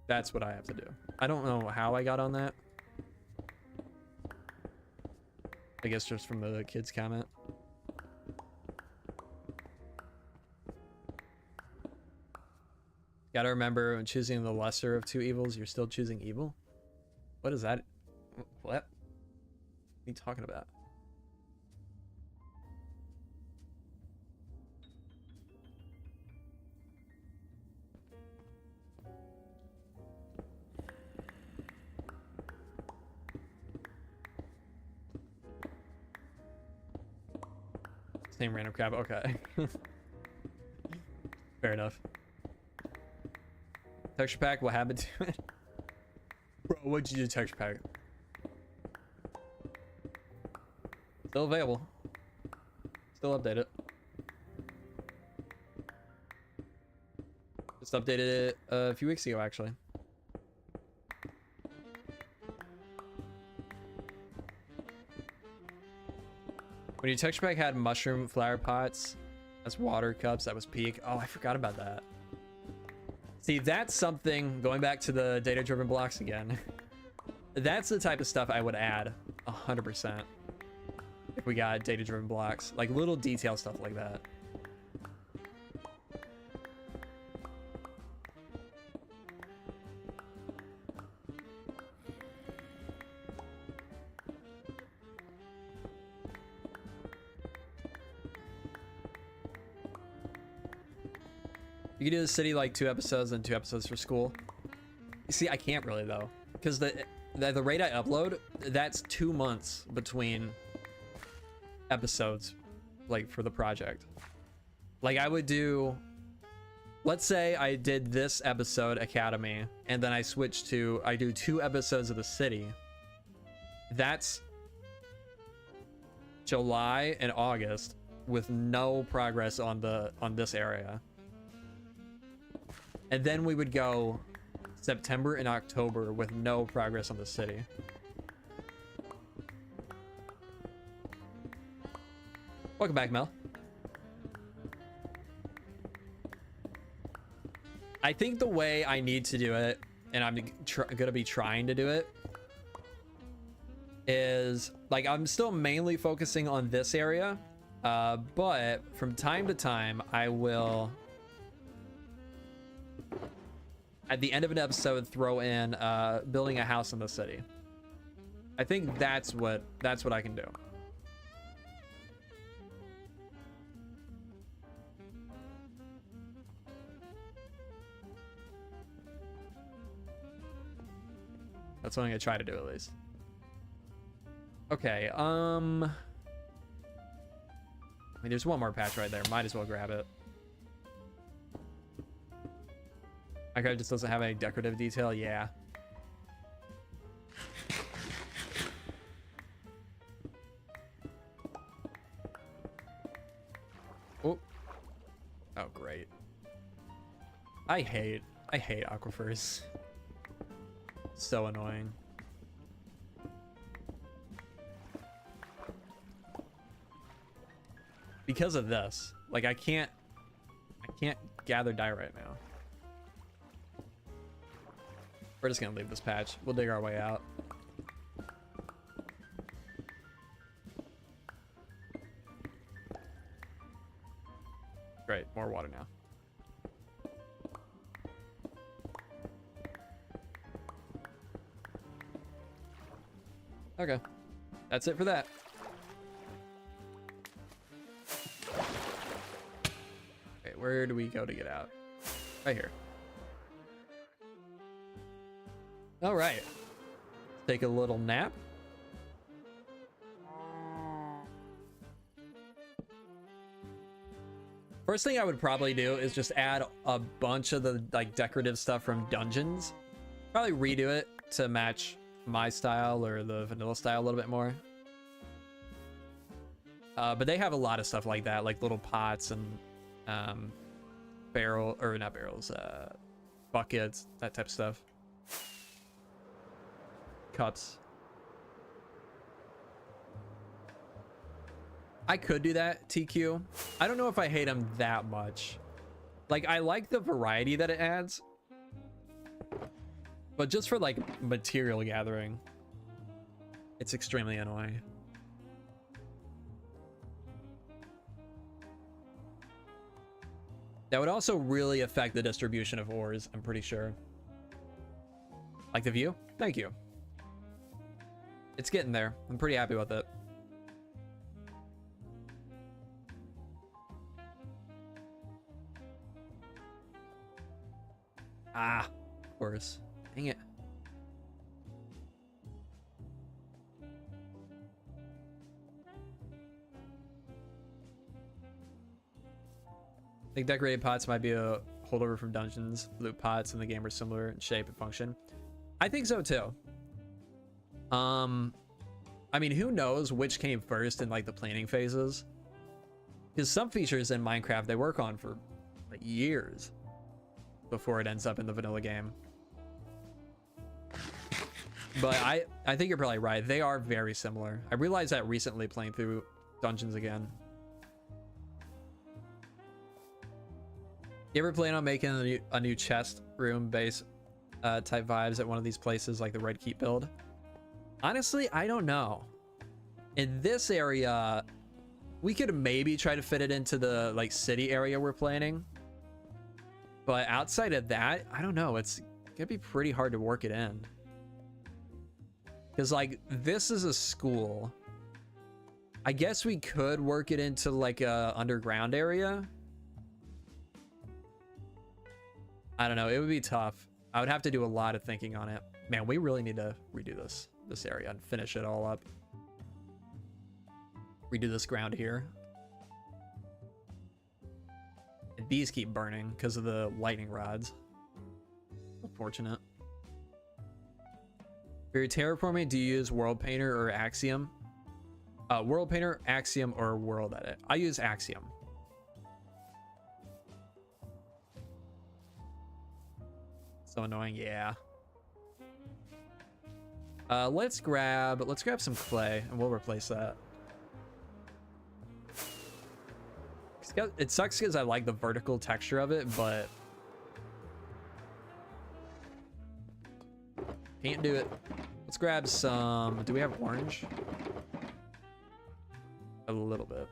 That's what I have to do. I don't know how I got on that. I guess just from the kids' comment. Gotta remember, when choosing the lesser of two evils, you're still choosing evil? What is that? What are you talking about? Same random crap. Okay. Fair enough. Texture pack, what happened to it? Bro, what'd you do, texture pack? Still available. Still update it. Just updated it a few weeks ago, actually. When your texture pack had mushroom flower pots, that's water cups, that was peak. Oh, I forgot about that. See, that's something, going back to the data-driven blocks again, that's the type of stuff I would add 100% if we got data-driven blocks, like little detail stuff like that. You can do the city like 2 episodes and 2 episodes for school. You see, I can't really though, because the rate I upload, that's 2 months between episodes, like for the project. Like I would do, let's say I did this episode Academy, and then I switch to, I do 2 episodes of the city. That's July and August with no progress on this area. And then we would go September and October with no progress on the city. Welcome back, Mel. I think the way I need to do it, and I'm gonna be trying to do it, is like I'm still mainly focusing on this area, but from time to time I will, at the end of an episode, throw in building a house in the city. I think that's what I can do. That's what I'm gonna try to do at least. Okay, I mean, there's one more patch right there. Might as well grab it. Okay, just doesn't have any decorative detail. Yeah. Oh. Oh, great. I hate aquifers. So annoying. Because of this, like I can't gather dye right now. We're just gonna leave this patch. We'll dig our way out. Great, more water now. Okay, that's it for that. Okay, where do we go to get out? Right here. All right, take a little nap. First thing I would probably do is just add a bunch of the like decorative stuff from dungeons. Probably redo it to match my style or the vanilla style a little bit more. But they have a lot of stuff like that, like little pots and buckets, that type of stuff. Cups. I could do that, TQ. I don't know if I hate them that much. Like, I like the variety that it adds, but just for like material gathering, it's extremely annoying. That would also really affect the distribution of ores, I'm pretty sure. Like the view? Thank you. It's getting there. I'm pretty happy with it. Ah, of course. Dang it. I think decorated pots might be a holdover from dungeons. Loot pots in the game are similar in shape and function. I think so too. I mean, who knows which came first in like the planning phases? Because some features in Minecraft they work on for like years before it ends up in the vanilla game. But I think you're probably right. They are very similar. I realized that recently playing through dungeons again. You ever plan on making a new chest room base type vibes at one of these places like the Red Keep build? Honestly, I don't know. In this area, we could maybe try to fit it into the like city area we're planning. But outside of that, I don't know. It's gonna be pretty hard to work it in. Because like this is a school. I guess we could work it into like a underground area. I don't know. It would be tough. I would have to do a lot of thinking on it. Man, we really need to redo this area and finish it all up. Redo this ground here. And these keep burning because of the lightning rods. Unfortunate. For your terraforming, do you use World Painter or Axiom? World Painter, Axiom, or World Edit? I use Axiom. So annoying, yeah. Let's grab some clay and we'll replace that. It sucks because I like the vertical texture of it, but can't do it. Let's grab some. Do we have orange? A little bit.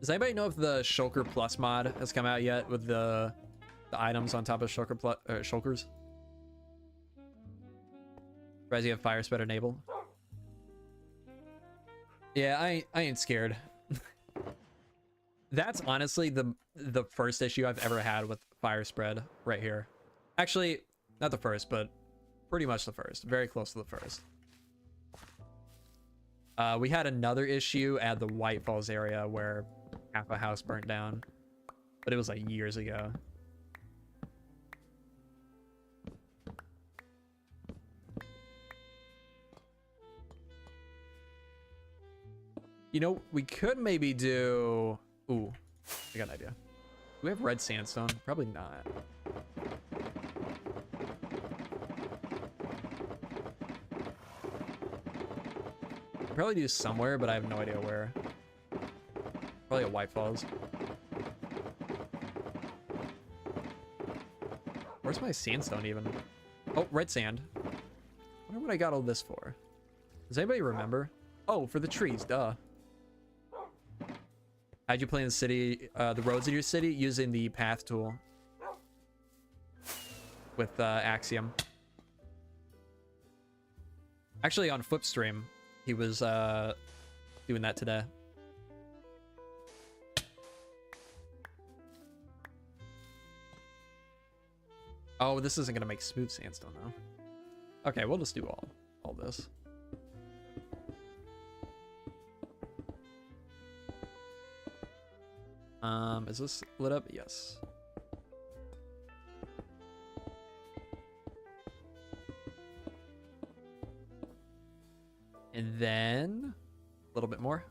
Does anybody know if the Shulker Plus mod has come out yet with the items on top of Shulker Plus, Shulkers? Surprised you have fire spread enabled. Yeah, I ain't scared. That's honestly the first issue I've ever had with fire spread right here. Actually, not the first, but pretty much the first. Very close to the first. We had another issue at the White Falls area where half a house burnt down, but it was like years ago. You know, we could maybe do... Ooh, I got an idea. Do we have red sandstone? Probably not. Probably do somewhere, but I have no idea where. Probably at White Falls. Where's my sandstone even? Oh, red sand. I wonder what I got all this for. Does anybody remember? Oh, for the trees, duh. How'd you play in the city, the roads in your city using the path tool with Axiom? Actually, on Flipstream, he was doing that today. Oh, this isn't gonna make smooth sandstone though. Okay, we'll just do all this. Is this lit up? Yes. And then a little bit more.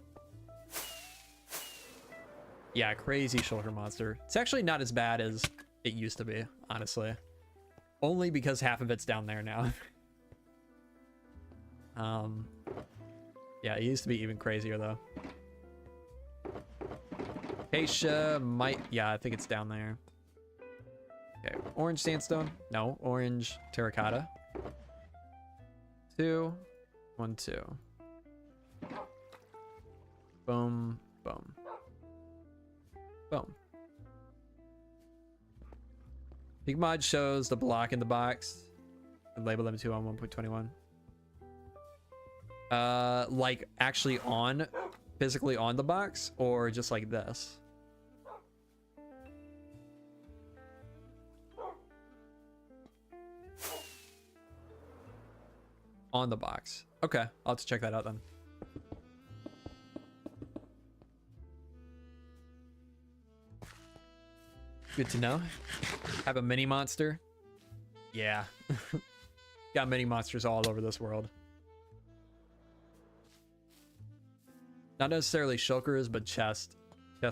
Yeah, crazy shoulder monster. It's actually not as bad as it used to be, honestly. Only because half of it's down there now. Yeah, it used to be even crazier though. Acacia might, yeah, I think it's down there. Okay, orange sandstone. No, orange terracotta. 2, 1, 2. Boom, boom. Boom. Peak mod shows the block in the box. And label them 2 on 1.21. Like actually on, physically on the box, or just like this? On the box. Okay, I'll have to check that out then. Good to know. Have a mini monster. Yeah. Got mini monsters all over this world. Not necessarily shulkers, but chest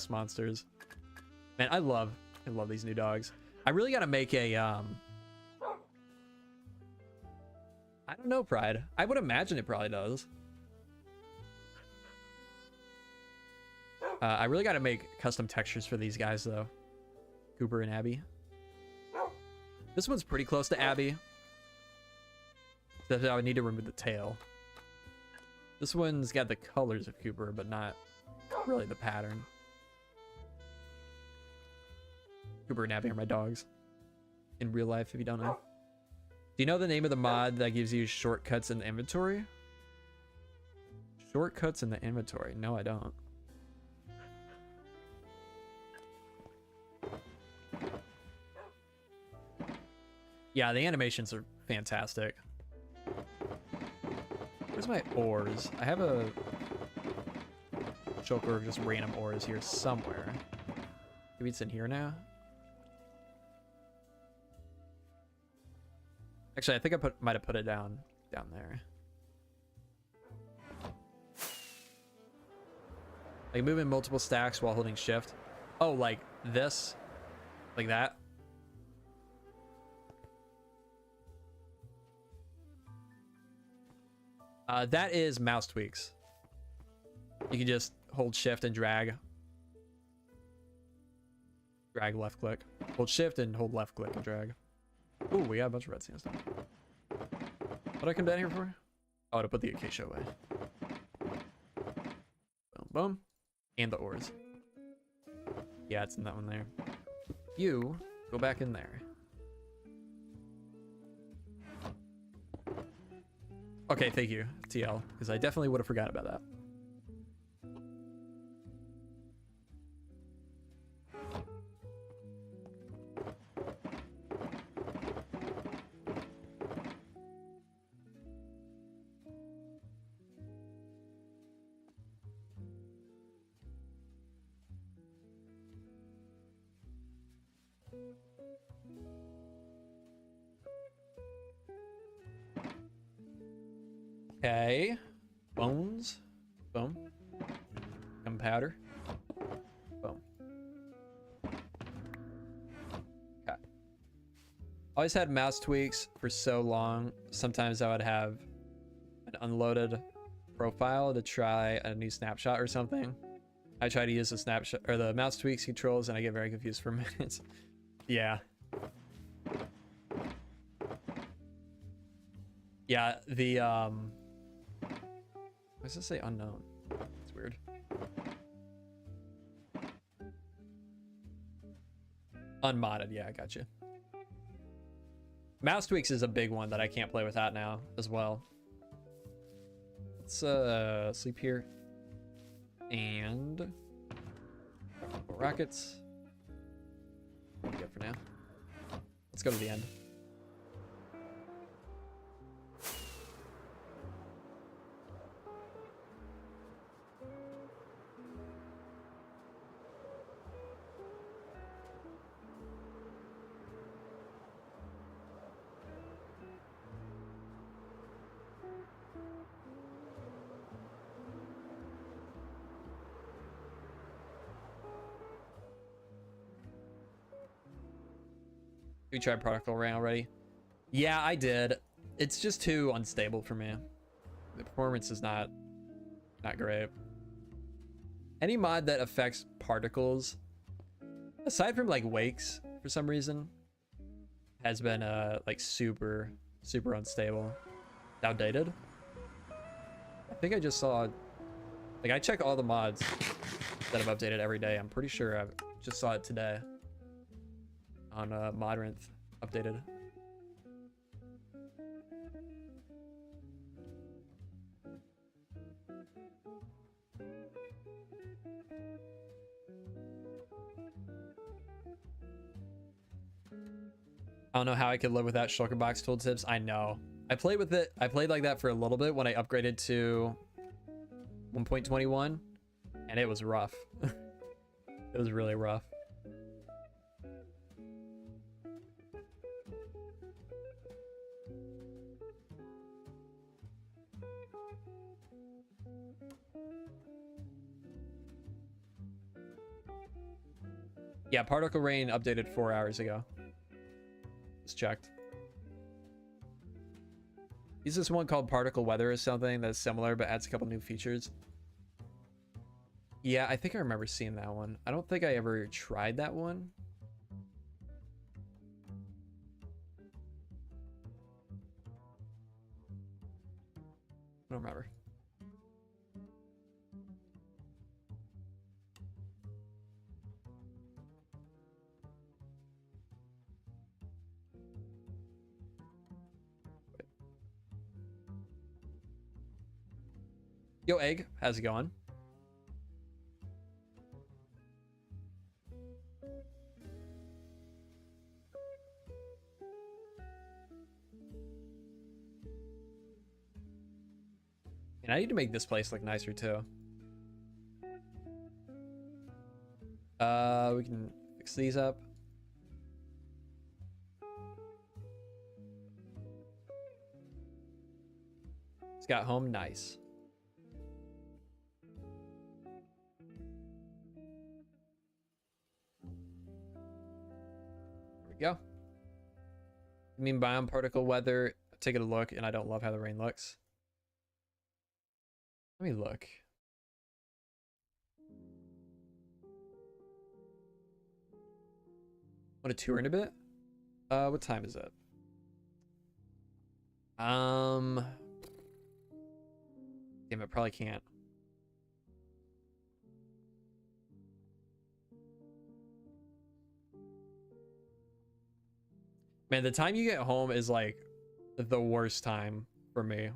monsters. Man, I love these new dogs. I really gotta make a I don't know, Pride. I would imagine it probably does. I really gotta make custom textures for these guys though. Cooper and Abby. This one's pretty close to Abby. Except I would need to remove the tail. This one's got the colors of Cooper, but not really the pattern. Cooper and Abby are my dogs. In real life, if you don't know. Do you know the name of the mod that gives you shortcuts in the inventory? Shortcuts in the inventory? No, I don't. Yeah, the animations are fantastic. Where's my ores? I have a Shulker of just random ores here somewhere. Maybe it's in here now? Actually, I think I might have put it down there. Like moving multiple stacks while holding shift. Oh, like this? Like that? That is mouse tweaks. You can just hold shift and drag. Drag left click. Hold shift and hold left click and drag. Ooh, we got a bunch of red sandstone. What did I come down here for? Oh, to put the acacia away. Boom, boom. And the ores. Yeah, it's in that one there. You go back in there. Okay, thank you, TL, because I definitely would have forgot about that. Okay. Bones. Boom. Gunpowder. Boom. Okay. Always had mouse tweaks for so long. Sometimes I would have an unloaded profile to try a new snapshot or something. I try to use the snapshot or the mouse tweaks controls and I get very confused for minutes. Yeah. Yeah, the why does it say unknown? It's weird. Unmodded, yeah, I got you. Mouse tweaks is a big one that I can't play without now as well. Let's sleep here. And rockets. What do we get for now? Let's go to the end. We tried Particle Ring already. Yeah, I did. It's just too unstable for me. The performance is not great. Any mod that affects particles, aside from like wakes for some reason, has been like super unstable, outdated. I think I just saw, like, I check all the mods that I've updated every day. I'm pretty sure I just saw it today on Moderator updated. I don't know how I could live without Shulker box tooltips. I know. I played with it. I played like that for a little bit when I upgraded to 1.21, and it was rough. It was really rough. Yeah, Particle Rain updated 4 hours ago. Just checked. Is this one called Particle Weather or something that's similar but adds a couple new features? Yeah, I think I remember seeing that one. I don't think I ever tried that one. I don't remember. Yo, Egg, how's it going? And I need to make this place look nicer too. We can fix these up. It's got home nice. There we go. You mean biome particle weather? Take a look, and I don't love how the rain looks. Let me look. Want to tour in a bit? What time is it? Damn, I probably can't. Man, the time you get home is like the worst time for me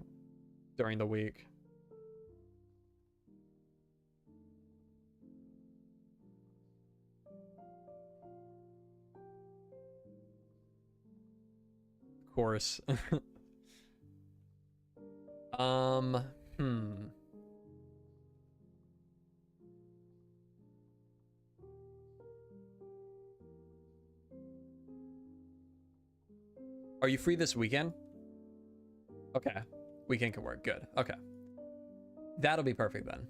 during the week. Of course. Are you free this weekend? Okay. Weekend can work. Good. Okay. That'll be perfect then.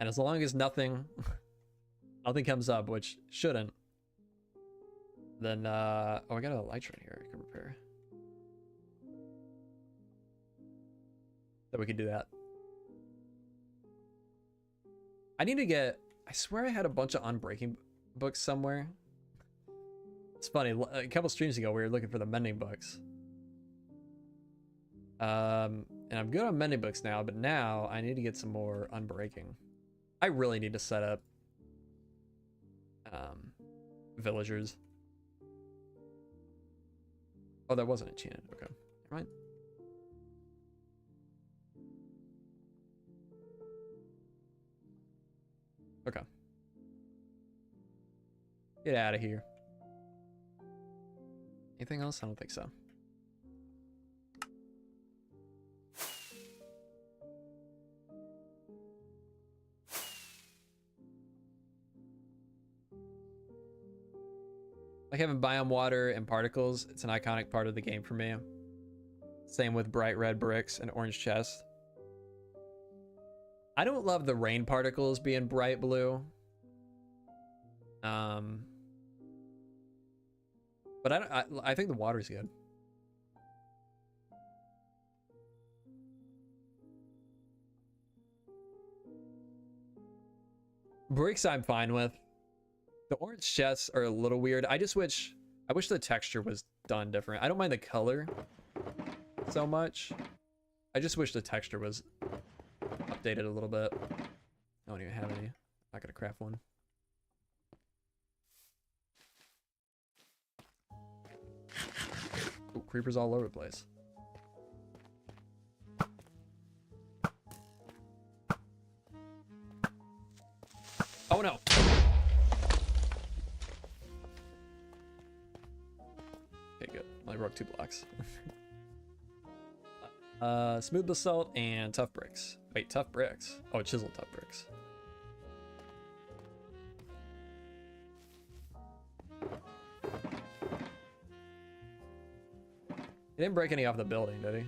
And as long as nothing comes up, which shouldn't, then oh, I got a light right here I can repair. So we can do that. I need to get, I swear I had a bunch of Unbreaking books somewhere. It's funny, a couple streams ago we were looking for the mending books. And I'm good on mending books now, but now I need to get some more Unbreaking. I really need to set up villagers. Oh, that wasn't enchanted. Okay, never mind. Okay. Get out of here. Anything else? I don't think so. Like having biome water and particles, it's an iconic part of the game for me. Same with bright red bricks and orange chests. I don't love the rain particles being bright blue. But I think the water's good. Bricks I'm fine with. The orange chests are a little weird. I wish the texture was done different. I don't mind the color so much. I just wish the texture was updated a little bit. I don't even have any. I'm not gonna craft one. Ooh, creepers all over the place. Oh no! Okay, good. Only broke 2 blocks. Smooth basalt and tough bricks. Wait, tough bricks? Oh, chiseled tough bricks. He didn't break any off the building, did he?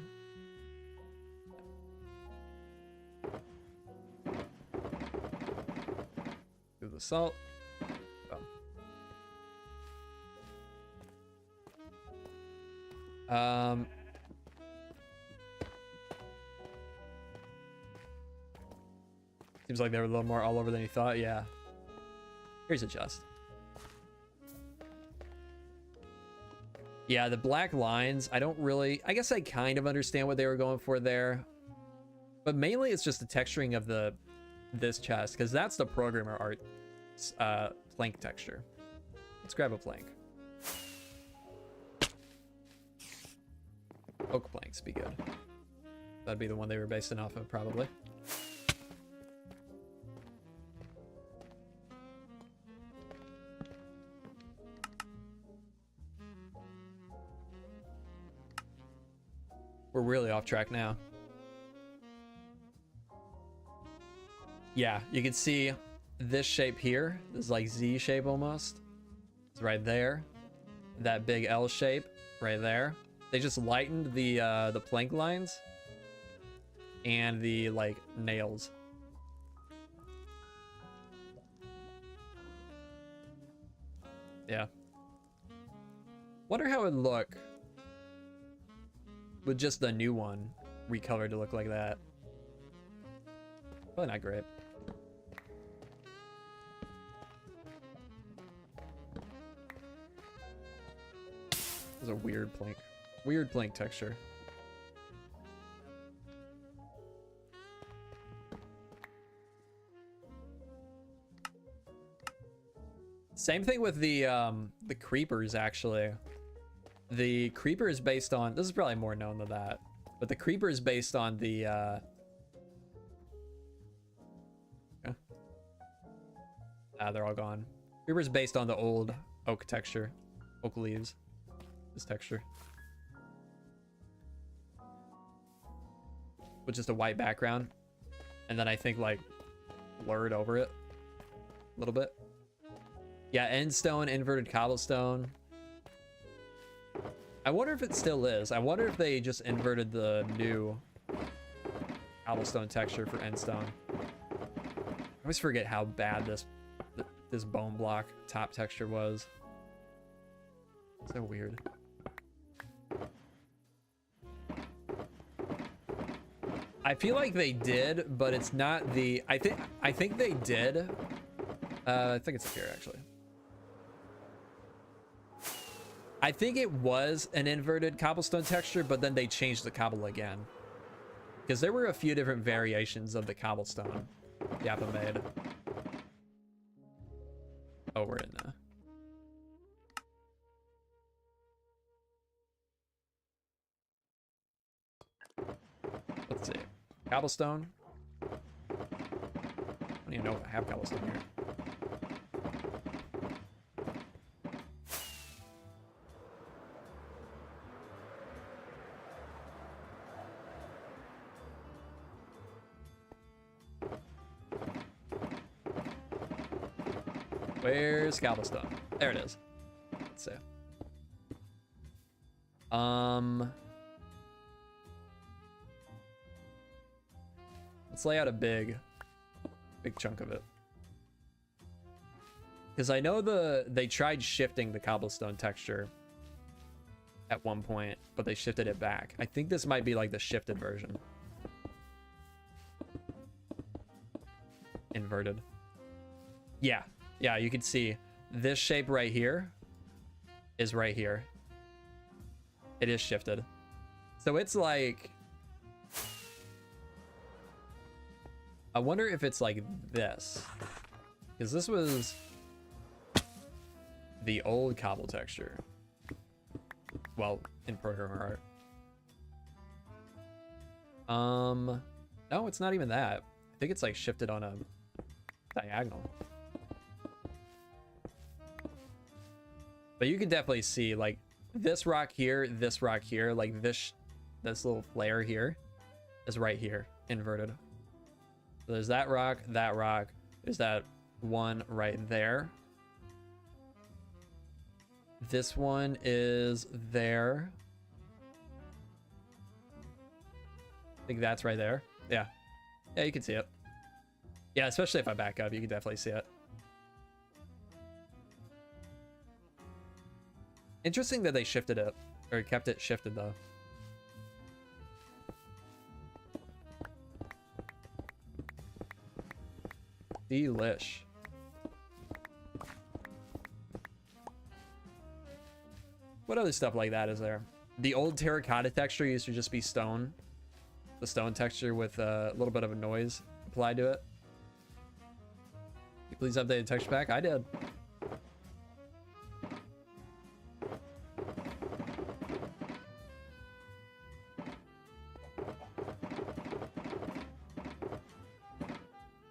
Do the salt. Seems like they were a little more all over than you thought. Yeah. Here's a chest. Yeah, the black lines, I don't really... I guess I kind of understand what they were going for there. But mainly it's just the texturing of this chest, because that's the programmer art plank texture. Let's grab a plank. Oak planks be good. That'd be the one they were basing off of, probably. We're really off track now. Yeah, you can see this shape here. This is like Z shape almost. It's right there. That big L shape right there. They just lightened the plank lines and the like nails. Yeah. Wonder how it would look with just the new one recolored to look like that. Probably not great. This is a weird plank texture. Same thing with the creepers, actually. The creeper is based on, this is probably more known than that, but the creeper is based on the they're all gone. Creeper is based on the old oak texture, oak leaves, this texture, with just a white background, and then I think like blurred over it a little bit. Yeah, end stone, inverted cobblestone. I wonder if it still is. I wonder if they just inverted the new cobblestone texture for end stone. I always forget how bad this bone block top texture was. So weird. I feel like they did, but it's not the. I think they did. I think it's here actually. I think it was an inverted cobblestone texture, but then they changed the cobble again. Because there were a few different variations of the cobblestone Yappa made. Oh, we're in there. Let's see. Cobblestone. I don't even know if I have cobblestone here. Where's cobblestone? There it is. Let's see. Let's lay out a big chunk of it. Because I know they tried shifting the cobblestone texture at one point, but they shifted it back. I think this might be like the shifted version. Inverted. Yeah. Yeah, you can see this shape right here is right here. It is shifted. So it's like... I wonder if it's like this. Because this was the old cobble texture. Well, in programmer art. No, it's not even that. I think it's like shifted on a diagonal. But you can definitely see like this rock here, like this little flare here is right here, inverted. So there's that rock, there's that one right there. This one is there. I think that's right there. Yeah. Yeah, you can see it. Yeah, especially if I back up, you can definitely see it. Interesting that they shifted it, or kept it shifted though. Delish. What other stuff like that is there? The old terracotta texture used to just be stone. The stone texture with a little bit of a noise applied to it. Please update the texture pack. I did.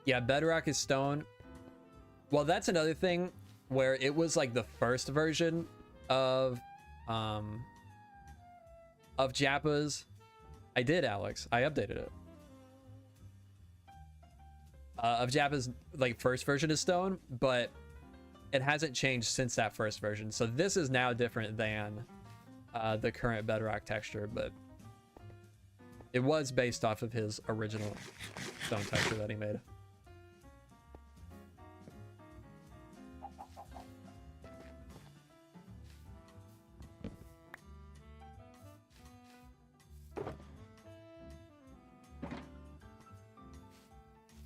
Yeah, Bedrock is stone. Well, that's another thing where it was like the first version of Jappa's. I did, Alex. I updated it. of Java's like first version of stone, but it hasn't changed since that first version. So this is now different than the current Bedrock texture, but it was based off of his original stone texture that he made.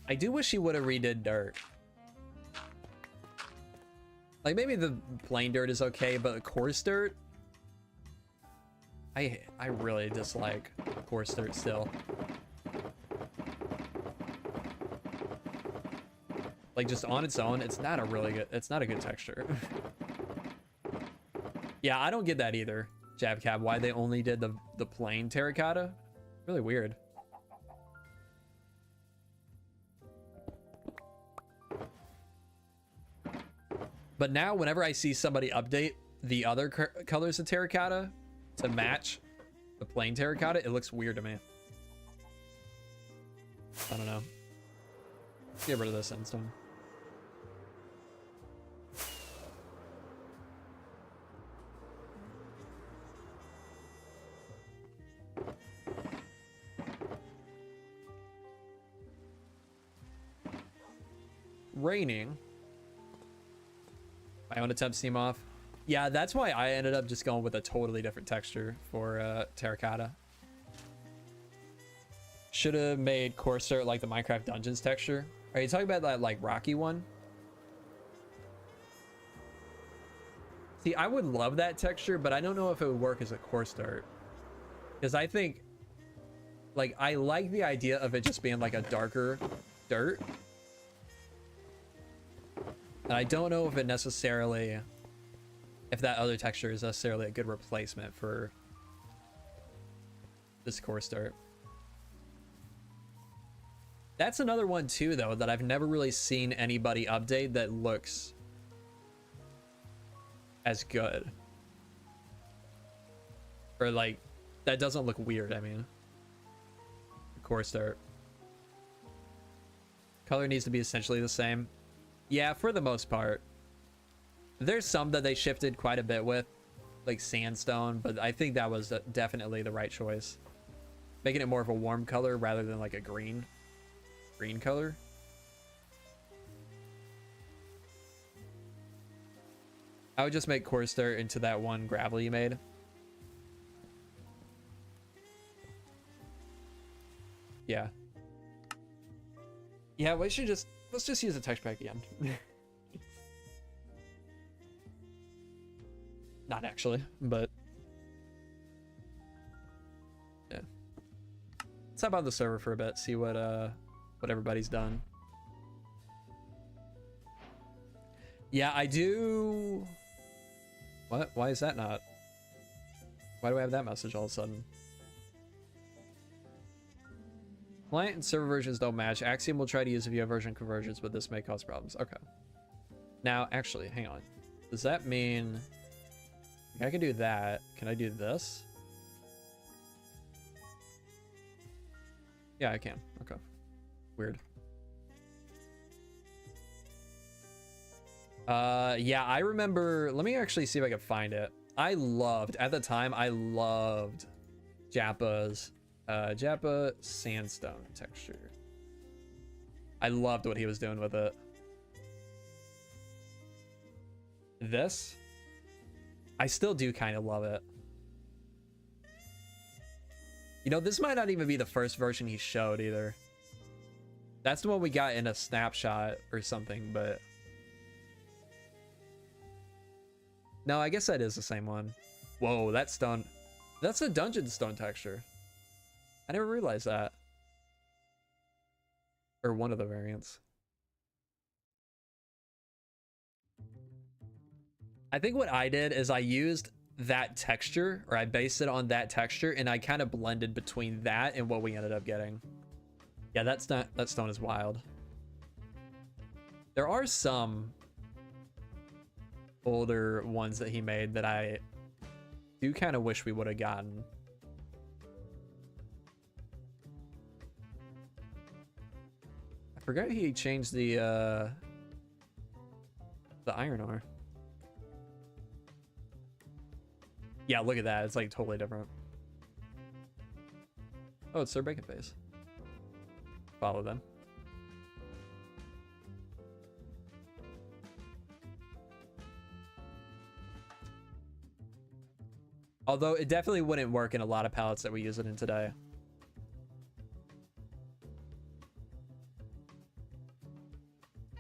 I do wish he would have redid dirt. Like maybe the plain dirt is okay, but coarse dirt, I really dislike coarse dirt still. Like just on its own, it's not a good texture. Yeah, I don't get that either, Javcab, why they only did the plain terracotta. Really weird. But now whenever I see somebody update the other colors of terracotta to match the plain terracotta, it looks weird to me. I don't know. Get rid of this sandstone. Raining. My own attempt seem off. Yeah, that's why I ended up just going with a totally different texture for terracotta. Should have made coarse dirt like the Minecraft Dungeons texture. Are you talking about that like rocky one? See, I would love that texture, but I don't know if it would work as a coarse dirt. Because I think, like, I like the idea of it just being like a darker dirt. And I don't know if it necessarily, if that other texture is necessarily a good replacement for this coarse dirt. That's another one too, though, that I've never really seen anybody update that looks as good. Or like, that doesn't look weird, I mean. Coarse dirt. Color needs to be essentially the same. Yeah, for the most part. There's some that they shifted quite a bit with, like sandstone, but I think that was definitely the right choice. Making it more of a warm color rather than like a green color. I would just make coarse dirt into that one gravel you made. Yeah. Yeah, we should just, let's just use the text pack again. Not actually, but yeah. Let's hop on the server for a bit, see what everybody's done. Yeah, I do. What? Why is that not? Why do I have that message all of a sudden? Client and server versions don't match. Axiom will try to use a VO version conversions, but this may cause problems. Okay. Now, actually, hang on. Does that mean I can do that? Can I do this? Yeah, I can. Okay. Weird. Yeah, I remember. Let me actually see if I can find it. At the time, I loved Jappa's Jappa sandstone texture. I loved what he was doing with it. This, I still do kind of love it. You know, this might not even be the first version he showed either. That's the one we got in a snapshot or something, but no, I guess that is the same one. Whoa, that's stone. That's a dungeon stone texture. I never realized that. Or one of the variants. I think what I did is I used that texture, or I based it on that texture, and I kind of blended between that and what we ended up getting. Yeah, that stone is wild. There are some older ones that he made that I do kind of wish we would have gotten. I Forgot he changed the iron ore. Yeah, look at that. It's like totally different. Oh, it's Sir Bacon Face. Follow them. Although it definitely wouldn't work in a lot of palettes that we use it in today.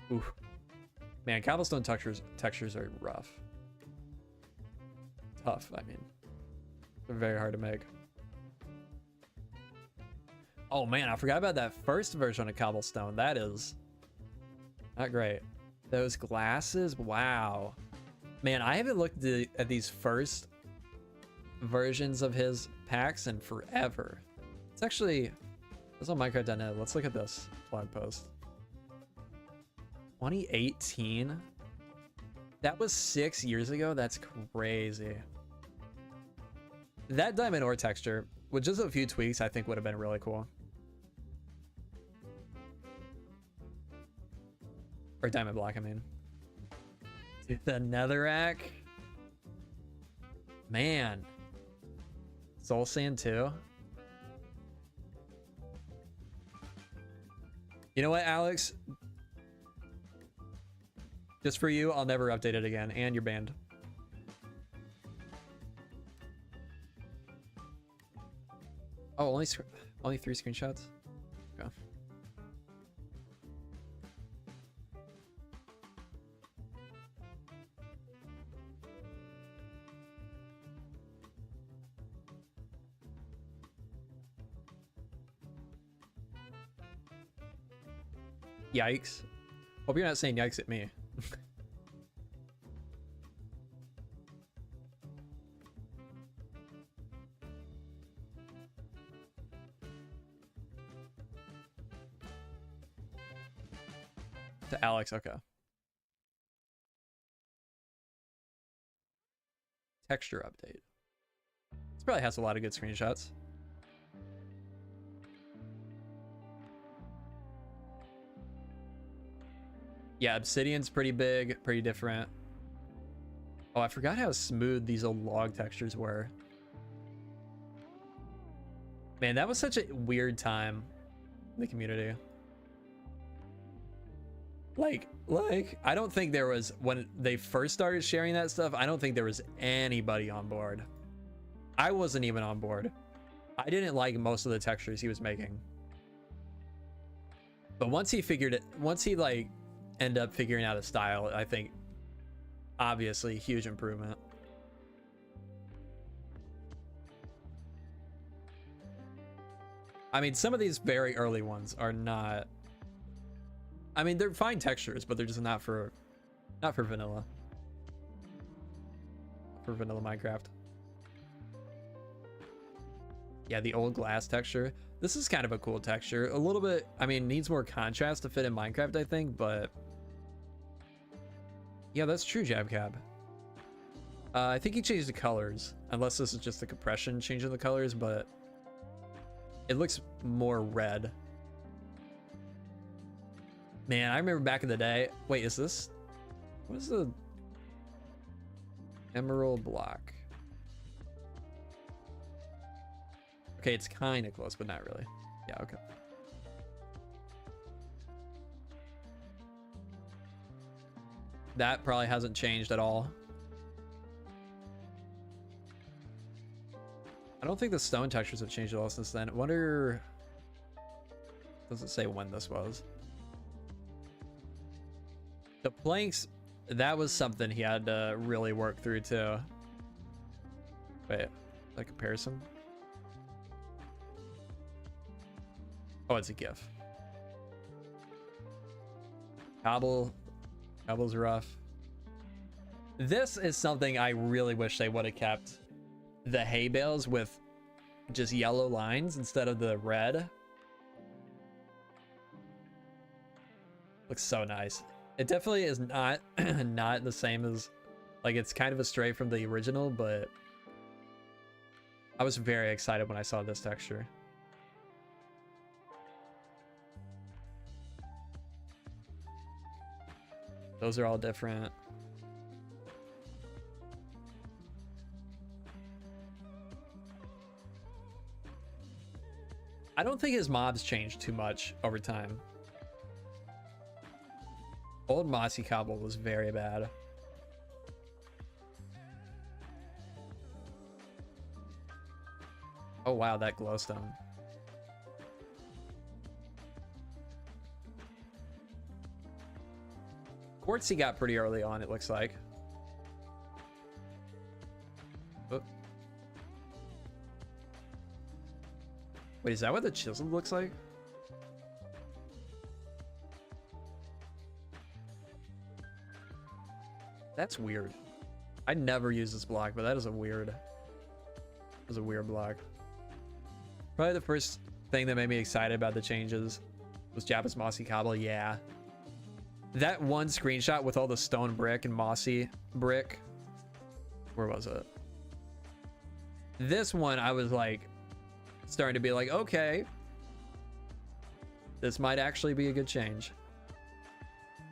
Ooh. Man, cobblestone textures are rough. Tough, I mean. They're very hard to make. Oh man, I forgot about that first version of cobblestone. That is not great. Those glasses, wow. Man, I haven't looked at these first versions of his packs in forever. It's actually, it's on Minecraft.net. Let's look at this blog post. 2018? That was 6 years ago? That's crazy. That diamond ore texture, with just a few tweaks, I think would have been really cool. Or diamond block, I mean. Dude, the netherrack. Man. Soul Sand too. You know what, Alex? Just for you, I'll never update it again, and you're banned. Oh, only 3 screenshots? Okay. Yikes. Hope you're not saying yikes at me. To Alex, okay. Texture update. This probably has a lot of good screenshots. Yeah, Obsidian's pretty big, pretty different. Oh, I forgot how smooth these old log textures were. Man, that was such a weird time in the community. Like, I don't think there was, when they first started sharing that stuff, I don't think there was anybody on board. I wasn't even on board. I didn't like most of the textures he was making. But once he figured it, once he like ended up figuring out a style, I think obviously huge improvement. I mean, some of these very early ones are not, I mean, they're fine textures, but they're just not for vanilla. For vanilla Minecraft. Yeah, the old glass texture. This is kind of a cool texture. A little bit, I mean, needs more contrast to fit in Minecraft, I think, but yeah, that's true, Jabcab. I think he changed the colors, unless this is just the compression changing the colors, but it looks more red. Man, I remember back in the day. Wait, is this, what is the emerald block? Okay, it's kind of close, but not really. Yeah, okay. That probably hasn't changed at all. I don't think the stone textures have changed at all since then. I wonder, does it say when this was? The planks, that was something he had to really work through too. Wait, that comparison? Oh, it's a GIF. Cobble's rough. This is something I really wish they would have kept. The hay bales with just yellow lines instead of the red. Looks so nice. It definitely is not not the same as, like, it's kind of a stray from the original, but I was very excited when I saw this texture. Those are all different. I don't think his mobs changed too much over time. Old Mossy Cobble was very bad. Oh wow, that glowstone. Quartz he got pretty early on, it looks like. Oh. Wait, is that what the chisel looks like? That's weird. I never use this block, but that is a weird block. Probably the first thing that made me excited about the changes was Jabba's Mossy Cobble. Yeah. That one screenshot with all the stone brick and mossy brick. Where was it? This one, I was like, starting to be like, okay, this might actually be a good change.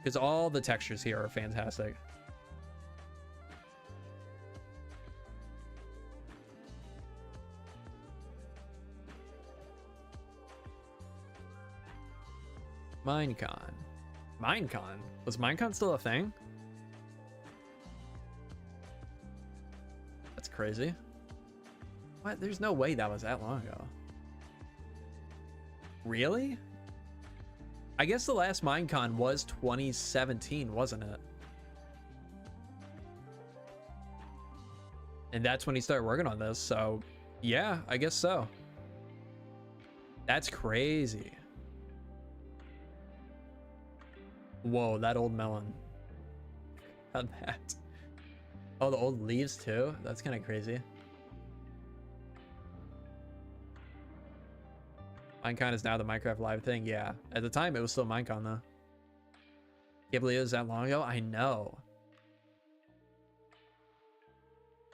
Because all the textures here are fantastic. Minecon. Minecon? Was Minecon still a thing? That's crazy. What? There's no way that was that long ago. Really? I guess the last Minecon was 2017, wasn't it? And that's when he started working on this, so yeah, I guess so. That's crazy. Whoa, that old melon. How'd that? Oh, the old leaves too? That's kind of crazy. Minecon is now the Minecraft Live thing. Yeah, at the time it was still Minecon though. Can't believe it was that long ago. I know.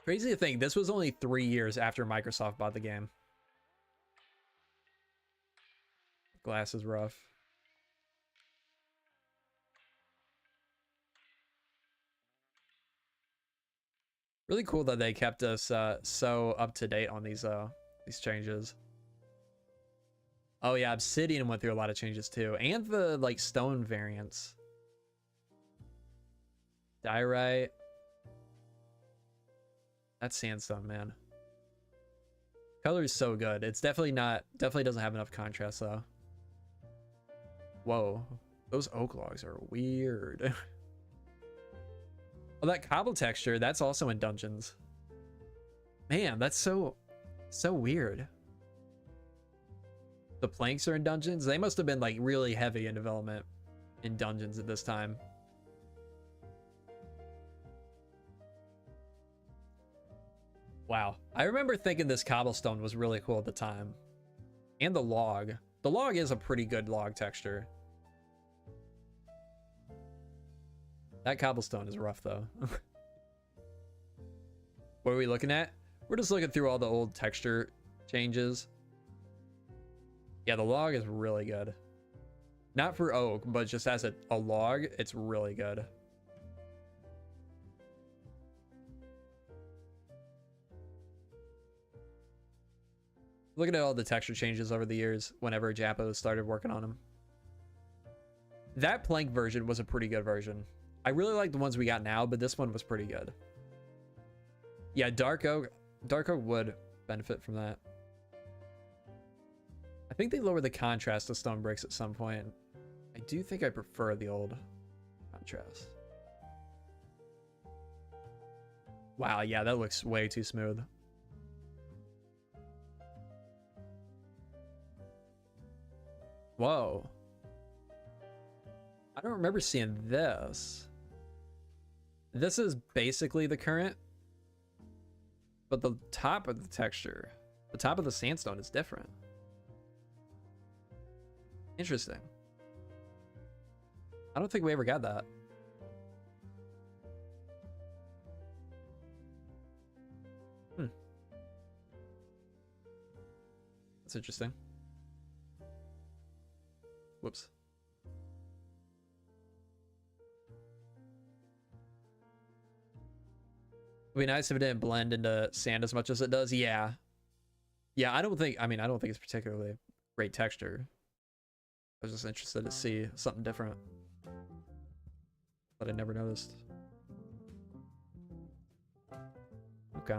Crazy to think, this was only 3 years after Microsoft bought the game. Glass is rough. Really cool that they kept us so up to date on these changes. Oh yeah, Obsidian went through a lot of changes too, and the like stone variants. Diorite. That's sandstone, man. Color is so good. It's definitely doesn't have enough contrast though. Whoa, those oak logs are weird. Oh, that cobble texture, that's also in dungeons. Man, that's so weird. The planks are in dungeons. They must have been like really heavy in development in dungeons at this time. Wow. I remember thinking this cobblestone was really cool at the time. And the log. The log is a pretty good log texture. That cobblestone is rough though. What are we looking at? We're just looking through all the old texture changes. Yeah, the log is really good. Not for oak, but just as a log, it's really good. Looking at all the texture changes over the years whenever Jappo started working on them. That plank version was a pretty good version. I really like the ones we got now, but this one was pretty good. Yeah, dark oak would benefit from that. I think they lowered the contrast of stone bricks at some point. I do think I prefer the old contrast. Wow, yeah, that looks way too smooth. Whoa. I don't remember seeing this. This is basically the current, but the top of the texture, the top of the sandstone is different. Interesting. I don't think we ever got that. That's interesting. Whoops. It'd be nice if it didn't blend into sand as much as it does. Yeah. Yeah, I don't think it's particularly great texture. I was just interested to see something different that I never noticed. Okay.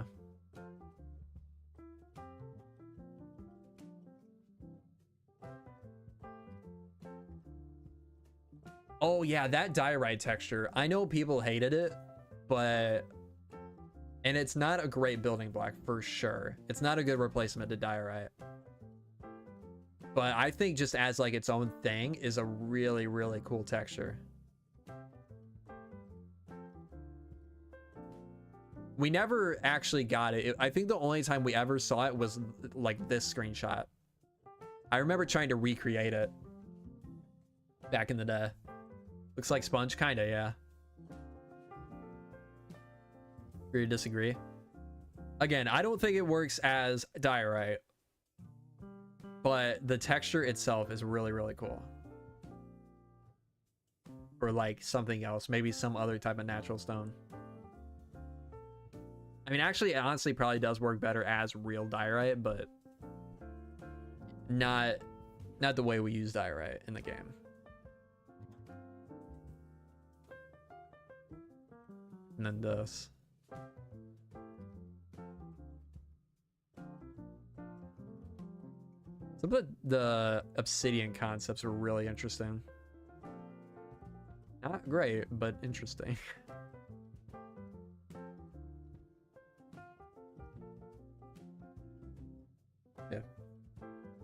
Oh yeah, that diorite texture. I know people hated it, but and it's not a great building block for sure. It's not a good replacement to diorite. But I think just as like its own thing is a really, really cool texture. We never actually got it. I think the only time we ever saw it was like this screenshot. I remember trying to recreate it back in the day. Looks like sponge, kinda, yeah. Agree or disagree? Again, I don't think it works as diorite, but the texture itself is really, really cool. Or like something else, maybe some other type of natural stone. I mean, actually, it honestly probably does work better as real diorite, but not the way we use diorite in the game. And then this. Some of the obsidian concepts are really interesting. Not great, but interesting. Yeah,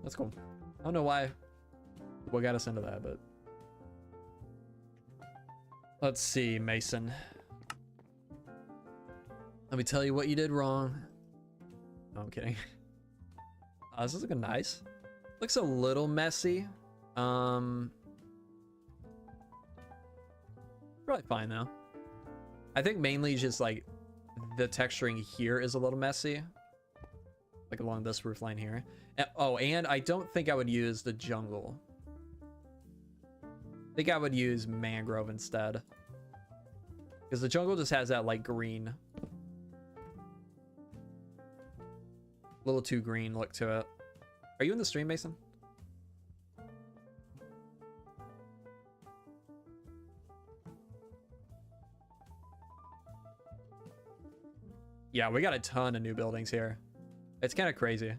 that's cool. I don't know why what got us into that, but let's see, Mason. Let me tell you what you did wrong. No, I'm kidding. This is looking nice. Looks a little messy. Probably fine though. I think mainly just like the texturing here is a little messy. Like along this roof line here. Oh, and I don't think I would use the jungle. I think I would use mangrove instead. Because the jungle just has that like green. A little too green look to it. Are you in the stream, Mason? Yeah, we got a ton of new buildings here. It's kind of crazy.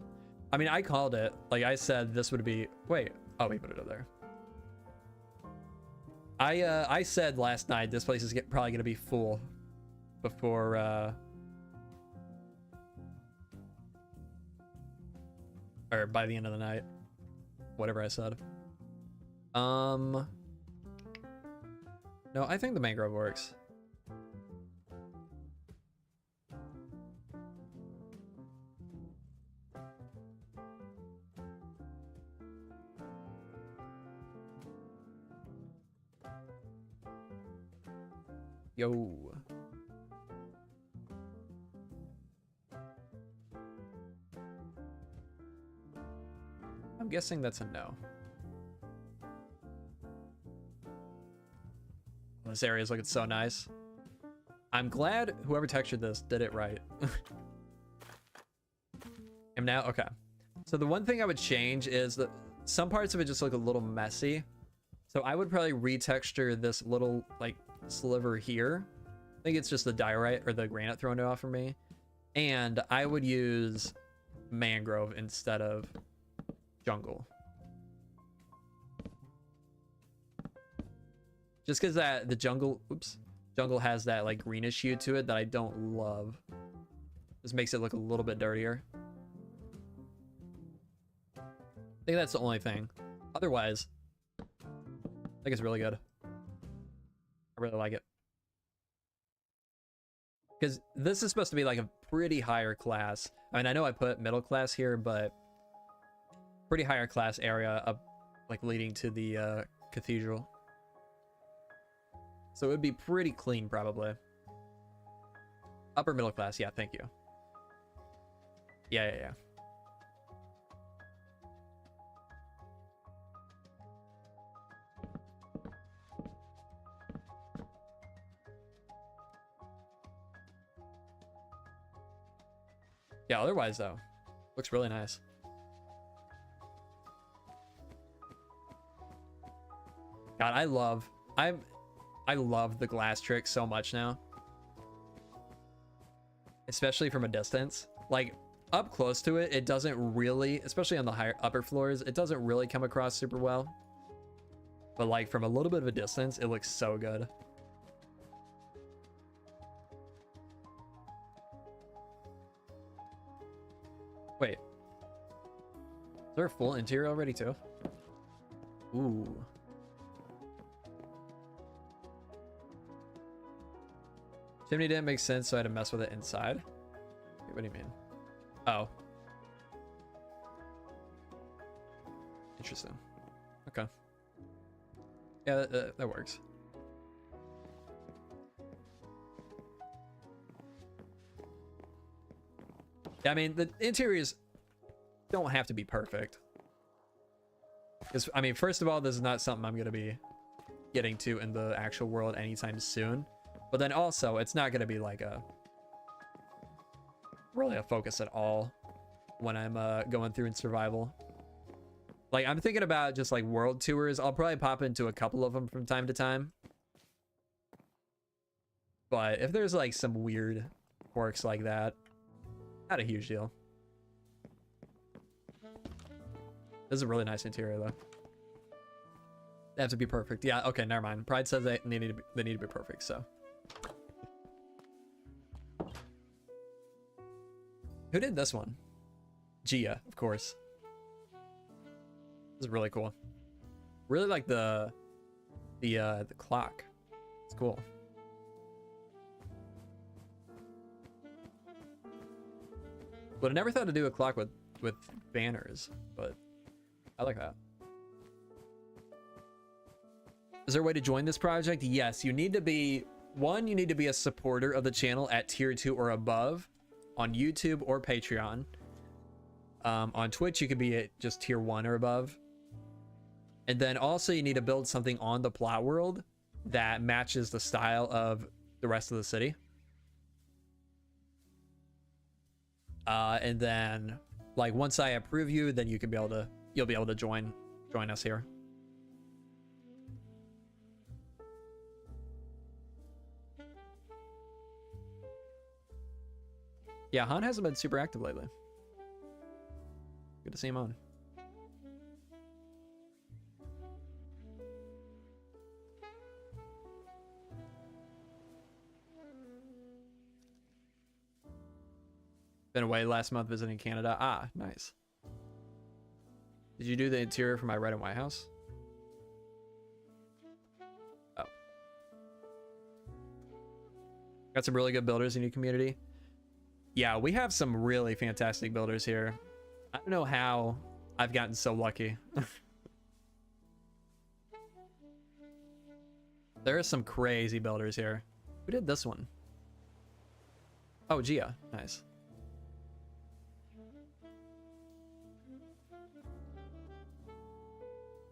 I mean, I called it. Like I said, this would be... Wait. Oh, we put it up there. I said last night this place is probably going to be full before... or by the end of the night. Whatever I said. No, I think the mangrove works. Yo. I'm guessing that's a no. This area is looking so nice. I'm glad whoever textured this did it right. And now, okay. So the one thing I would change is that some parts of it just look a little messy. So I would probably retexture this little like sliver here. I think it's just the diorite or the granite throwing it off for me. And I would use mangrove instead of jungle. Just because the jungle has that like greenish hue to it that I don't love. This makes it look a little bit dirtier. I think that's the only thing. Otherwise, I think it's really good. I really like it. Because this is supposed to be like a pretty higher class. I mean, I know I put middle class here, but pretty higher class area up, like leading to the cathedral. So it would be pretty clean, probably. Upper middle class, yeah, thank you. Yeah. Yeah, otherwise though, looks really nice. God, I love the glass trick so much now. Especially from a distance. Like up close to it, it doesn't really, especially on the higher upper floors, it doesn't really come across super well. But like from a little bit of a distance, it looks so good. Wait. Is there a full interior already too? Ooh. Chimney didn't make sense, so I had to mess with it inside. Wait, what do you mean? Oh. Interesting. Okay. Yeah, that works. Yeah, I mean, the interiors don't have to be perfect. Because, I mean, first of all, this is not something I'm going to be getting to in the actual world anytime soon. But then also, it's not going to be like really a focus at all when I'm going through in survival. Like, I'm thinking about just like world tours. I'll probably pop into a couple of them from time to time. But if there's like some weird quirks like that, not a huge deal. This is a really nice interior though. They have to be perfect. Yeah, okay, never mind. Pride says they need to be perfect, so. Who did this one? Gia, of course. This is really cool. Really like the clock. It's cool. But I never thought to do a clock with banners, but I like that. Is there a way to join this project? Yes, you need to be you need to be a supporter of the channel at tier 2 or above on YouTube or Patreon. On Twitch, you could be at just tier 1 or above. And then also you need to build something on the plot world that matches the style of the rest of the city. And then like once I approve you, then you'll be able to join us here. Yeah, Han hasn't been super active lately. Good to see him on. Been away last month visiting Canada. Ah, nice. Did you do the interior for my red and white house? Oh. Got some really good builders in your community. Yeah, we have some really fantastic builders here. I don't know how I've gotten so lucky. There are some crazy builders here. Who did this one? Oh, Gia. Nice.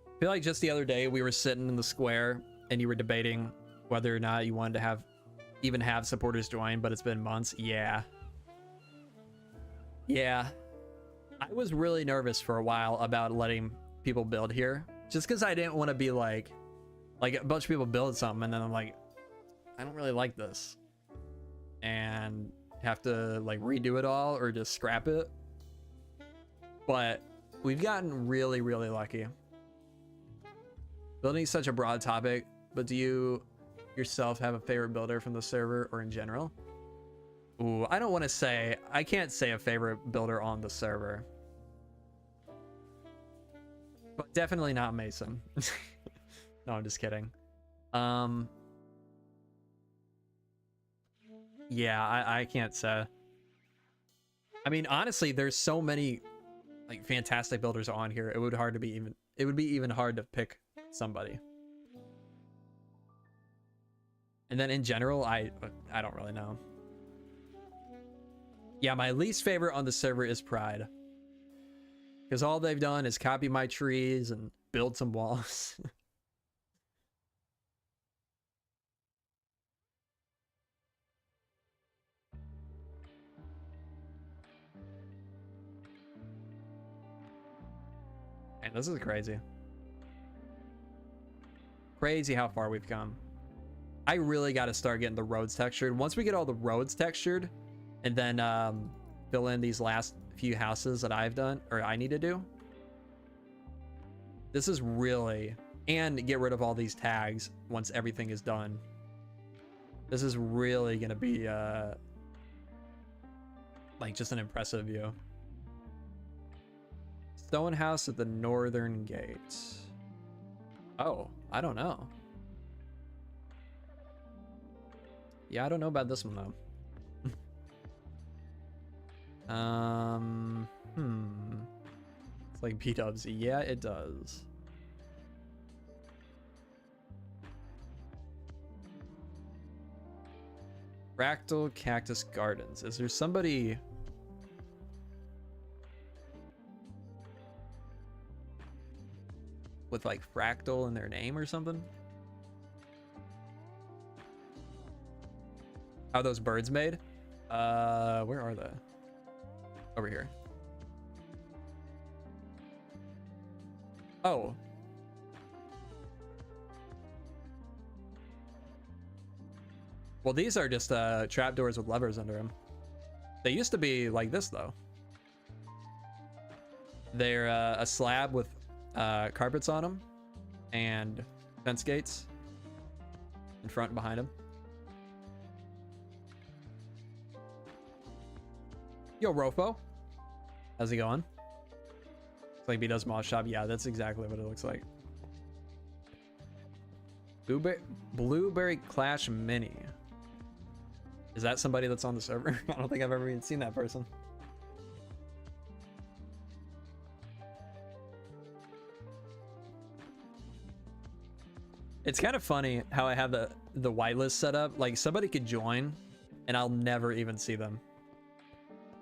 I feel like just the other day we were sitting in the square and you were debating whether or not you wanted to even have supporters join, but it's been months. Yeah. Yeah. I was really nervous for a while about letting people build here, just because I didn't want to be like a bunch of people build something and then I'm like, I don't really like this, and have to like redo it all or just scrap it. But we've gotten really, really lucky. Building is such a broad topic, but do you yourself have a favorite builder from the server or in general? Ooh, I don't want to say, I can't say a favorite builder on the server. But definitely not Mason. No, I'm just kidding. Yeah, I can't say. I mean, honestly, there's so many like fantastic builders on here. It would be even hard to pick somebody. And then in general, I don't really know. Yeah, my least favorite on the server is Pride, because all they've done is copy my trees and build some walls. Man, this is crazy. Crazy how far we've come. I really got to start getting the roads textured. Once we get all the roads textured, and then fill in these last few houses that I've done, or I need to do. This is really, and get rid of all these tags once everything is done. This is really gonna be like just an impressive view. Stone house at the northern gate. Oh, I don't know. Yeah, I don't know about this one though. It's like P-dubs. Yeah, it does. Fractal Cactus Gardens. Is there somebody with like fractal in their name or something? How are those birds made? Where are they? Over here. Oh. Well, these are just trapdoors with levers under them. They used to be like this though. They're a slab with carpets on them and fence gates in front and behind them. Yo, Rofo. How's it going? It's like B-Dub's Mod Shop. Yeah, that's exactly what it looks like. Blueberry Clash Mini. Is that somebody that's on the server? I don't think I've ever even seen that person. It's kind of funny how I have the whitelist set up. Like somebody could join and I'll never even see them.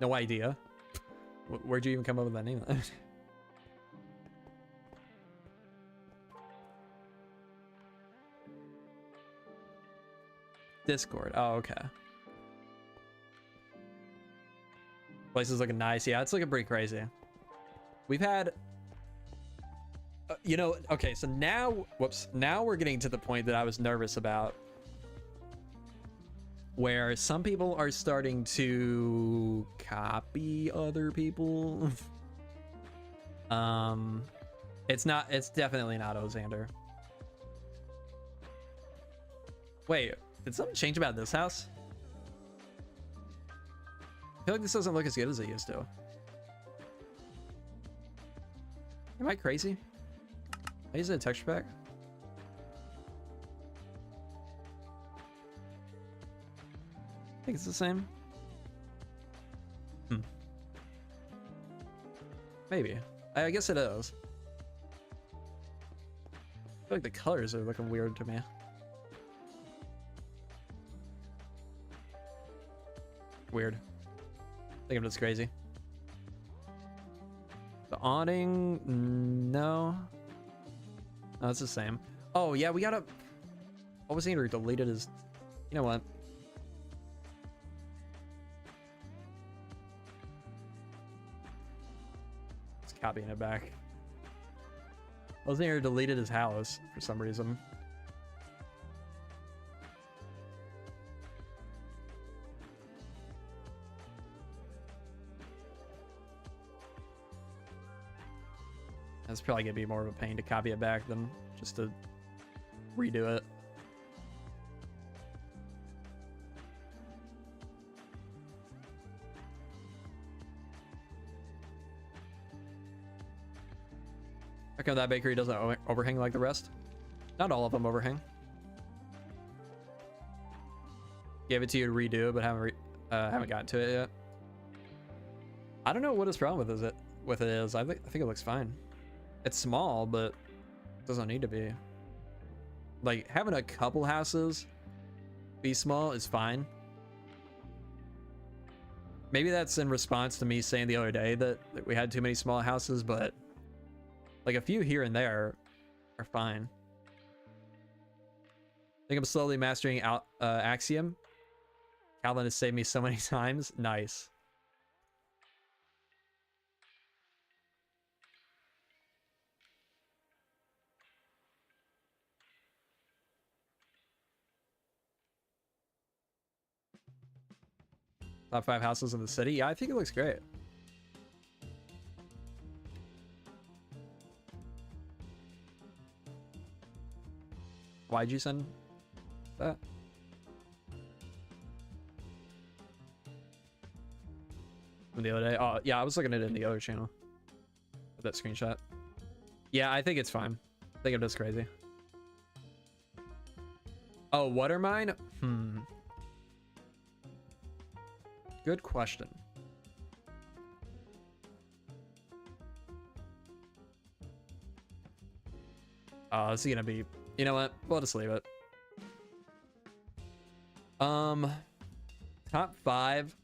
No idea. Where'd you even come up with that name? Discord. Oh, okay. Place is looking nice. Yeah, it's looking pretty crazy. We've had... you know, okay, so now... Whoops. Now we're getting to the point that I was nervous about. Where some people are starting to copy other people. It's definitely not Ozander. Wait, did something change about this house? I feel like this doesn't look as good as it used to. Am I crazy? I use a texture pack. I think it's the same. Maybe. I guess it is. I feel like the colors are looking weird to me. Weird. I think I'm just crazy. The awning, no. No, it's the same. Oh yeah, we gotta. What was he deleted his? You know what? Just copying it back. Ozander deleted his house for some reason. It's probably gonna be more of a pain to copy it back than just to redo it. How come that bakery doesn't overhang like the rest? Not all of them overhang. Gave it to you to redo, but haven't gotten to it yet. I don't know what his problem with it is. I think it looks fine. It's small, but it doesn't need to be. Like, having a couple houses be small is fine. Maybe that's in response to me saying the other day that we had too many small houses, but like a few here and there are fine. I think I'm slowly mastering Axiom. Calvin has saved me so many times. Nice. Top 5 houses in the city. Yeah, I think it looks great. Why'd you send that? From the other day? Oh, yeah, I was looking at it in the other channel. That screenshot. Yeah, I think it's fine. I think I'm just crazy. Oh, what are mine? Good question. Oh, this is gonna be... You know what? We'll just leave it. Top 5.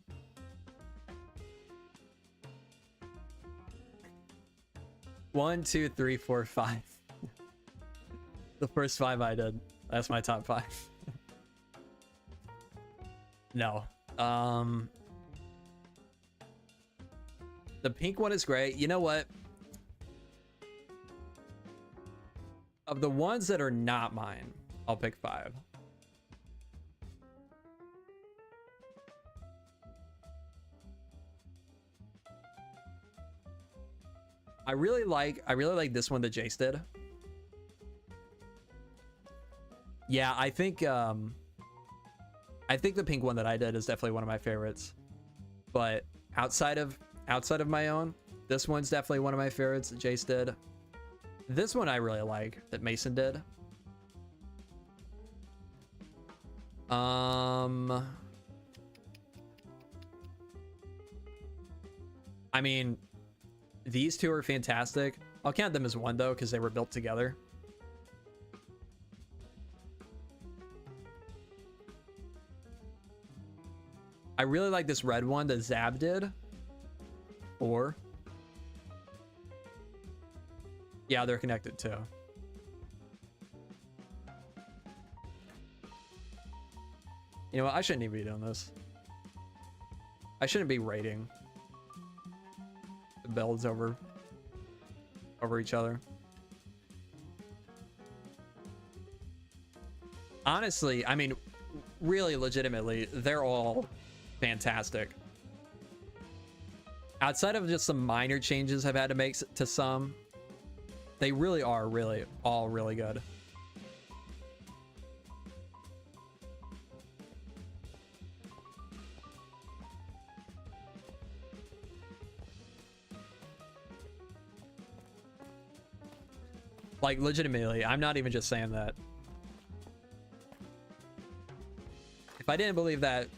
One, two, three, four, 5. The first 5 I did. That's my top 5. No. The pink one is great. You know what? Of the ones that are not mine, I'll pick 5. I really like this one that Jace did. Yeah, I think the pink one that I did is definitely one of my favorites. But outside of my own, this one's definitely one of my favorites that Jace did. This one I really like that Mason did. I mean, these two are fantastic. I'll count them as one though, because they were built together. I really like this red one that Zab did. 4. Yeah, they're connected too. You know what? I shouldn't even be doing this. I shouldn't be rating the builds over each other. Honestly, I mean, really legitimately, they're all fantastic. Outside of just some minor changes I've had to make to some, they really are all really good. Like, legitimately, I'm not even just saying that. If I didn't believe that,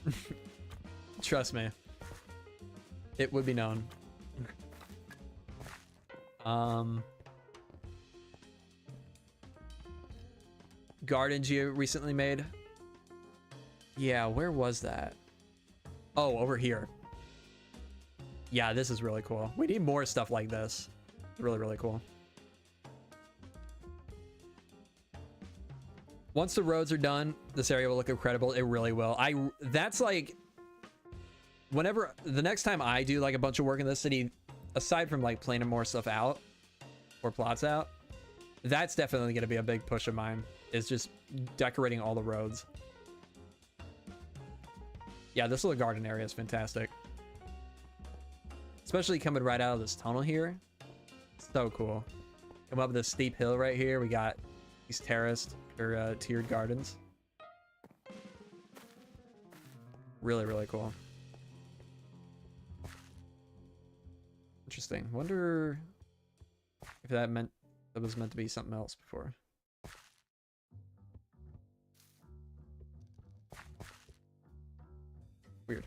trust me, it would be known. Gardens you recently made? Yeah, where was that? Oh, over here. Yeah, this is really cool. We need more stuff like this. It's really, really cool. Once the roads are done, this area will look incredible. It really will. That's like, whenever the next time I do like a bunch of work in this city, aside from like planning more stuff out or plots out, that's definitely going to be a big push of mine, is just decorating all the roads. Yeah, this little garden area is fantastic, especially coming right out of this tunnel here. So cool. Come up this steep hill right here. We got these terraced or tiered gardens. Really, really cool. Interesting. Wonder if that was meant to be something else before. Weird.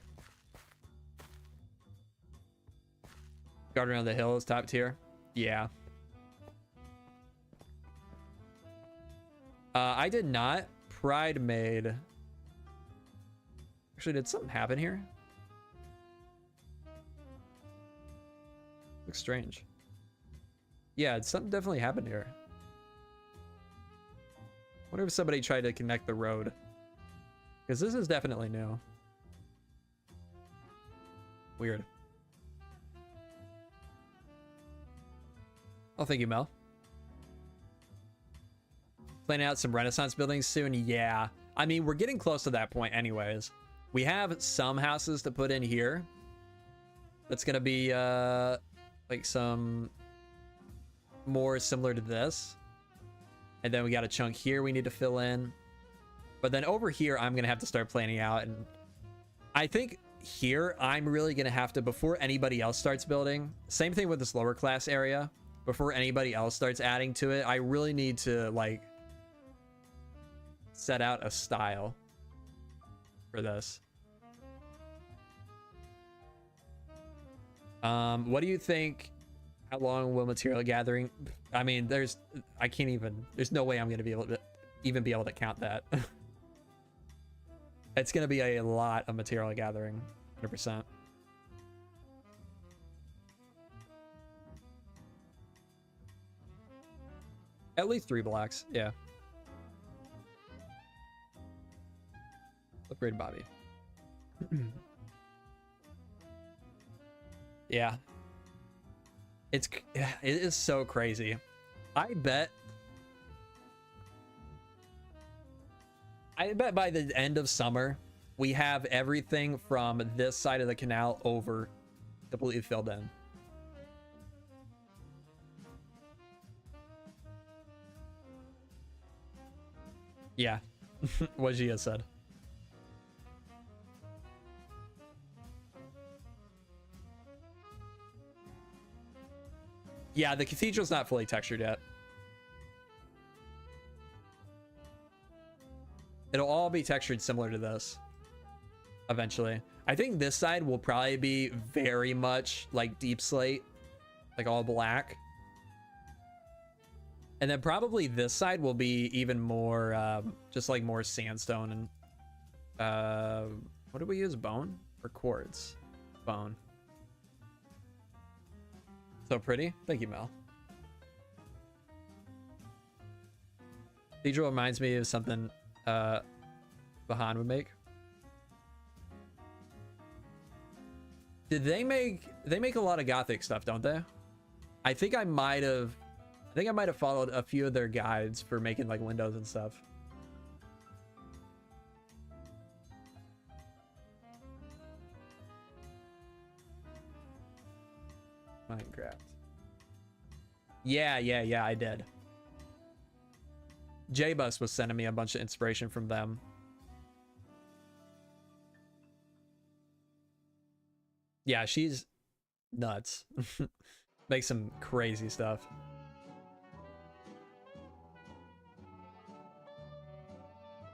Garden around the hill is top tier. Yeah. I did not. Pride made. Actually, did something happen here? Looks strange. Yeah, something definitely happened here. Wonder if somebody tried to connect the road, because this is definitely new. Weird. Oh, thank you, Mel. Planning out some Renaissance buildings soon? Yeah. I mean, we're getting close to that point anyways. We have some houses to put in here. That's gonna be like some more similar to this. And then we got a chunk here we need to fill in. But then over here, I'm gonna have to start planning out. And I think here, I'm really gonna have to, before anybody else starts building, same thing with this lower class area, before anybody else starts adding to it, I really need to like set out a style for this. What do you think? How long will material gathering? I mean, there's no way I'm gonna be able to count that. It's gonna be a lot of material gathering, 100%. At least 3 blocks, yeah. Upgrade Bobby. Yeah. It is so crazy. I bet by the end of summer, we have everything from this side of the canal over completely filled in. Yeah, what Gia said. Yeah, the cathedral's not fully textured yet. It'll all be textured similar to this eventually. I think this side will probably be very much like deep slate, like all black. And then probably this side will be even more, just like more sandstone and, what did we use? Bone or quartz? Bone. So pretty. Thank you, Mel. Cathedral reminds me of something Bahan would make. Did they make a lot of gothic stuff, don't they? I think I might have followed a few of their guides for making like windows and stuff. Minecraft. Yeah, I did. J-Bus was sending me a bunch of inspiration from them. Yeah, she's nuts. Makes some crazy stuff.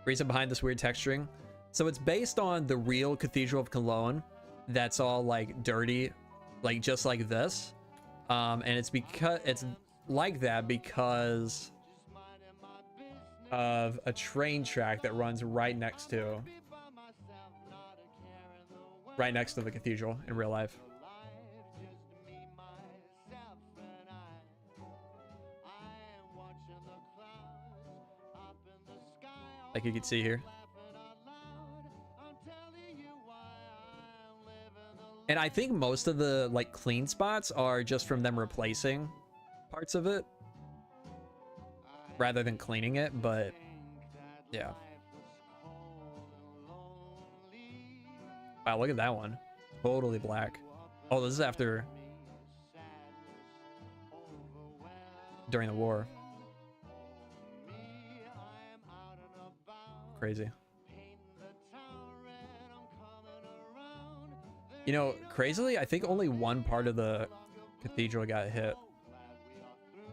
Reason behind this weird texturing. So it's based on the real Cathedral of Cologne that's all like dirty, like just like this. And it's because it's like that because of a train track that runs right next to the cathedral in real life. Like you can see here. And I think most of the like clean spots are just from them replacing parts of it rather than cleaning it, but yeah. Wow, look at that one. Totally black. Oh, this is after during the war. Crazy. You know, crazily, I think only one part of the cathedral got hit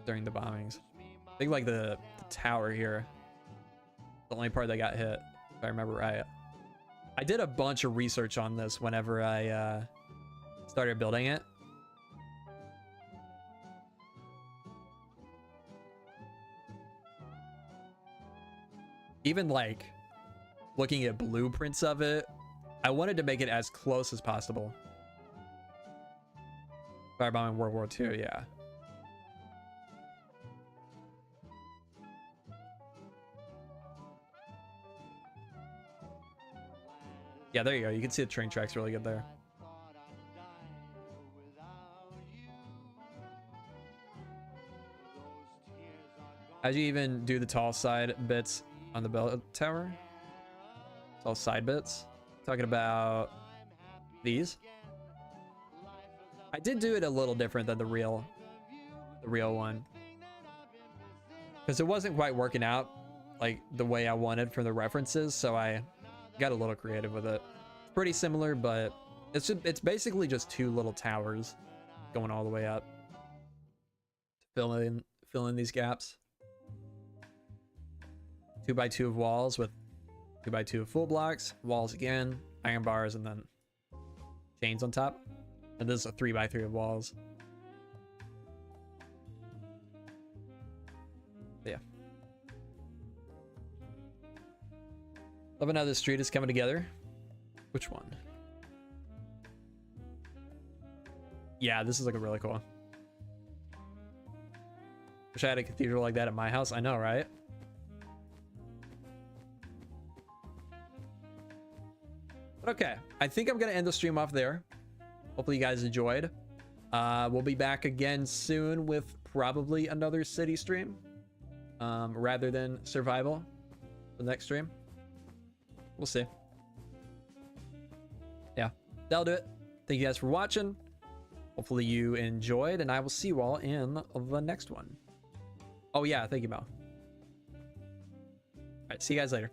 during the bombings. I think like the tower here, the only part that got hit, if I remember right. I did a bunch of research on this whenever I started building it. Even like looking at blueprints of it, I wanted to make it as close as possible. Firebombing World War II, yeah. Yeah, there you go. You can see the train tracks really good there. How'd you even do the tall side bits on the bell tower? It's all side bits. talking about these. I did do it a little different than the real one, because it wasn't quite working out like the way I wanted for the references, so I got a little creative with it. It's pretty similar, but it's basically just two little towers going all the way up to fill in these gaps. 2x2 of walls with 2x2 of full blocks, walls again, iron bars, and then chains on top. And this is a 3x3 of walls. Yeah. Loving how this street is coming together. Which one? Yeah, this is looking really cool. Wish I had a cathedral like that at my house. I know, right? But okay, I think I'm gonna end the stream off there. Hopefully you guys enjoyed. We'll be back again soon with probably another city stream, rather than survival. The next stream, we'll see. Yeah, that'll do it. Thank you guys for watching. Hopefully you enjoyed, and I will see you all in the next one. Oh yeah, thank you, Mel. All right, see you guys later.